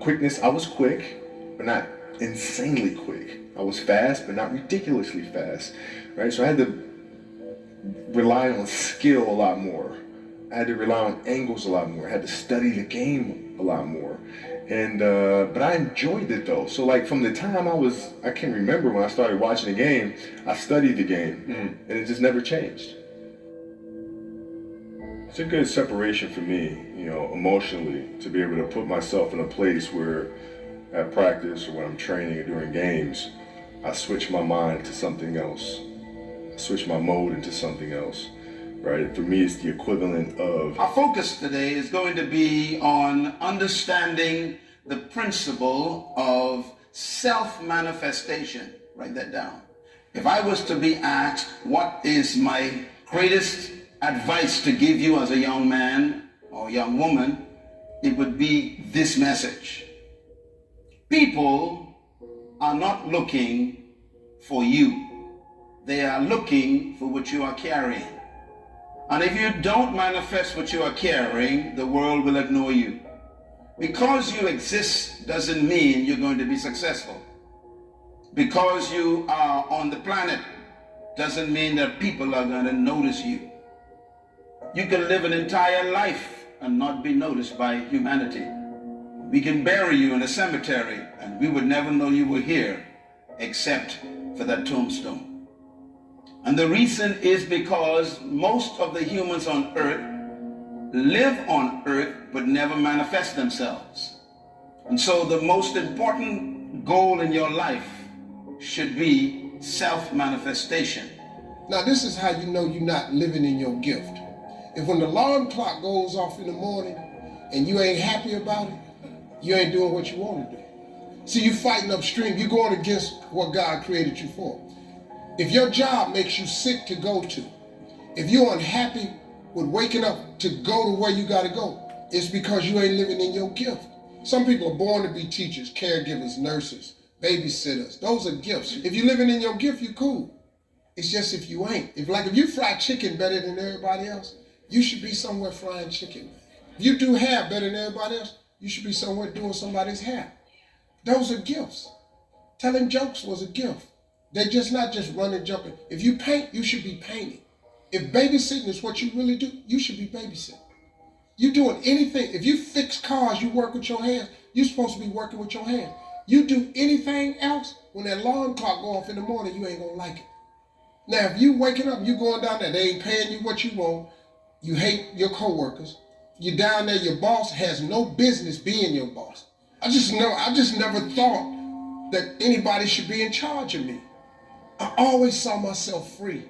Quickness, I was quick, but not insanely quick. I was fast, but not ridiculously fast. Right? So I had to rely on skill a lot more. I had to rely on angles a lot more. I had to study the game a lot more. And but I enjoyed it though. So like from the time I can remember when I started watching the game, I studied the game, and it just never changed. It's a good separation for me, emotionally, to be able to put myself in a place where at practice or when I'm training or during games, I switch my mind to something else. I switch my mode into something else. Right? For me, it's the equivalent of... Our focus today is going to be on understanding the principle of self-manifestation. Write that down. If I was to be asked what is my greatest advice to give you as a young man or young woman, it would be this message. People are not looking for you. They are looking for what you are carrying. And if you don't manifest what you are carrying, the world will ignore you. Because you exist doesn't mean you're going to be successful. Because you are on the planet doesn't mean that people are going to notice you. You can live an entire life and not be noticed by humanity. We can bury you in a cemetery and we would never know you were here except for that tombstone. And the reason is because most of the humans on earth live on earth but never manifest themselves. And so the most important goal in your life should be self-manifestation. Now this is how you know you're not living in your gift. If when the alarm clock goes off in the morning and you ain't happy about it, you ain't doing what you want to do. See, you fighting upstream, you're going against what God created you for. If your job makes you sick to go to, if you're unhappy with waking up to go to where you gotta go, it's because you ain't living in your gift. Some people are born to be teachers, caregivers, nurses, babysitters. Those are gifts. If you're living in your gift, you're cool. It's just if you ain't. If you fry chicken better than everybody else, you should be somewhere frying chicken. If you do hair better than everybody else, you should be somewhere doing somebody's hair. Those are gifts. Telling jokes was a gift. They're just not just running, jumping. If you paint, you should be painting. If babysitting is what you really do, you should be babysitting. You're doing anything. If you fix cars, you work with your hands. You're supposed to be working with your hands. You do anything else, when that alarm clock go off in the morning, you ain't gonna like it. Now, if you waking up, you going down there, they ain't paying you what you want, you hate your coworkers, you're down there, your boss has no business being your boss. I just never thought that anybody should be in charge of me. I always saw myself free.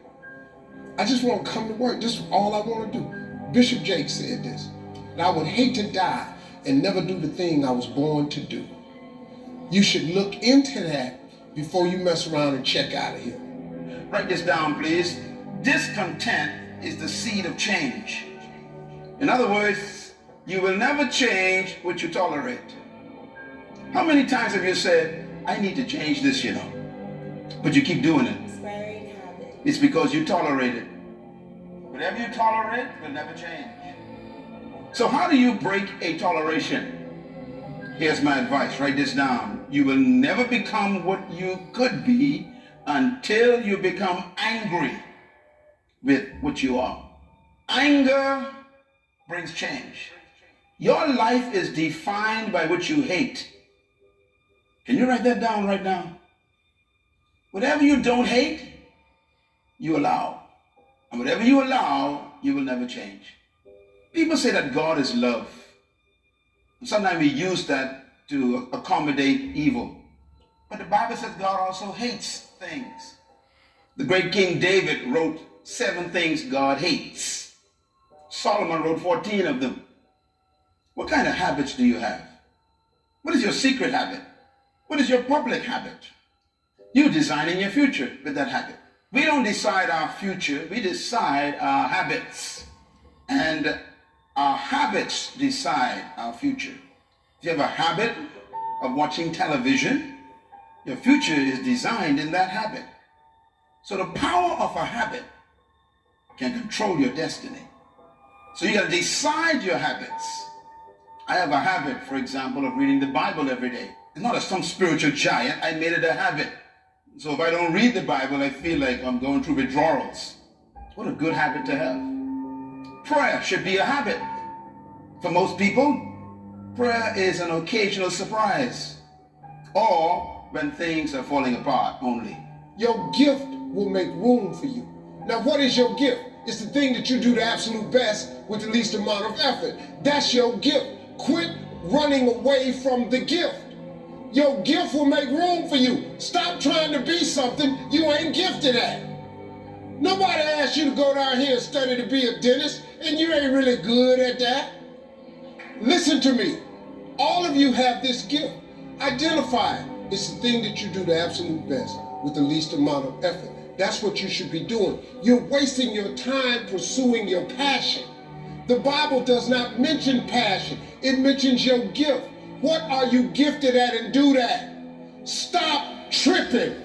I just want to come to work. This is all I want to do. Bishop Jake said this, that I would hate to die and never do the thing I was born to do. You should look into that before you mess around and check out of here. Write this down, please. Discontent is the seed of change. In other words, You will never change what you tolerate. How many times have you said, I need to change this, but you keep doing it? It's because you tolerate it. Whatever you tolerate will never change. So how do you break a toleration? Here's my advice. Write this down. You will never become what you could be until you become angry with what you are. Anger brings change. Your life is defined by what you hate. Can you write that down right now? Whatever you don't hate, you allow. And whatever you allow, you will never change. People say that God is love. And sometimes we use that to accommodate evil. But the Bible says God also hates things. The great King David wrote 7 things God hates. Solomon wrote 14 of them. What kind of habits do you have? What is your secret habit? What is your public habit? You're designing your future with that habit. We don't decide our future, we decide our habits. And our habits decide our future. If you have a habit of watching television, your future is designed in that habit. So the power of a habit can control your destiny. So you got to decide your habits. I have a habit, for example, of reading the Bible every day. It's not some spiritual giant. I made it a habit. So if I don't read the Bible, I feel like I'm going through withdrawals. What a good habit to have. Prayer should be a habit. For most people, prayer is an occasional surprise, or when things are falling apart only. Your gift will make room for you. Now, what is your gift? It's the thing that you do the absolute best with the least amount of effort. That's your gift. Quit running away from the gift. Your gift will make room for you. Stop trying to be something you ain't gifted at. Nobody asked you to go down here and study to be a dentist, and you ain't really good at that. Listen to me. All of you have this gift. Identify it. It's the thing that you do the absolute best with the least amount of effort. That's what you should be doing. You're wasting your time pursuing your passion. The Bible does not mention passion. It mentions your gift. What are you gifted at, and do that? Stop tripping.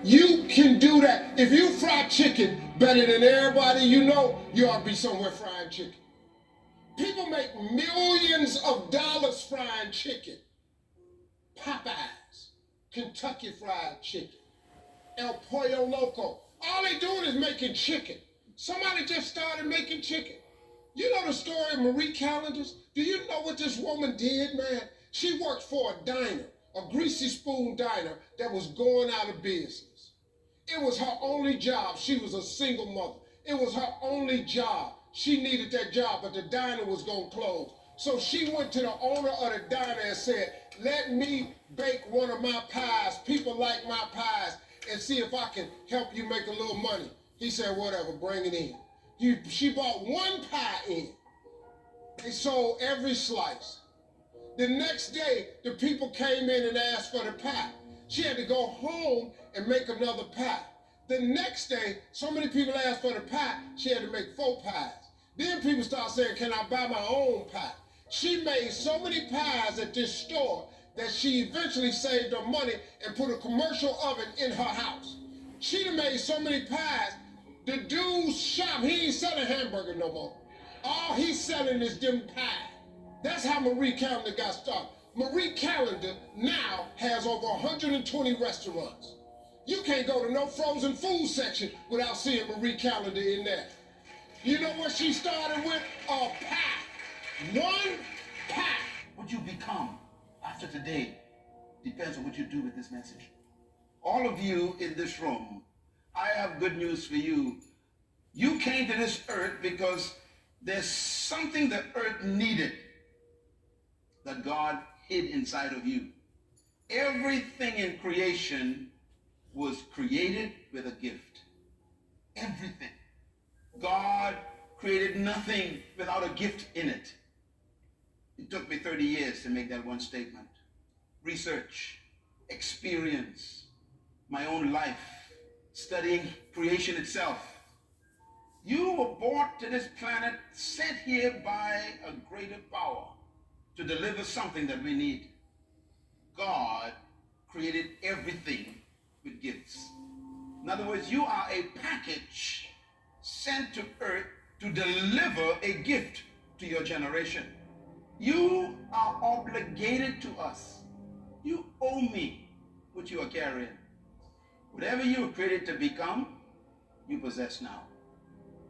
You can do that. If you fry chicken better than everybody you know, you ought to be somewhere frying chicken. People make millions of dollars frying chicken. Popeyes, Kentucky Fried Chicken, El Pollo Loco. All they doing is making chicken. Somebody just started making chicken. You know the story of Marie Callender's? Do you know what this woman did, man? She worked for a diner, a greasy spoon diner that was going out of business. It was her only job. She was a single mother. It was her only job. She needed that job, but the diner was going to close. So she went to the owner of the diner and said, let me bake one of my pies. People like my pies, and see if I can help you make a little money. He said, whatever, bring it in. She bought one pie in. They sold every slice. The next day, the people came in and asked for the pie. She had to go home and make another pie. The next day, so many people asked for the pie, she had to make 4 pies. Then people started saying, can I buy my own pie? She made so many pies at this store that she eventually saved her money and put a commercial oven in her house. She done made so many pies, the dude's shop, he ain't selling hamburger no more. All he's selling is them pies. That's how Marie Callender got started. Marie Callender now has over 120 restaurants. You can't go to no frozen food section without seeing Marie Callender in there. You know what she started with? A pie. One pie. What you become after today depends on what you do with this message. All of you in this room, I have good news for you. You came to this earth because there's something the earth needed that God hid inside of you. Everything in creation was created with a gift. Everything. God created nothing without a gift in it. It took me 30 years to make that one statement. Research, experience, my own life, studying creation itself. You were brought to this planet, sent here by a greater power to deliver something that we need. God created everything with gifts. In other words, you are a package sent to earth to deliver a gift to your generation. You are obligated to us. You owe me what you are carrying. Whatever you were created to become, you possess now.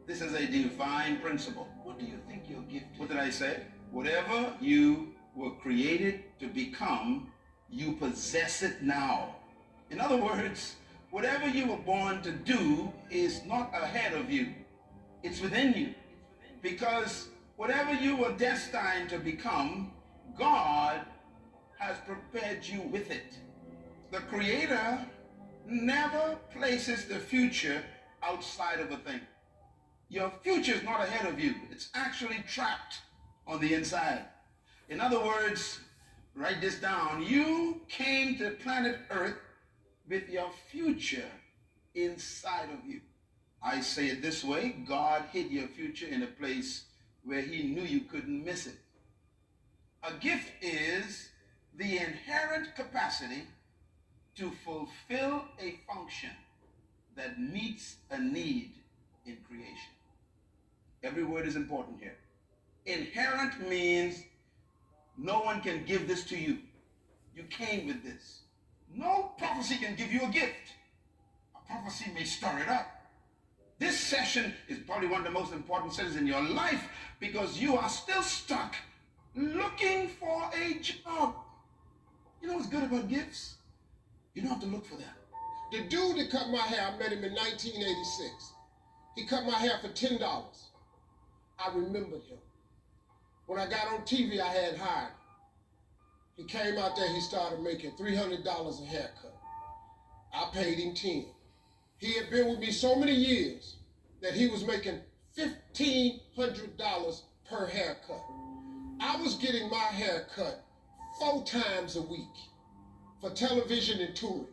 This is a divine principle. What do you think your gift is? What did I say? Whatever you were created to become, you possess it now. In other words, whatever you were born to do is not ahead of you. It's within you. Because whatever you were destined to become, God has prepared you with it. The Creator never places the future outside of a thing. Your future is not ahead of you. It's actually trapped on the inside. In other words, write this down. You came to planet Earth with your future inside of you. I say it this way: God hid your future in a place where he knew you couldn't miss it. A gift is the inherent capacity to fulfill a function that meets a need in creation. Every word is important here. Inherent means no one can give this to you. You came with this. No prophecy can give you a gift. A prophecy may stir it up. This session is probably one of the most important sessions in your life because you are still stuck looking for a job. You know what's good about gifts? You don't have to look for them. The dude that cut my hair, I met him in 1986. He cut my hair for $10. I remembered him. When I got on TV, I had hired him. He came out there, he started making $300 a haircut. I paid him $10. He had been with me so many years that he was making $1,500 per haircut. I was getting my hair cut 4 times a week for television and touring.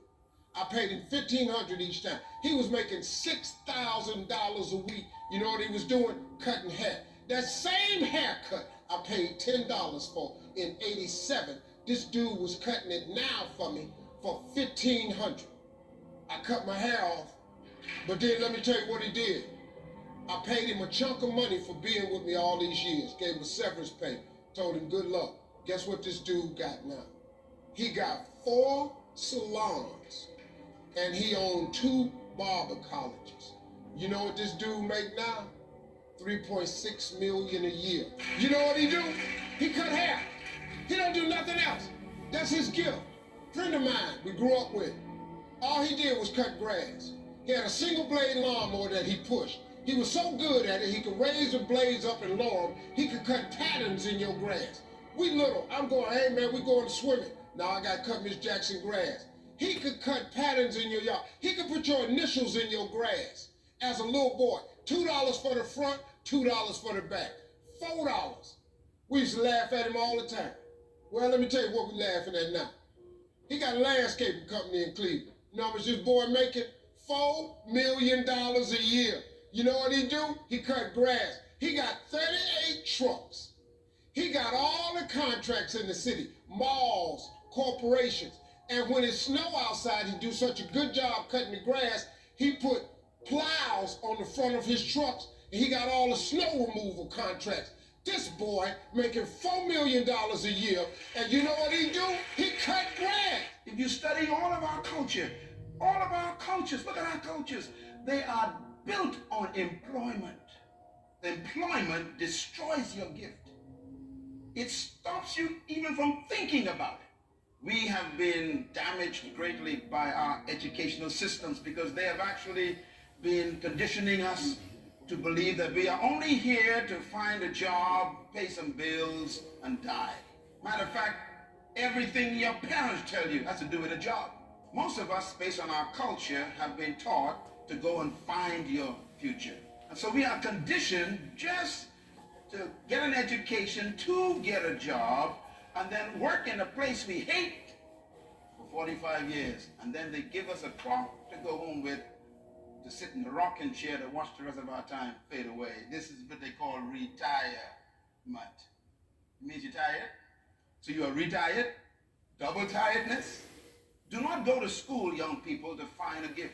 I paid him $1,500 each time. He was making $6,000 a week. You know what he was doing? Cutting hair. That same haircut I paid $10 for in '87. This dude was cutting it now for me for $1,500. I cut my hair off, but then let me tell you what he did. I paid him a chunk of money for being with me all these years. Gave him a severance pay. Told him good luck. Guess what this dude got now? He got 4 salons and he owned 2 barber colleges. You know what this dude make now? $3.6 million a year. You know what he do? He cut hair. He don't do nothing else. That's his gift. Friend of mine we grew up with. All he did was cut grass. He had a single blade lawnmower that he pushed. He was so good at it, he could raise the blades up and lower them. He could cut patterns in your grass. We little, I'm going, hey man, we going swimming. Now I got to cut Miss Jackson grass. He could cut patterns in your yard. He could put your initials in your grass. As a little boy, $2 for the front, $2 for the back, $4. We used to laugh at him all the time. Well, let me tell you what we're laughing at now. He got a landscaping company in Cleveland. You know how much this boy making? $4 million a year. You know what he do? He cut grass. He got 38 trucks. He got all the contracts in the city, malls, corporations. And when it snow outside, he do such a good job cutting the grass, he put plows on the front of his trucks, and he got all the snow removal contracts. This boy making $4 million a year, and you know what he do? He cut grass. If you study all of our culture, all of our cultures, look at our cultures, they are built on employment. Employment destroys your gift. It stops you even from thinking about it. We have been damaged greatly by our educational systems because they have actually been conditioning us to believe that we are only here to find a job, pay some bills, and die. Matter of fact, everything your parents tell you has to do with a job. Most of us, based on our culture, have been taught to go and find your future. And so we are conditioned just to get an education, to get a job, and then work in a place we hate for 45 years. And then they give us a clock to go home with to sit in the rocking chair to watch the rest of our time fade away. This is what they call retirement. It means you're tired. So you are retired, double tiredness. Do not go to school, young people, to find a gift.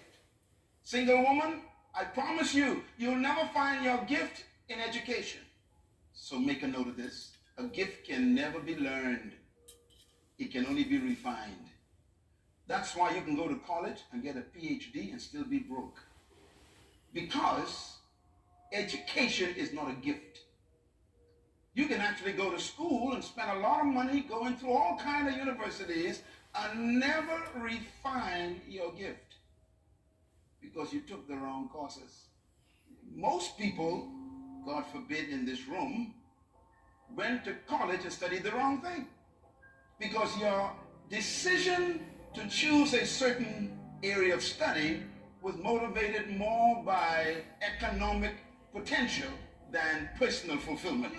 Single woman, I promise you, you'll never find your gift in education. So make a note of this. A gift can never be learned. It can only be refined. That's why you can go to college and get a PhD and still be broke. Because education is not a gift. You can actually go to school and spend a lot of money going through all kinds of universities and never refine your gift because you took the wrong courses. Most people, God forbid in this room, went to college and studied the wrong thing because your decision to choose a certain area of study was motivated more by economic potential than personal fulfillment.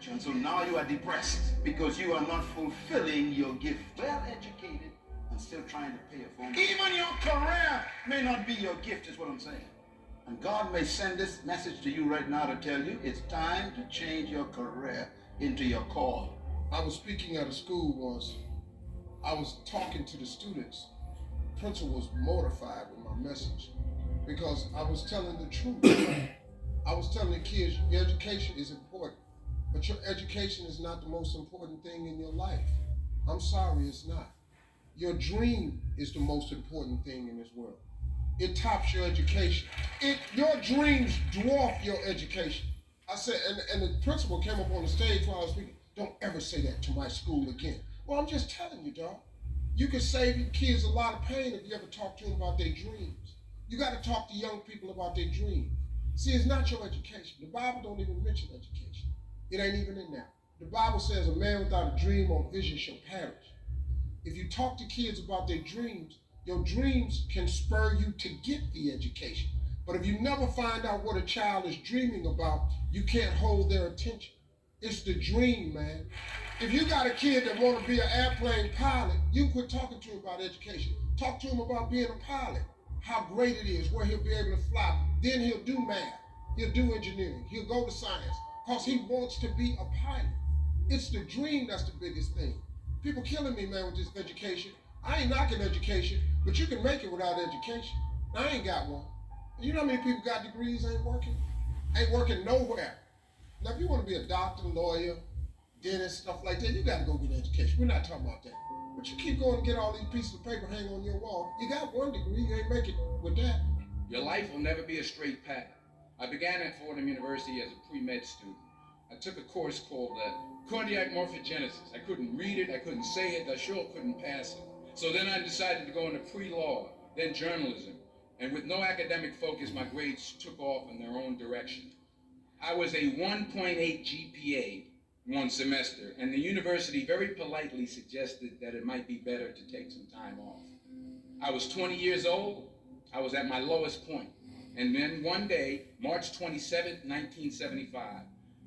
And so now you are depressed because you are not fulfilling your gift. Well educated and still trying to pay a phone bill. Even your career may not be your gift, is what I'm saying. And God may send this message to you right now to tell you it's time to change your career into your call. I was speaking at a school once. I was talking to the students. The principal was mortified with my message because I was telling the truth. I was telling the kids, your education is important, but your education is not the most important thing in your life. I'm sorry, it's not. Your dream is the most important thing in this world. It tops your education. Your dreams dwarf your education. I said, and the principal came up on the stage while I was speaking, don't ever say that to my school again. Well, I'm just telling you, dog. You can save your kids a lot of pain if you ever talk to them about their dreams. You got to talk to young people about their dreams. See, it's not your education. The Bible don't even mention education. It ain't even in there. The Bible says a man without a dream or vision shall perish. If you talk to kids about their dreams, your dreams can spur you to get the education. But if you never find out what a child is dreaming about, you can't hold their attention. It's the dream, man. If you got a kid that want to be an airplane pilot, you quit talking to him about education. Talk to him about being a pilot, how great it is, where he'll be able to fly. Then he'll do math, he'll do engineering, he'll go to science, because he wants to be a pilot. It's the dream that's the biggest thing. People killing me, man, with this education. I ain't knocking education, but you can make it without education. I ain't got one. You know how many people got degrees ain't working? Ain't working nowhere. Now, if you want to be a doctor, lawyer, dentist, stuff like that, you got to go get education. We're not talking about that. But you keep going and get all these pieces of paper hanging on your wall. You got one degree, you ain't make it with that. Your life will never be a straight path. I began at Fordham University as a pre-med student. I took a course called cardiac morphogenesis. I couldn't read it, I couldn't say it, I sure couldn't pass it. So then I decided to go into pre-law, then journalism. And with no academic focus, my grades took off in their own direction. I was a 1.8 GPA one semester, and the university very politely suggested that it might be better to take some time off. I was 20 years old, I was at my lowest point. And then one day, March 27th, 1975,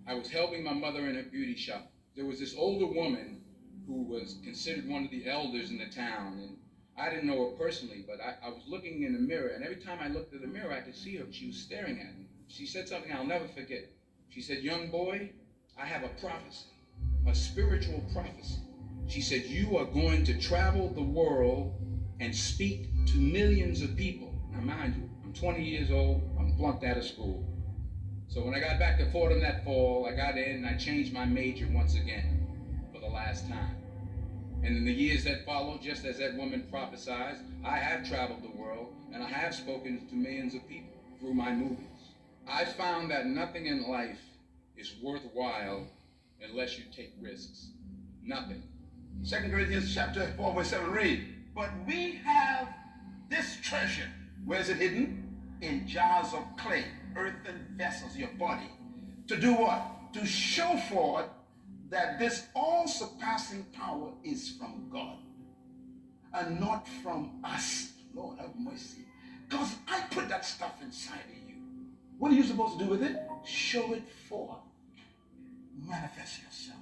I was helping my mother in her beauty shop. There was this older woman who was considered one of the elders in the town, and I didn't know her personally, but I was looking in the mirror, and every time I looked at the mirror, I could see her. She was staring at me. She said something I'll never forget. She said, "Young boy, I have a prophecy, a spiritual prophecy." She said, "You are going to travel the world and speak to millions of people." Now, mind you, I'm 20 years old, I'm flunked out of school. So when I got back to Fordham that fall, I got in and I changed my major once again, for the last time. And in the years that followed, just as that woman prophesied, I have traveled the world and I have spoken to millions of people through my movies. I found that nothing in life is worthwhile unless you take risks. Nothing. 2 Corinthians chapter 4, verse 7, read. But we have this treasure. Where is it hidden? In jars of clay, earthen vessels, your body. To do what? To show forth that this all-surpassing power is from God and not from us. Lord have mercy. Because I put that stuff inside of you. What are you supposed to do with it? Show it forth. Manifest yourself.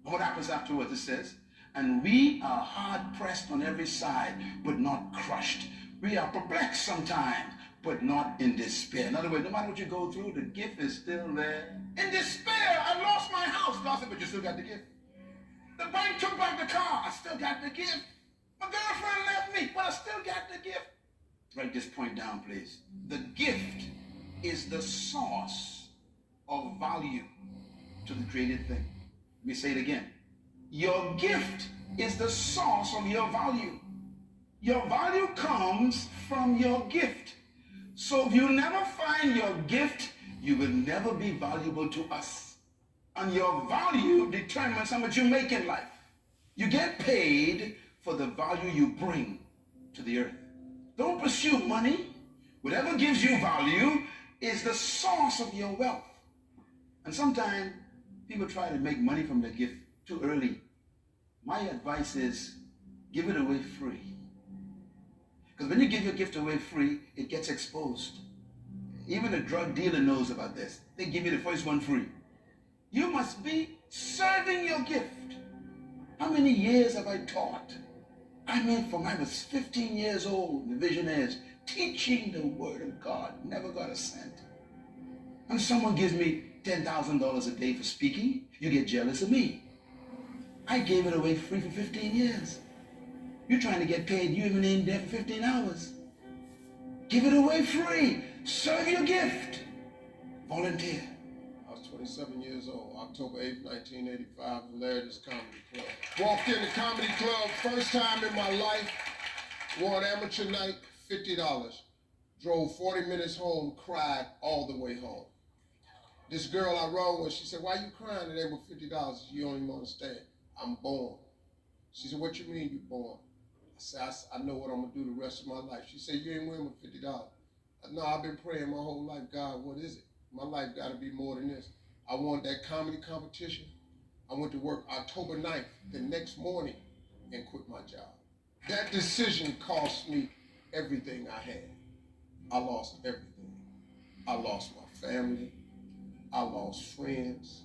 And what happens afterwards? It says, and we are hard pressed on every side, but not crushed. We are perplexed sometimes, but not in despair. In other words, no matter what you go through, the gift is still there. In despair, I lost my house. Lost it, but you still got the gift. The bank took back the car. I still got the gift. My girlfriend left me, but I still got the gift. Write this point down, please. The gift is the source of value to the created thing. Let me say it again. Your gift is the source of your value. Your value comes from your gift. So if you never find your gift, you will never be valuable to us. And your value determines how much you make in life. You get paid for the value you bring to the earth. Don't pursue money. Whatever gives you value is the source of your wealth. And sometimes people try to make money from their gift too early. My advice is give it away free. Because when you give your gift away free, it gets exposed. Even a drug dealer knows about this. They give you the first one free. You must be serving your gift. How many years have I taught? I mean, from I was 15 years old, the visionaries, teaching the word of God, never got a cent. And someone gives me $10,000 a day for speaking, you get jealous of me. I gave it away free for 15 years. You're trying to get paid, you even ain't there for 15 hours. Give it away free. Serve your gift. Volunteer. I was 27 years old, October 8th, 1985, Hilarious Comedy Club. Walked in the comedy club, first time in my life, won amateur night, $50. Drove 40 minutes home, cried all the way home. This girl I rode with, she said, why you crying? It ain't but $50. You don't even understand. I'm born. She said, what you mean you born? I said, I know what I'm gonna do the rest of my life. She said, you ain't winning with $50. I said, no, I've been praying my whole life, God, what is it? My life gotta be more than this. I won that comedy competition. I went to work October 9th, the next morning, and quit my job. That decision cost me everything I had. I lost everything. I lost my family. I lost friends.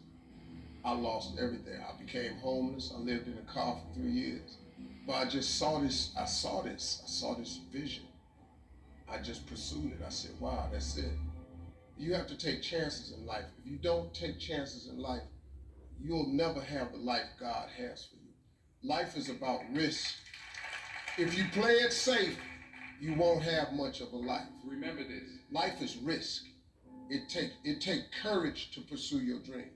I lost everything. I became homeless. I lived in a car for 3 years. But I just saw this, I saw this vision. I just pursued it. I said, wow, that's it. You have to take chances in life. If you don't take chances in life, you'll never have the life God has for you. Life is about risk. If you play it safe, you won't have much of a life. Remember this. Life is risk. It take courage to pursue your dream.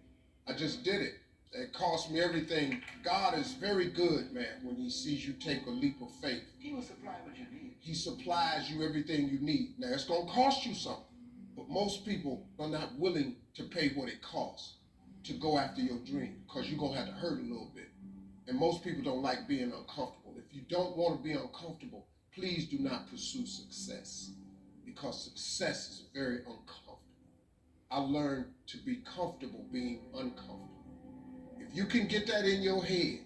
I just did it. It cost me everything. God is very good, man, when he sees you take a leap of faith. He will supply what you need. He supplies you everything you need. Now, it's going to cost you something, but most people are not willing to pay what it costs to go after your dream, because you're going to have to hurt a little bit. And most people don't like being uncomfortable. If you don't want to be uncomfortable, please do not pursue success, because success is very uncomfortable. I learned to be comfortable being uncomfortable. If you can get that in your head,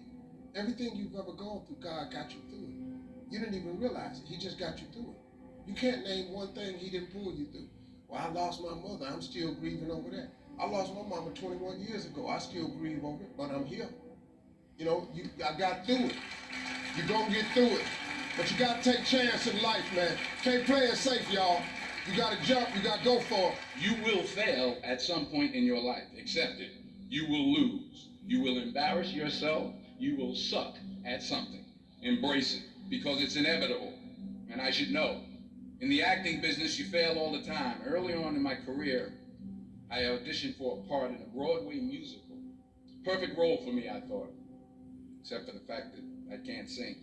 everything you've ever gone through, God got you through it. You didn't even realize it. He just got you through it. You can't name one thing he didn't pull you through. Well, I lost my mother. I'm still grieving over that. I lost my mama 21 years ago. I still grieve over it, but I'm here. You know, I got through it. You're gonna get through it. But you gotta take chance in life, man. Can't play it safe, y'all. You gotta jump, you gotta go for it. You will fail at some point in your life. Accept it. You will lose. You will embarrass yourself. You will suck at something. Embrace it, because it's inevitable. And I should know. In the acting business, you fail all the time. Early on in my career, I auditioned for a part in a Broadway musical. Perfect role for me, I thought. Except for the fact that I can't sing.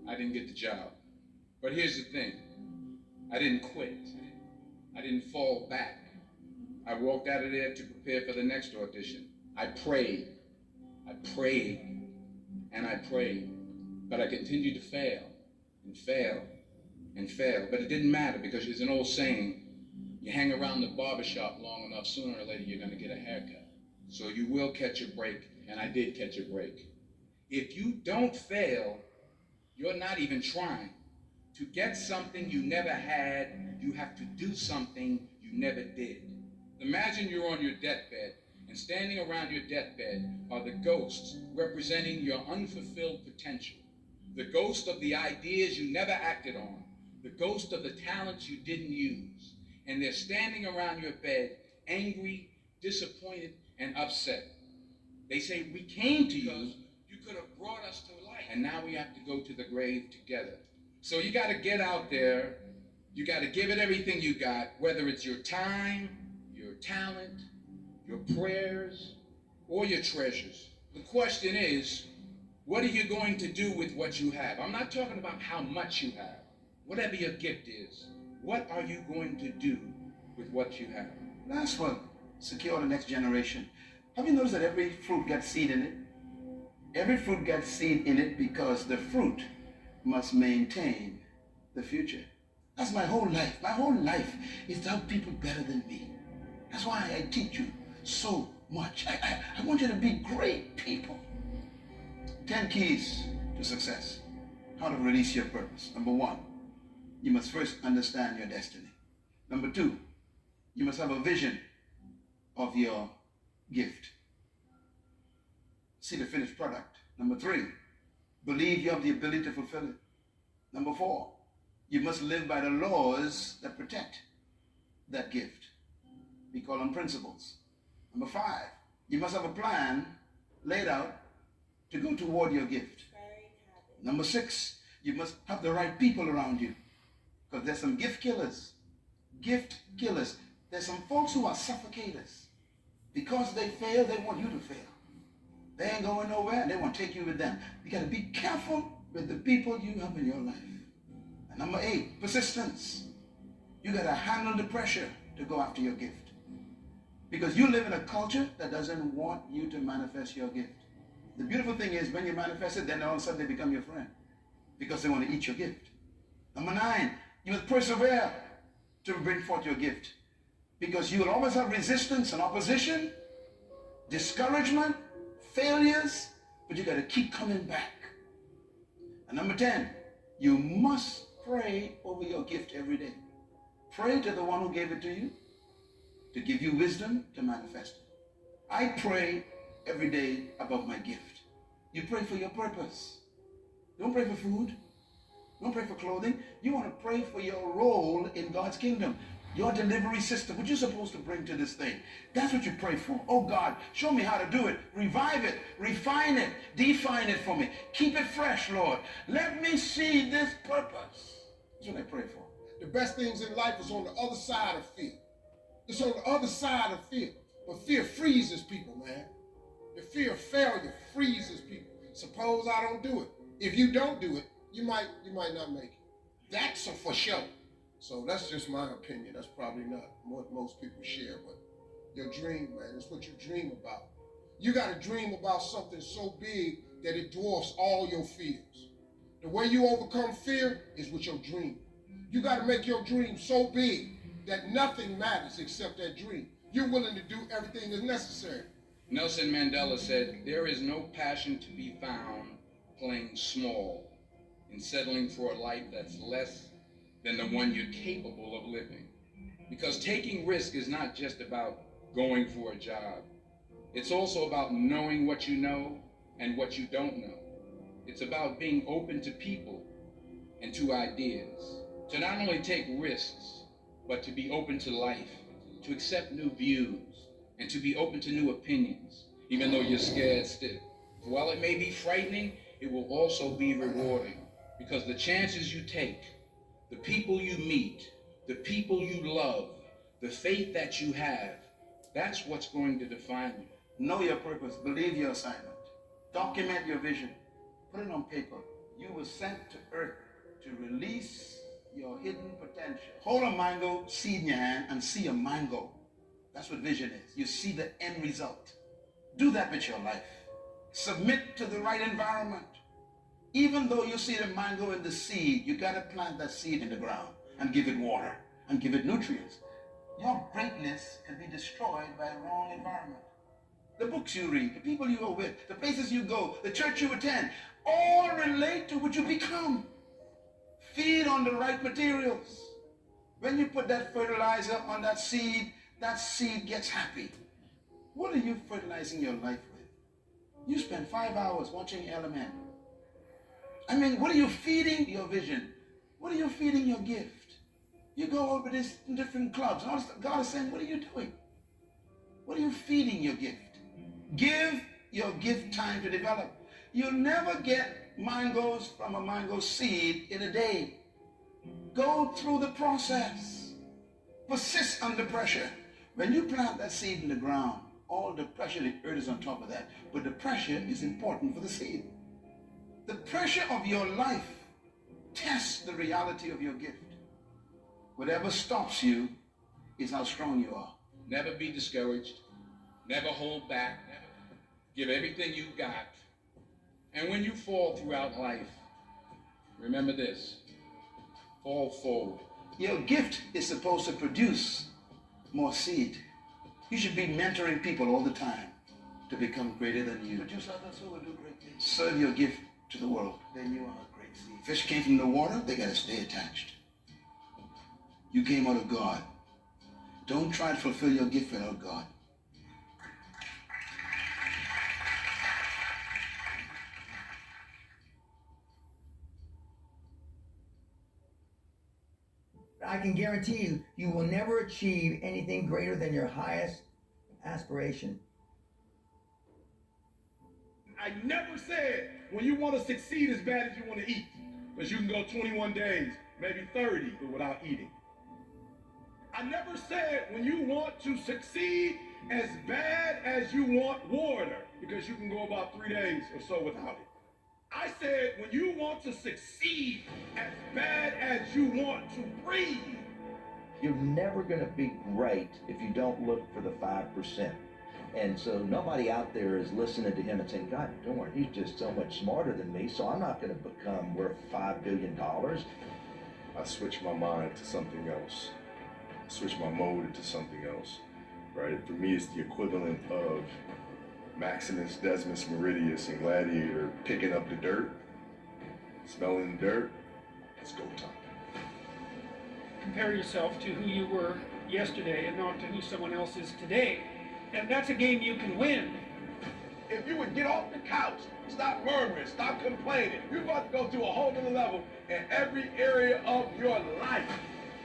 I didn't get the job. But here's the thing. I didn't quit. I didn't fall back. I walked out of there to prepare for the next audition. I prayed, and I prayed, but I continued to fail, and fail, and fail. But it didn't matter, because there's an old saying, you hang around the barbershop long enough, sooner or later you're gonna get a haircut. So you will catch a break, and I did catch a break. If you don't fail, you're not even trying. To get something you never had, you have to do something you never did. Imagine you're on your deathbed, and standing around your deathbed are the ghosts representing your unfulfilled potential. The ghost of the ideas you never acted on. the ghost of the talents you didn't use, and they're standing around your bed, angry, disappointed, and upset. They say, we came to you, you could have brought us to life, and now we have to go to the grave together. So you got to get out there, you got to give it everything you got, whether it's your time, your talent, your prayers, or your treasures. The question is, what are you going to do with what you have? I'm not talking about how much you have. Whatever your gift is, what are you going to do with what you have? Last one, secure the next generation. Have you noticed that every fruit gets seed in it? Every fruit gets seed in it because the fruit must maintain the future. That's my whole life. My whole life is to help people better than me. That's why I teach you so much. I want you to be great people. 10 keys to success. How to release your purpose. Number 1, you must first understand your destiny. Number 2, you must have a vision of your gift. See the finished product. Number 3, believe you have the ability to fulfill it. Number 4, you must live by the laws that protect that gift. We call them principles. Number 5, you must have a plan laid out to go toward your gift. Number 6, you must have the right people around you. Because there's some gift killers. Gift killers. There's some folks who are suffocators. Because they fail, they want you to fail. They ain't going nowhere, and they want to take you with them. You got to be careful with the people you have in your life. And number 8, persistence. You got to handle the pressure to go after your gift. Because you live in a culture that doesn't want you to manifest your gift. The beautiful thing is when you manifest it, then all of a sudden they become your friend. Because they want to eat your gift. Number 9, you must persevere to bring forth your gift. Because you will always have resistance and opposition, discouragement, failures, but you got to keep coming back. And number 10, you must pray over your gift every day. Pray to the one who gave it to you to give you wisdom to manifest it. I pray every day about my gift. You pray for your purpose. Don't pray for food. Don't pray for clothing. You want to pray for your role in God's kingdom. Your delivery system, what you're supposed to bring to this thing. That's what you pray for. Oh God, show me how to do it. Revive it. Refine it. Define it for me. Keep it fresh, Lord. Let me see this purpose. That's what I pray for. The best things in life is on the other side of fear. It's on the other side of fear. But fear freezes people, man. The fear of failure freezes people. Suppose I don't do it. If you don't do it, you might not make it. That's a for sure. So that's just my opinion. That's probably not what most people share, but your dream, man, is what you dream about. You got to dream about something so big that it dwarfs all your fears. The way you overcome fear is with your dream. You got to make your dream so big that nothing matters except that dream. You're willing to do everything that's necessary. Nelson Mandela said, there is no passion to be found playing small and settling for a life that's less than the one you're capable of living. Because taking risk is not just about going for a job. It's also about knowing what you know and what you don't know. It's about being open to people and to ideas. To not only take risks, but to be open to life, to accept new views, and to be open to new opinions, even though you're scared still. While it may be frightening, it will also be rewarding, because the chances you take, the people you meet, the people you love, the faith that you have, that's what's going to define you. Know your purpose. Believe your assignment. Document your vision. Put it on paper. You were sent to earth to release your hidden potential. Hold a mango seed in your hand and see a mango. That's what vision is. You see the end result. Do that with your life. Submit to the right environment. Even though you see the mango in the seed, you got to plant that seed in the ground and give it water and give it nutrients. Your greatness can be destroyed by a wrong environment. The books you read, the people you are with, the places you go, the church you attend, all relate to what you become. Feed on the right materials. When you put that fertilizer on that seed gets happy. What are you fertilizing your life with? You spend 5 hours watching Element. I mean, what are you feeding your vision? What are you feeding your gift? You go over this in different clubs. And God is saying, what are you doing? What are you feeding your gift? Give your gift time to develop. You'll never get mangoes from a mango seed in a day. Go through the process. Persist under pressure. When you plant that seed in the ground, all the pressure, the earth is on top of that. But the pressure is important for the seed. The pressure of your life tests the reality of your gift. Whatever stops you is how strong you are. Never be discouraged. Never hold back. Give everything you've got. And when you fall throughout life, remember this. Fall forward. Your gift is supposed to produce more seed. You should be mentoring people all the time to become greater than you. Produce others who will do great things. Serve your gift to the world. Then you are a great seed. Fish came from the water, they got to stay attached. You came out of God. Don't try to fulfill your gift without God. I can guarantee you, you will never achieve anything greater than your highest aspiration. I never said when you want to succeed as bad as you want to eat, because you can go 21 days, maybe 30, but without eating. I never said when you want to succeed as bad as you want water, because you can go about 3 days or so without it. I said when you want to succeed as bad as you want to breathe. You're never going to be great if you don't look for the 5%. And so nobody out there is listening to him and saying, God darn, he's just so much smarter than me, so I'm not going to become worth $5 billion. I switch my mind to something else. Switch my mode into something else, right? For me, it's the equivalent of Maximus Decimus Meridius in Gladiator picking up the dirt, smelling the dirt. It's go time. Compare yourself to who you were yesterday and not to who someone else is today. And that's a game you can win. If you would get off the couch, stop murmuring, stop complaining, you're about to go to a whole nother level in every area of your life.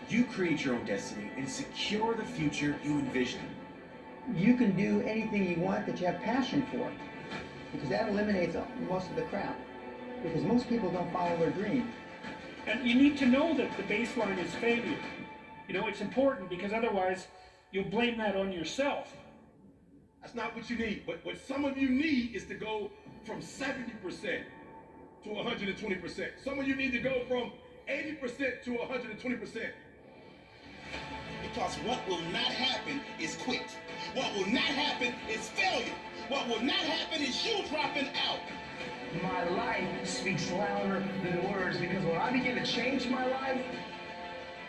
You create your own destiny and secure the future you envision. You can do anything you want that you have passion for, because that eliminates most of the crap. Because most people don't follow their dream. And you need to know that the baseline is failure. You know, it's important because otherwise you'll blame that on yourself. That's not what you need. But what some of you need is to go from 70% to 120%. Some of you need to go from 80% to 120%. Because what will not happen is quit. What will not happen is failure. What will not happen is you dropping out. My life speaks louder than words, because when I begin to change my life,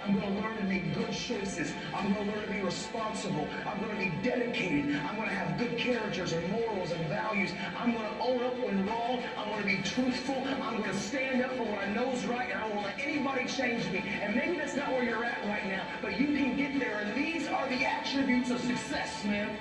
I'm going to learn to make good choices. I'm going to learn to be responsible. I'm going to be dedicated. I'm going to have good characters and morals and values. I'm going to own up when wrong. I'm going to be truthful. I'm going to stand up for what I know is right, and I won't let anybody change me. And maybe that's not where you're at right now, but you can get there, and these are the attributes of success, man.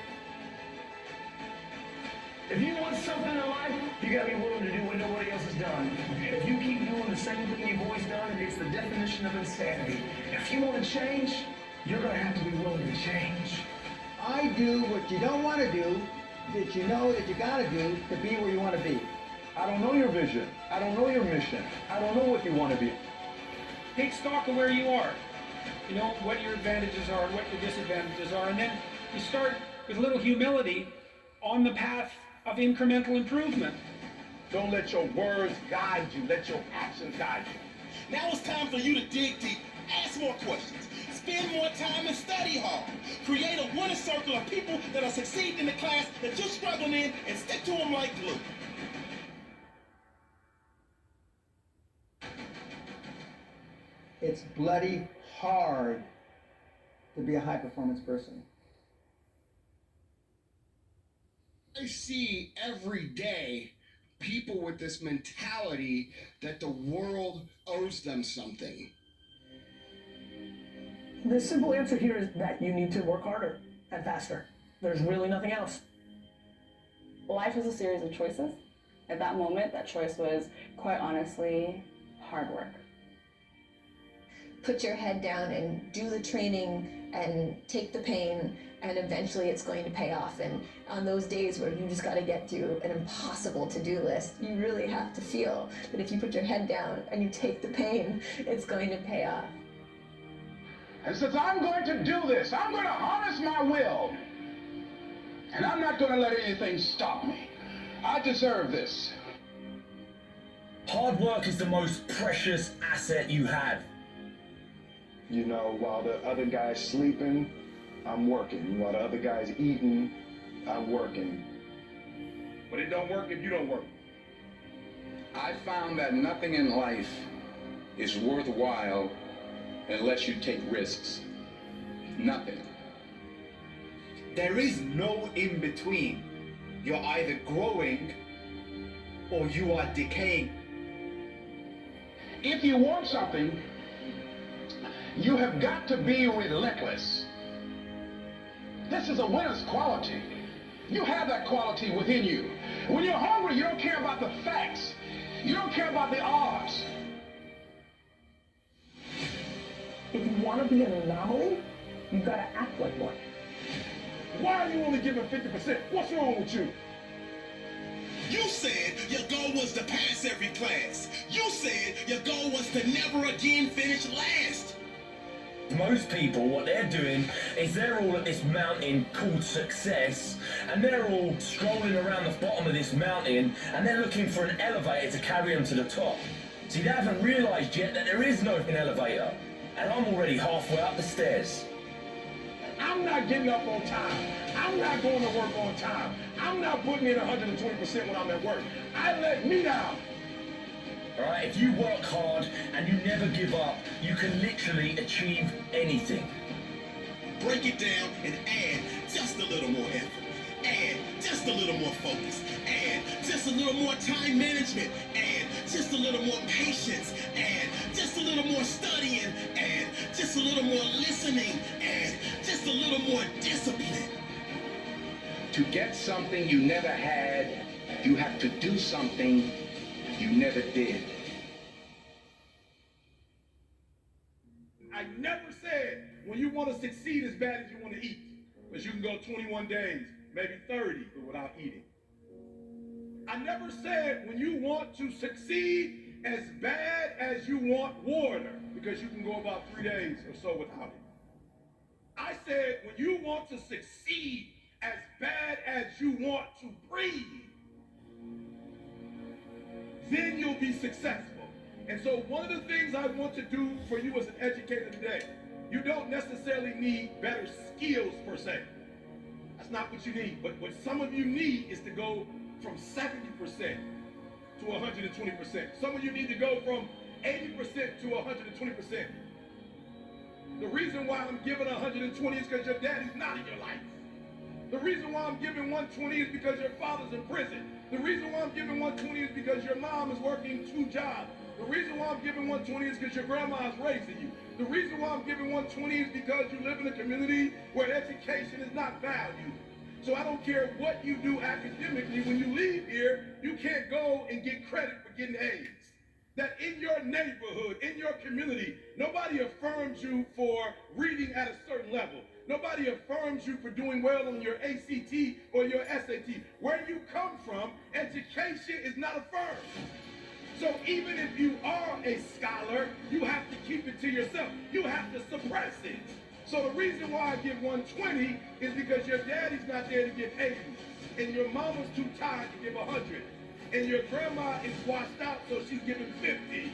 If you want something in life, you gotta be willing to do what nobody else has done. If you keep doing the same thing you've always done, it's the definition of insanity. If you want to change, you're gonna have to be willing to change. I do what you don't want to do, that you know that you gotta do to be where you want to be. I don't know your vision. I don't know your mission. I don't know what you want to be. Take stock of where you are. You know, what your advantages are, what your disadvantages are, and then you start with a little humility on the path of incremental improvement. Don't let your words guide you. Let your actions guide you. Now it's time for you to dig deep. Ask more questions. Spend more time and study hard. Create a winning circle of people that are succeeding in the class that you're struggling in, and stick to them like glue. It's bloody hard to be a high-performance person. I see every day people with this mentality that the world owes them something. The simple answer here is that you need to work harder and faster. There's really nothing else. Life is a series of choices. At that moment, that choice was, quite honestly, hard work. put your head down and do the training and take the pain, and eventually it's going to pay off. And on those days where you just got to get to an impossible to-do list, you really have to feel that if you put your head down and you take the pain, it's going to pay off. And since I'm going to do this, I'm going to harness my will. And I'm not going to let anything stop me. I deserve this. Hard work is the most precious asset you have. You know, while the other guy's sleeping, I'm working. While the other guy's eating, I'm working. But it don't work if you don't work. I found that nothing in life is worthwhile unless you take risks. Nothing. There is no in between. You're either growing or you are decaying. If you want something, you have got to be relentless. This is a winner's quality. You have that quality within you. When you're hungry, you don't care about the facts. You don't care about the odds. If you want to be an anomaly, you've got to act like one. Why are you only giving 50%? What's wrong with you? You said your goal was to pass every class. You said your goal was to never again finish last. Most people, what they're doing is they're all at this mountain called success, and they're all strolling around the bottom of this mountain, and they're looking for an elevator to carry them to the top. See, they haven't realised yet that there is no elevator, and I'm already halfway up the stairs. I'm not getting up on time. I'm not going to work on time. I'm not putting in 120% when I'm at work. I let me down. Alright, if you work hard and you never give up, you can literally achieve anything. Break it down and add just a little more effort. Add just a little more focus. Add just a little more time management. Add just a little more patience. Add just a little more studying. Add just a little more listening. Add just a little more discipline. To get something you never had, you have to do something you never did. I never said when you want to succeed as bad as you want to eat. Because you can go 21 days, maybe 30, without eating. I never said when you want to succeed as bad as you want water. Because you can go about 3 days or so without it. I said when you want to succeed as bad as you want to breathe, then you'll be successful. And so one of the things I want to do for you as an educator today, you don't necessarily need better skills per se. That's not what you need. But what some of you need is to go from 70% to 120%. Some of you need to go from 80% to 120%. The reason why I'm giving 120 is because your daddy's not in your life. The reason why I'm giving 120 is because your father's in prison. The reason why I'm giving 120 is because your mom is working 2 jobs. The reason why I'm giving 120 is because your grandma is raising you. The reason why I'm giving 120 is because you live in a community where education is not valued. So I don't care what you do academically, when you leave here, you can't go and get credit for getting A's. That in your neighborhood, in your community, nobody affirms you for reading at a certain level. Nobody affirms you for doing well on your ACT or your SAT. Where you come from, education is not affirmed. So even if you are a scholar, you have to keep it to yourself. You have to suppress it. So the reason why I give 120 is because your daddy's not there to give 80, and your mama's too tired to give 100, and your grandma is washed out, so she's giving 50.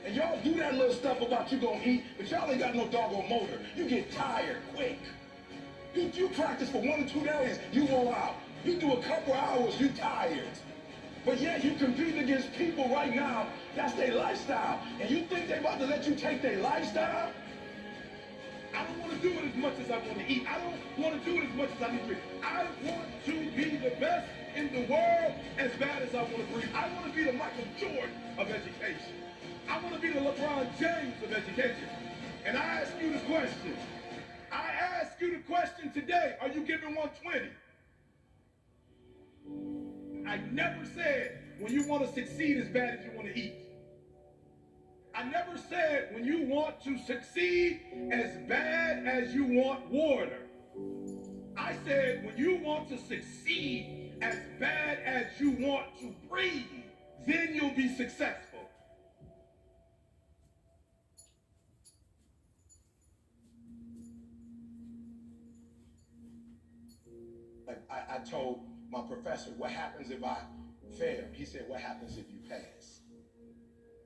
And y'all do that little stuff about you gonna eat, but y'all ain't got no doggone motor. You get tired quick. You practice for 1 or 2 days, you roll out. You do a couple hours, you tired. But yet you compete against people right now, that's their lifestyle. And you think they about to let you take their lifestyle? I don't want to do it as much as I want to eat. I don't want to do it as much as I need to breathe. I want to be the best in the world as bad as I want to breathe. I want to be the Michael Jordan of education. I want to be the LeBron James of education. And I ask you the question. I ask you the question today. Are you giving 120? I never said when you want to succeed as bad as you want to eat. I never said when you want to succeed as bad as you want water. I said when you want to succeed as bad as you want to breathe, then you'll be successful. I told my professor, what happens if I fail? He said, what happens if you pass?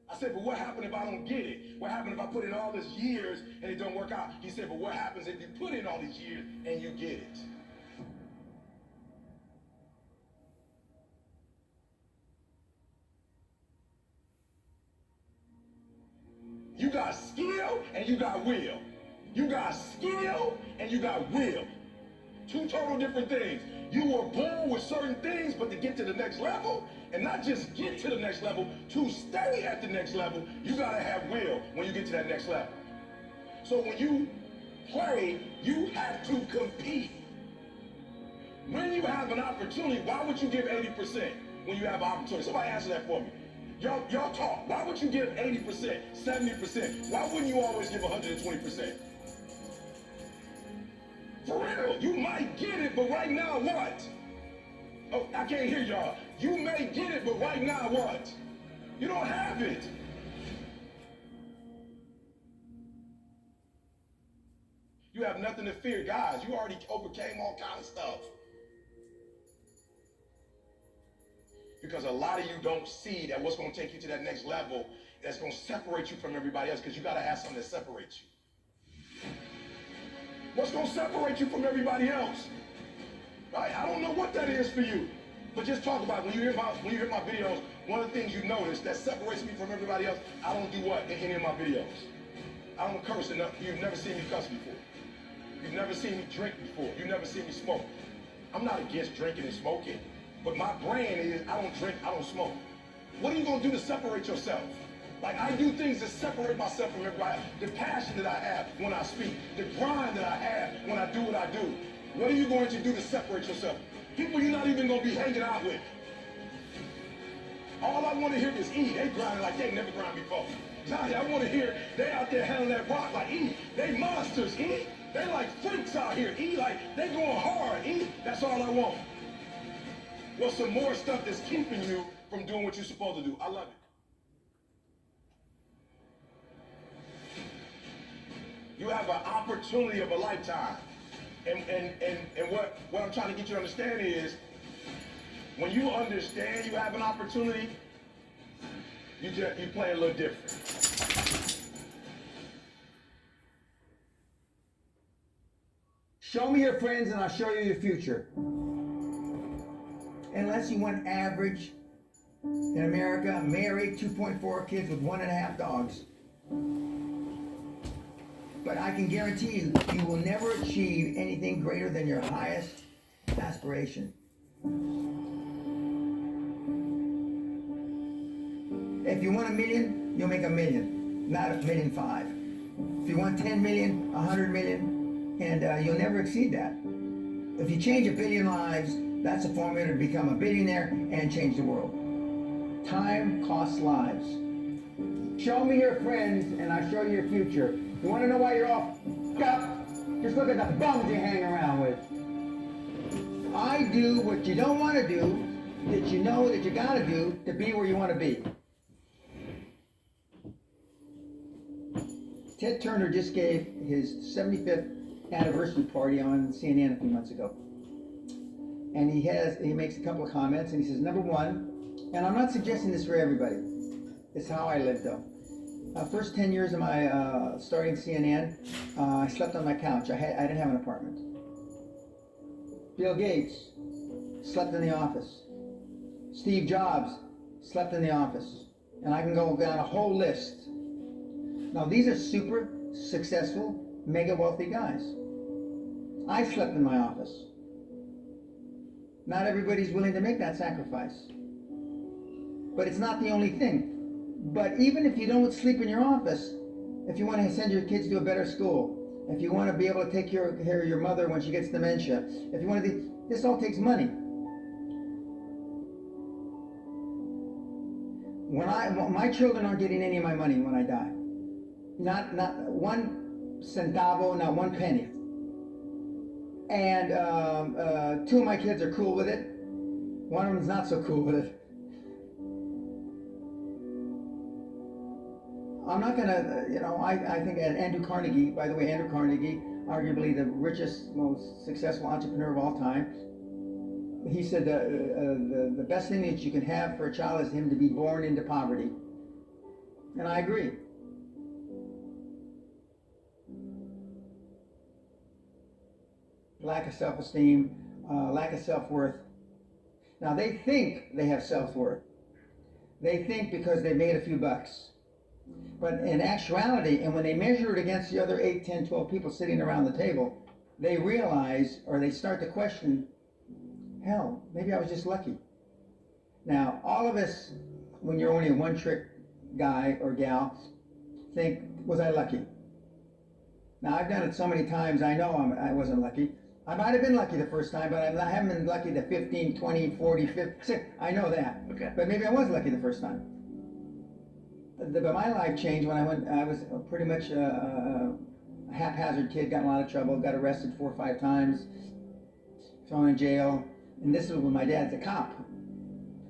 I said, but what happens if I don't get it? What happens if I put in all these years and it don't work out? He said, but what happens if you put in all these years and you get it? You got skill and you got will. You got skill and you got will. Two total different things. You were born with certain things, but to get to the next level, and not just get to the next level, to stay at the next level, you gotta have will when you get to that next level. So when you play, you have to compete. When you have an opportunity, why would you give 80% when you have an opportunity? Somebody answer that for me. Y'all talk. Why would you give 80%, 70%? Why wouldn't you always give 120%? For real, you might get it, but right now what? Oh, I can't hear y'all. You may get it, but right now what? You don't have it. You have nothing to fear. Guys, you already overcame all kind of stuff. Because a lot of you don't see that what's going to take you to that next level, that's going to separate you from everybody else, because you got to have something that separates you. What's going to separate you from everybody else? Right? I don't know what that is for you, but just talk about it. When you hear my videos, one of the things you notice that separates me from everybody else, I don't do what in any of my videos? I don't curse enough. You've never seen me cuss before. You've never seen me drink before. You've never seen me smoke. I'm not against drinking and smoking, but my brand is I don't drink, I don't smoke. What are you going to do to separate yourself? Like, I do things to separate myself from everybody. The passion that I have when I speak, the grind that I have when I do what I do. What are you going to do to separate yourself? People you're not even going to be hanging out with. All I want to hear is E. They grinding like they never grind before. Johnny, I want to hear they out there handling that rock like E. They monsters, E. They like freaks out here, E. Like, they going hard, E. That's all I want. Well, some more stuff that's keeping you from doing what you're supposed to do. I love it. You have an opportunity of a lifetime. And what I'm trying to get you to understand is, when you understand you have an opportunity, you play a little different. Show me your friends and I'll show you your future. Unless you went average in America, married, 2.4 kids with 1.5 dogs. But I can guarantee you, you will never achieve anything greater than your highest aspiration. If you want $1 million, you'll make $1 million, not $1.5 million. If you want 10 million, 100 million, and you'll never exceed that. If you change 1 billion lives, that's a formula to become a billionaire and change the world. Time costs lives. Show me your friends and I'll show you your future. You want to know why you're all up? Just look at the bums you hang around with. I do what you don't want to do, that you know that you got to do to be where you want to be. Ted Turner just gave his 75th anniversary party on CNN a few months ago. And he makes a couple of comments, and he says, number one, and I'm not suggesting this for everybody. It's how I live, though. First 10 years of my starting CNN, I slept on my couch. I didn't have an apartment. Bill Gates slept in the office. Steve Jobs slept in the office. And I can go down a whole list. Now, these are super successful, mega wealthy guys. I slept in my office. Not everybody's willing to make that sacrifice. But it's not the only thing. But even if you don't sleep in your office, if you want to send your kids to a better school, if you want to be able to take care of your mother when she gets dementia, if you want to, this all takes money. my children aren't getting any of my money when I die. Not one centavo, not one penny. And 2 of my kids are cool with it. One of them's not so cool with it. I'm not gonna, I think Andrew Carnegie, by the way, Andrew Carnegie, arguably the richest, most successful entrepreneur of all time, he said the best thing that you can have for a child is him to be born into poverty. And I agree. Lack of self-esteem, lack of self-worth. Now they think they have self-worth. They think because they made a few bucks. But in actuality, and when they measure it against the other 8, 10, 12 people sitting around the table, they realize, or they start to question, hell, maybe I was just lucky. Now, all of us, when you're only a one-trick guy or gal, think, was I lucky? Now, I've done it so many times, I know I wasn't lucky. I might have been lucky the first time, but I haven't been lucky the 15, 20, 40, 50, I know that. Okay. But maybe I was lucky the first time. But my life changed when I was pretty much a haphazard kid, got in a lot of trouble, got arrested 4 or 5 times, thrown in jail, and this was when my dad's a cop.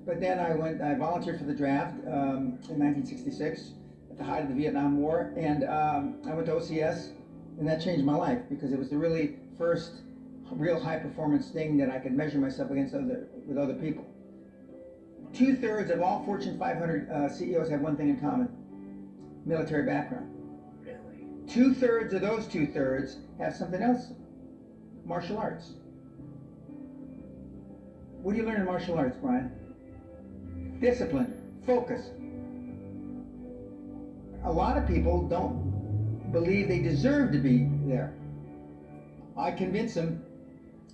But then I volunteered for the draft in 1966 at the height of the Vietnam War, and I went to OCS, and that changed my life because it was the really first real high performance thing that I could measure myself against with other people. 2/3 of all Fortune 500 CEOs have one thing in common: military background. Really? 2/3 of those 2/3 have something else: martial arts. What do you learn in martial arts, Brian? Discipline, focus. A lot of people don't believe they deserve to be there. I convince them,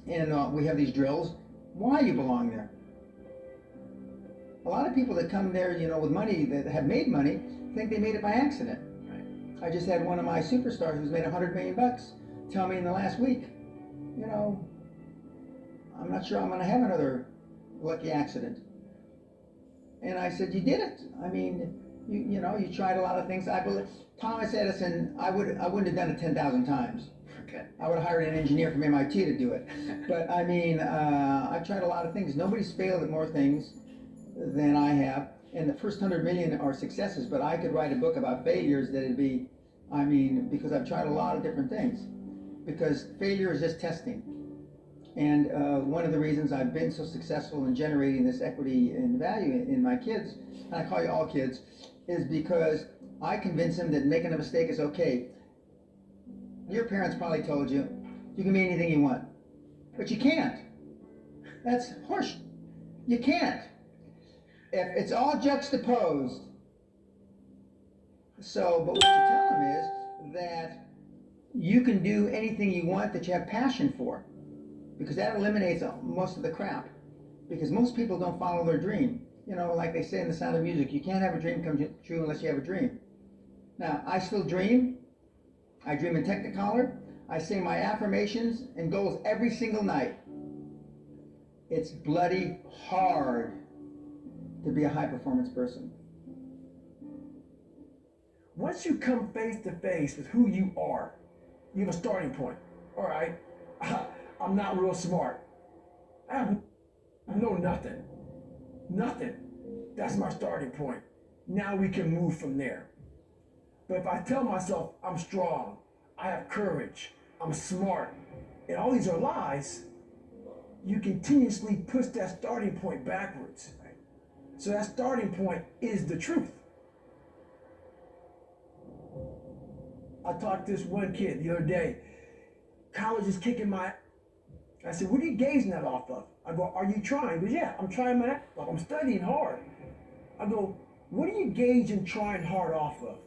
and we have these drills, why you belong there. A lot of people that come there, with money, that have made money, think they made it by accident. Right. I just had one of my superstars who's made $100 million tell me in the last week, I'm not sure I'm going to have another lucky accident. And I said, you did it. I mean, you tried a lot of things. I believe Thomas Edison, I wouldn't have done it 10,000 times. Okay. I would have hired an engineer from MIT to do it. But I mean, I've tried a lot of things. Nobody's failed at more things than I have. And the first 100 million are successes, but I could write a book about failures that'd be, because I've tried a lot of different things. Because failure is just testing. And one of the reasons I've been so successful in generating this equity and value in my kids, and I call you all kids, is because I convince them that making a mistake is okay. Your parents probably told you, you can be anything you want. But you can't. That's harsh. You can't. If it's all juxtaposed. But what you tell them is that you can do anything you want that you have passion for. Because that eliminates most of the crap. Because most people don't follow their dream. Like they say in The Sound of Music, you can't have a dream come true unless you have a dream. Now, I still dream. I dream in Technicolor. I say my affirmations and goals every single night. It's bloody hard to be a high performance person. Once you come face to face with who you are, you have a starting point. All right, I'm not real smart. I know nothing. Nothing. That's my starting point. Now we can move from there. But if I tell myself I'm strong, I have courage, I'm smart, and all these are lies, you continuously push that starting point backwards. So that starting point is the truth. I talked to this one kid the other day. College is kicking my... I said, what are you gazing that off of? I go, are you trying? He goes, yeah, I'm trying my... I'm studying hard. I go, what are you gauging trying hard off of?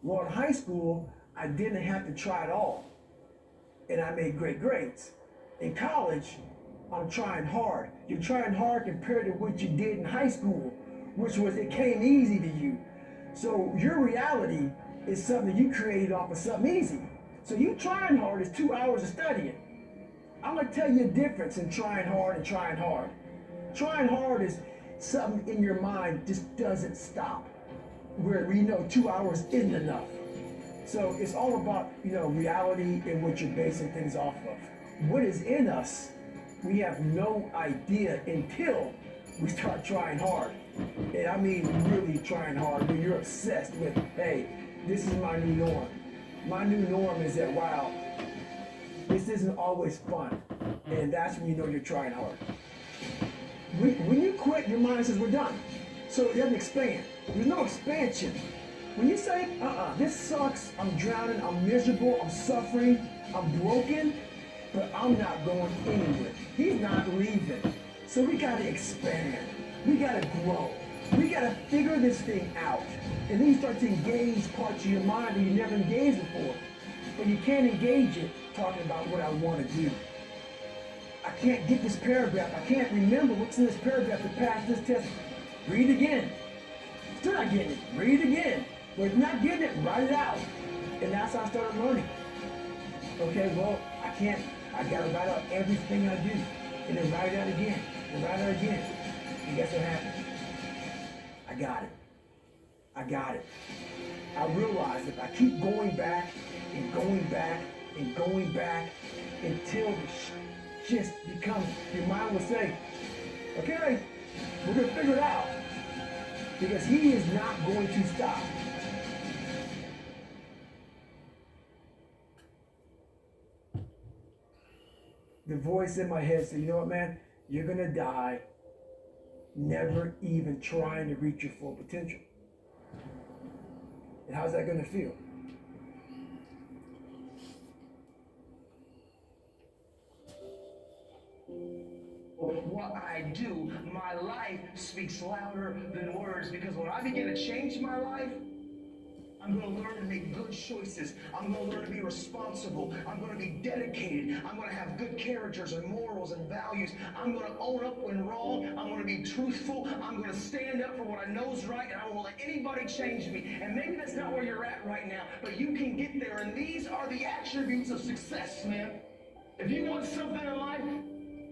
Well, in high school, I didn't have to try at all. And I made great grades. In college, I'm trying hard. You're trying hard compared to what you did in high school, which was it came easy to you. So your reality is something you created off of something easy. So you trying hard is 2 hours of studying. I'm gonna tell you a difference in trying hard and trying hard. Trying hard is something in your mind just doesn't stop. Where we know 2 hours isn't enough. So it's all about, reality and what you're basing things off of. What is in us, we have no idea until we start trying hard. And I mean really trying hard, when you're obsessed with, hey, this is my new norm. My new norm is that, wow, this isn't always fun. And that's when you know you're trying hard. When you quit, your mind says we're done. So it doesn't expand. There's no expansion. When you say, this sucks, I'm drowning, I'm miserable, I'm suffering, I'm broken, but I'm not going anywhere. He's not leaving. So we gotta expand. We gotta grow. We gotta figure this thing out. And then you start to engage parts of your mind that you never engaged before. But you can't engage it talking about what I wanna do. I can't get this paragraph. I can't remember what's in this paragraph to pass this test. Read again. Still not getting it. Read again. But if you're not getting it, write it out. And that's how I started learning. Okay, well, I gotta write out everything I do. And then write it out again. And write it out again. And guess what happened? I got it. I got it. I realized if I keep going back and going back and going back until the just becomes, your mind will say, okay, we're gonna figure it out. Because he is not going to stop. The voice in my head said, you know what, man? You're gonna die never even trying to reach your full potential. And how's that gonna feel? What I do, my life speaks louder than words, because when I begin to change my life, I'm going to learn to make good choices. I'm going to learn to be responsible. I'm going to be dedicated. I'm going to have good characters and morals and values. I'm going to own up when wrong. I'm going to be truthful. I'm going to stand up for what I know is right, and I won't let anybody change me. And maybe that's not where you're at right now, but you can get there, and these are the attributes of success, man. If you want something in life,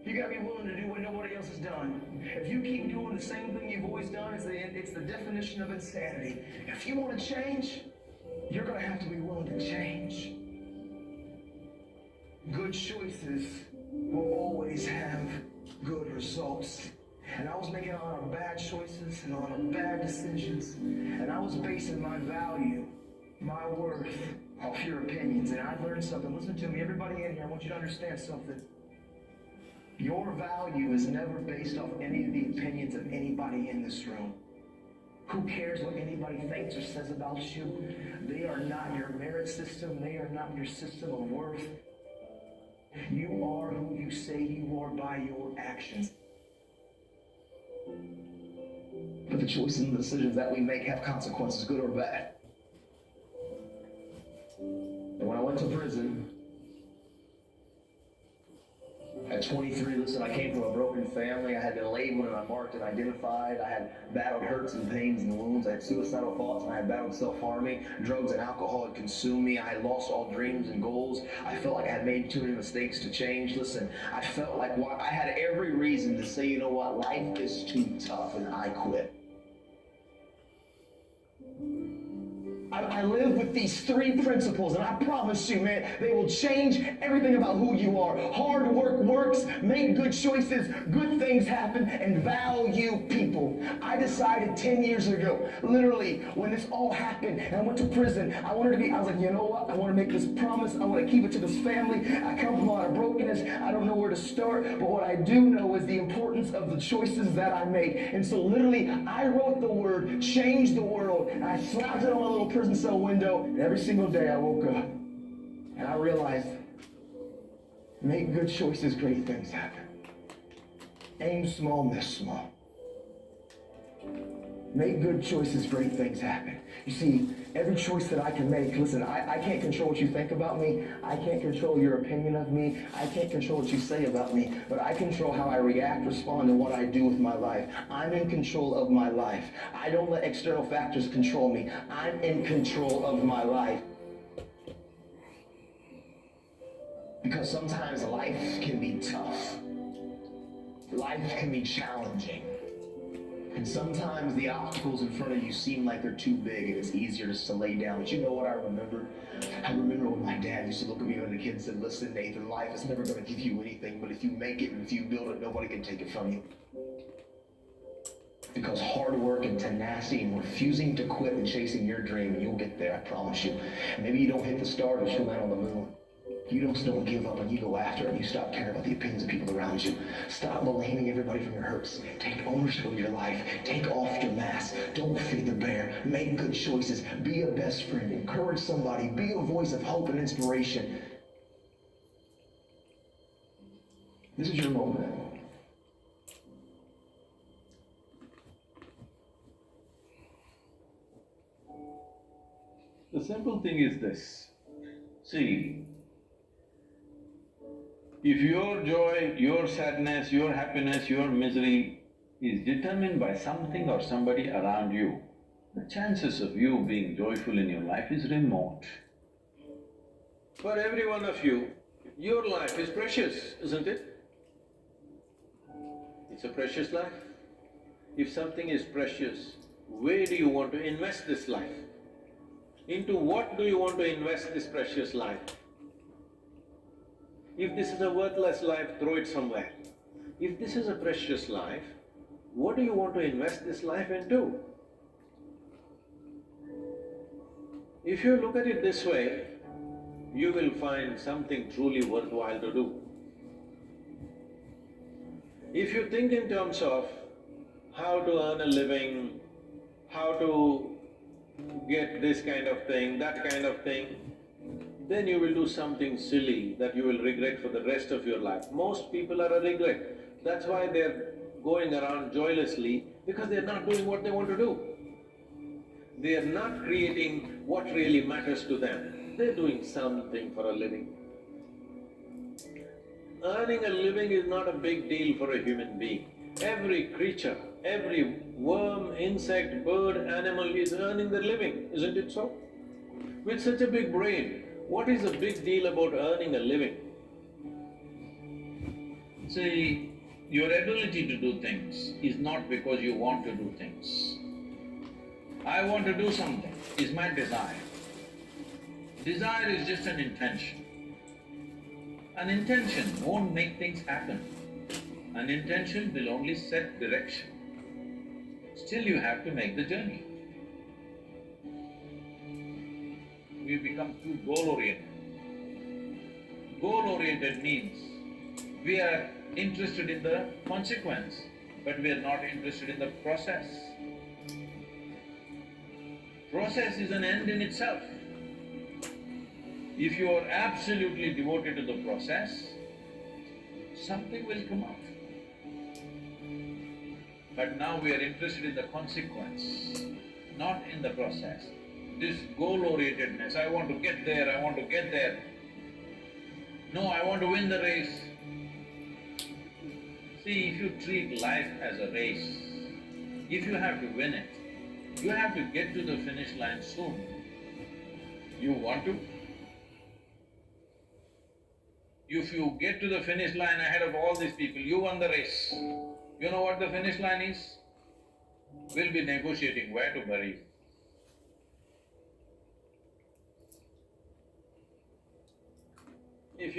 you gotta be willing to do what nobody else has done. If you keep doing the same thing you've always done, it's the definition of insanity. If you want to change, you're gonna have to be willing to change. Good choices will always have good results. And I was making a lot of bad choices and a lot of bad decisions. And I was basing my value, my worth, off your opinions. And I learned something. Listen to me, everybody in here, I want you to understand something. Your value is never based off any of the opinions of anybody in this room. Who cares what anybody thinks or says about you? They are not your merit system. They are not your system of worth. You are who you say you are by your actions. But the choices and the decisions that we make have consequences, good or bad. And when I went to prison, at 23, listen, I came from a broken family. I had been labeled and marked and identified. I had battled hurts and pains and wounds. I had suicidal thoughts, and I had battled self-harming. Drugs and alcohol had consumed me. I had lost all dreams and goals. I felt like I had made too many mistakes to change. Listen, I felt like I had every reason to say, you know what, life is too tough, and I quit. I live with these three principles, and I promise you, man, they will change everything about who you are. Hard work works, make good choices, good things happen, and value people. I decided 10 years ago, literally, when this all happened, and I went to prison, I was like, you know what? I want to make this promise. I want to keep it to this family. I come from a lot of brokenness. I don't know where to start, but what I do know is the importance of the choices that I make. And so literally, I wrote the word, change the world, and I slapped it on my little prison cell window, and every single day I woke up and I realized, make good choices, great things happen. Aim small, miss small. Make good choices, great things happen. You see, every choice that I can make, listen, I can't control what you think about me. I can't control your opinion of me. I can't control what you say about me, but I control how I react, respond, and what I do with my life. I'm in control of my life. I don't let external factors control me. I'm in control of my life. Because sometimes life can be tough. Life can be challenging. And sometimes the obstacles in front of you seem like they're too big and it's easier just to lay down. But you know what I remember? I remember when my dad used to look at me when the kid and said, listen, Nathan, life is never going to give you anything, but if you make it and if you build it, nobody can take it from you. Because hard work and tenacity and refusing to quit and chasing your dream, and you'll get there, I promise you. Maybe you don't hit the stars, but you'll land on the moon. You don't give up and you go after it and you stop caring about the opinions of people around you. Stop blaming everybody from your hurts. Take ownership of your life. Take off your mask. Don't feed the bear. Make good choices. Be a best friend. Encourage somebody. Be a voice of hope and inspiration. This is your moment. The simple thing is this. See, if your joy, your sadness, your happiness, your misery is determined by something or somebody around you, the chances of you being joyful in your life is remote. For every one of you, your life is precious, isn't it? It's a precious life. If something is precious, where do you want to invest this life? Into what do you want to invest this precious life? If this is a worthless life, throw it somewhere. If this is a precious life, what do you want to invest this life into? If you look at it this way, you will find something truly worthwhile to do. If you think in terms of how to earn a living, how to get this kind of thing, that kind of thing, then you will do something silly that you will regret for the rest of your life. Most people are a regret. That's why they're going around joylessly, because they're not doing what they want to do. They are not creating what really matters to them. They're doing something for a living. Earning a living is not a big deal for a human being. Every creature, every worm, insect, bird, animal is earning their living, isn't it so? With such a big brain, what is the big deal about earning a living? See, your ability to do things is not because you want to do things. I want to do something is my desire. Desire is just an intention. An intention won't make things happen. An intention will only set direction. Still you have to make the journey. We become too goal-oriented. Goal-oriented means we are interested in the consequence, but we are not interested in the process. Process is an end in itself. If you are absolutely devoted to the process, something will come out. But now we are interested in the consequence, not in the process. This goal-orientedness, I want to get there, I want to get there. No, I want to win the race. See, if you treat life as a race, if you have to win it, you have to get to the finish line soon. You want to? If you get to the finish line ahead of all these people, you won the race. You know what the finish line is? We'll be negotiating where to bury you. If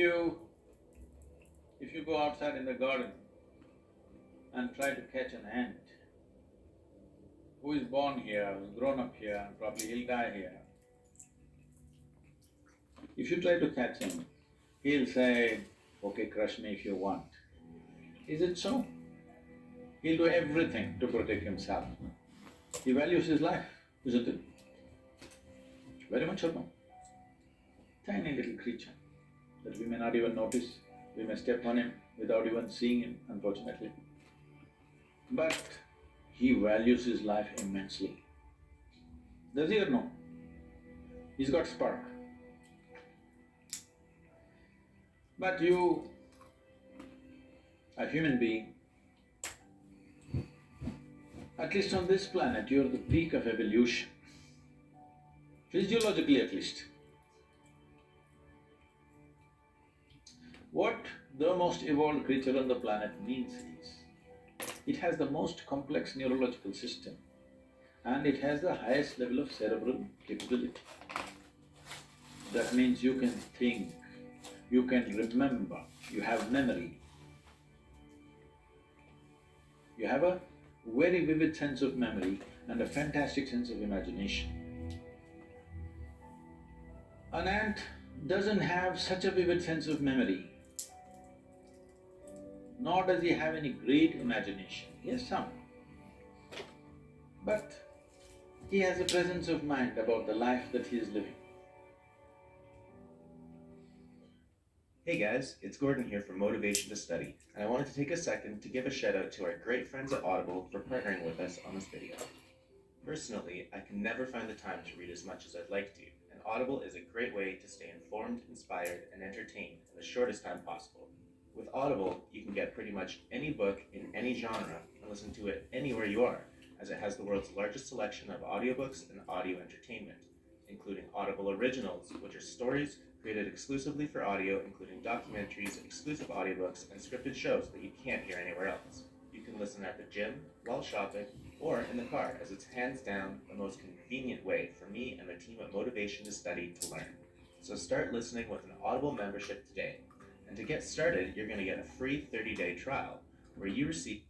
you go outside in the garden and try to catch an ant, who is born here, who's grown up here, and probably he'll die here. If you try to catch him, he'll say, okay, crush me if you want. Is it so? He'll do everything to protect himself. He values his life, isn't it? Very much so. Tiny little creature that we may not even notice. We may step on him without even seeing him, unfortunately. But he values his life immensely. Does he or no? He's got spark. But you, a human being, at least on this planet, you're the peak of evolution, physiologically at least. What the most evolved creature on the planet means is, It has the most complex neurological system and it has the highest level of cerebral capability. That means you can think, you can remember, you have memory. You have a very vivid sense of memory and a fantastic sense of imagination. An ant doesn't have such a vivid sense of memory, nor does he have any great imagination. He has some. But he has a presence of mind about the life that he is living. Hey guys, it's Gordon here from Motivation to Study, and I wanted to take a second to give a shout out to our great friends at Audible for partnering with us on this video. Personally, I can never find the time to read as much as I'd like to, and Audible is a great way to stay informed, inspired, and entertained in the shortest time possible. With Audible, you can get pretty much any book in any genre and listen to it anywhere you are, as it has the world's largest selection of audiobooks and audio entertainment, including Audible Originals, which are stories created exclusively for audio, including documentaries, exclusive audiobooks, and scripted shows that you can't hear anywhere else. You can listen at the gym, while shopping, or in the car, as it's hands down the most convenient way for me and the team at Motivation to Study to learn. So start listening with an Audible membership today. And to get started, you're going to get a free 30-day trial, where you receive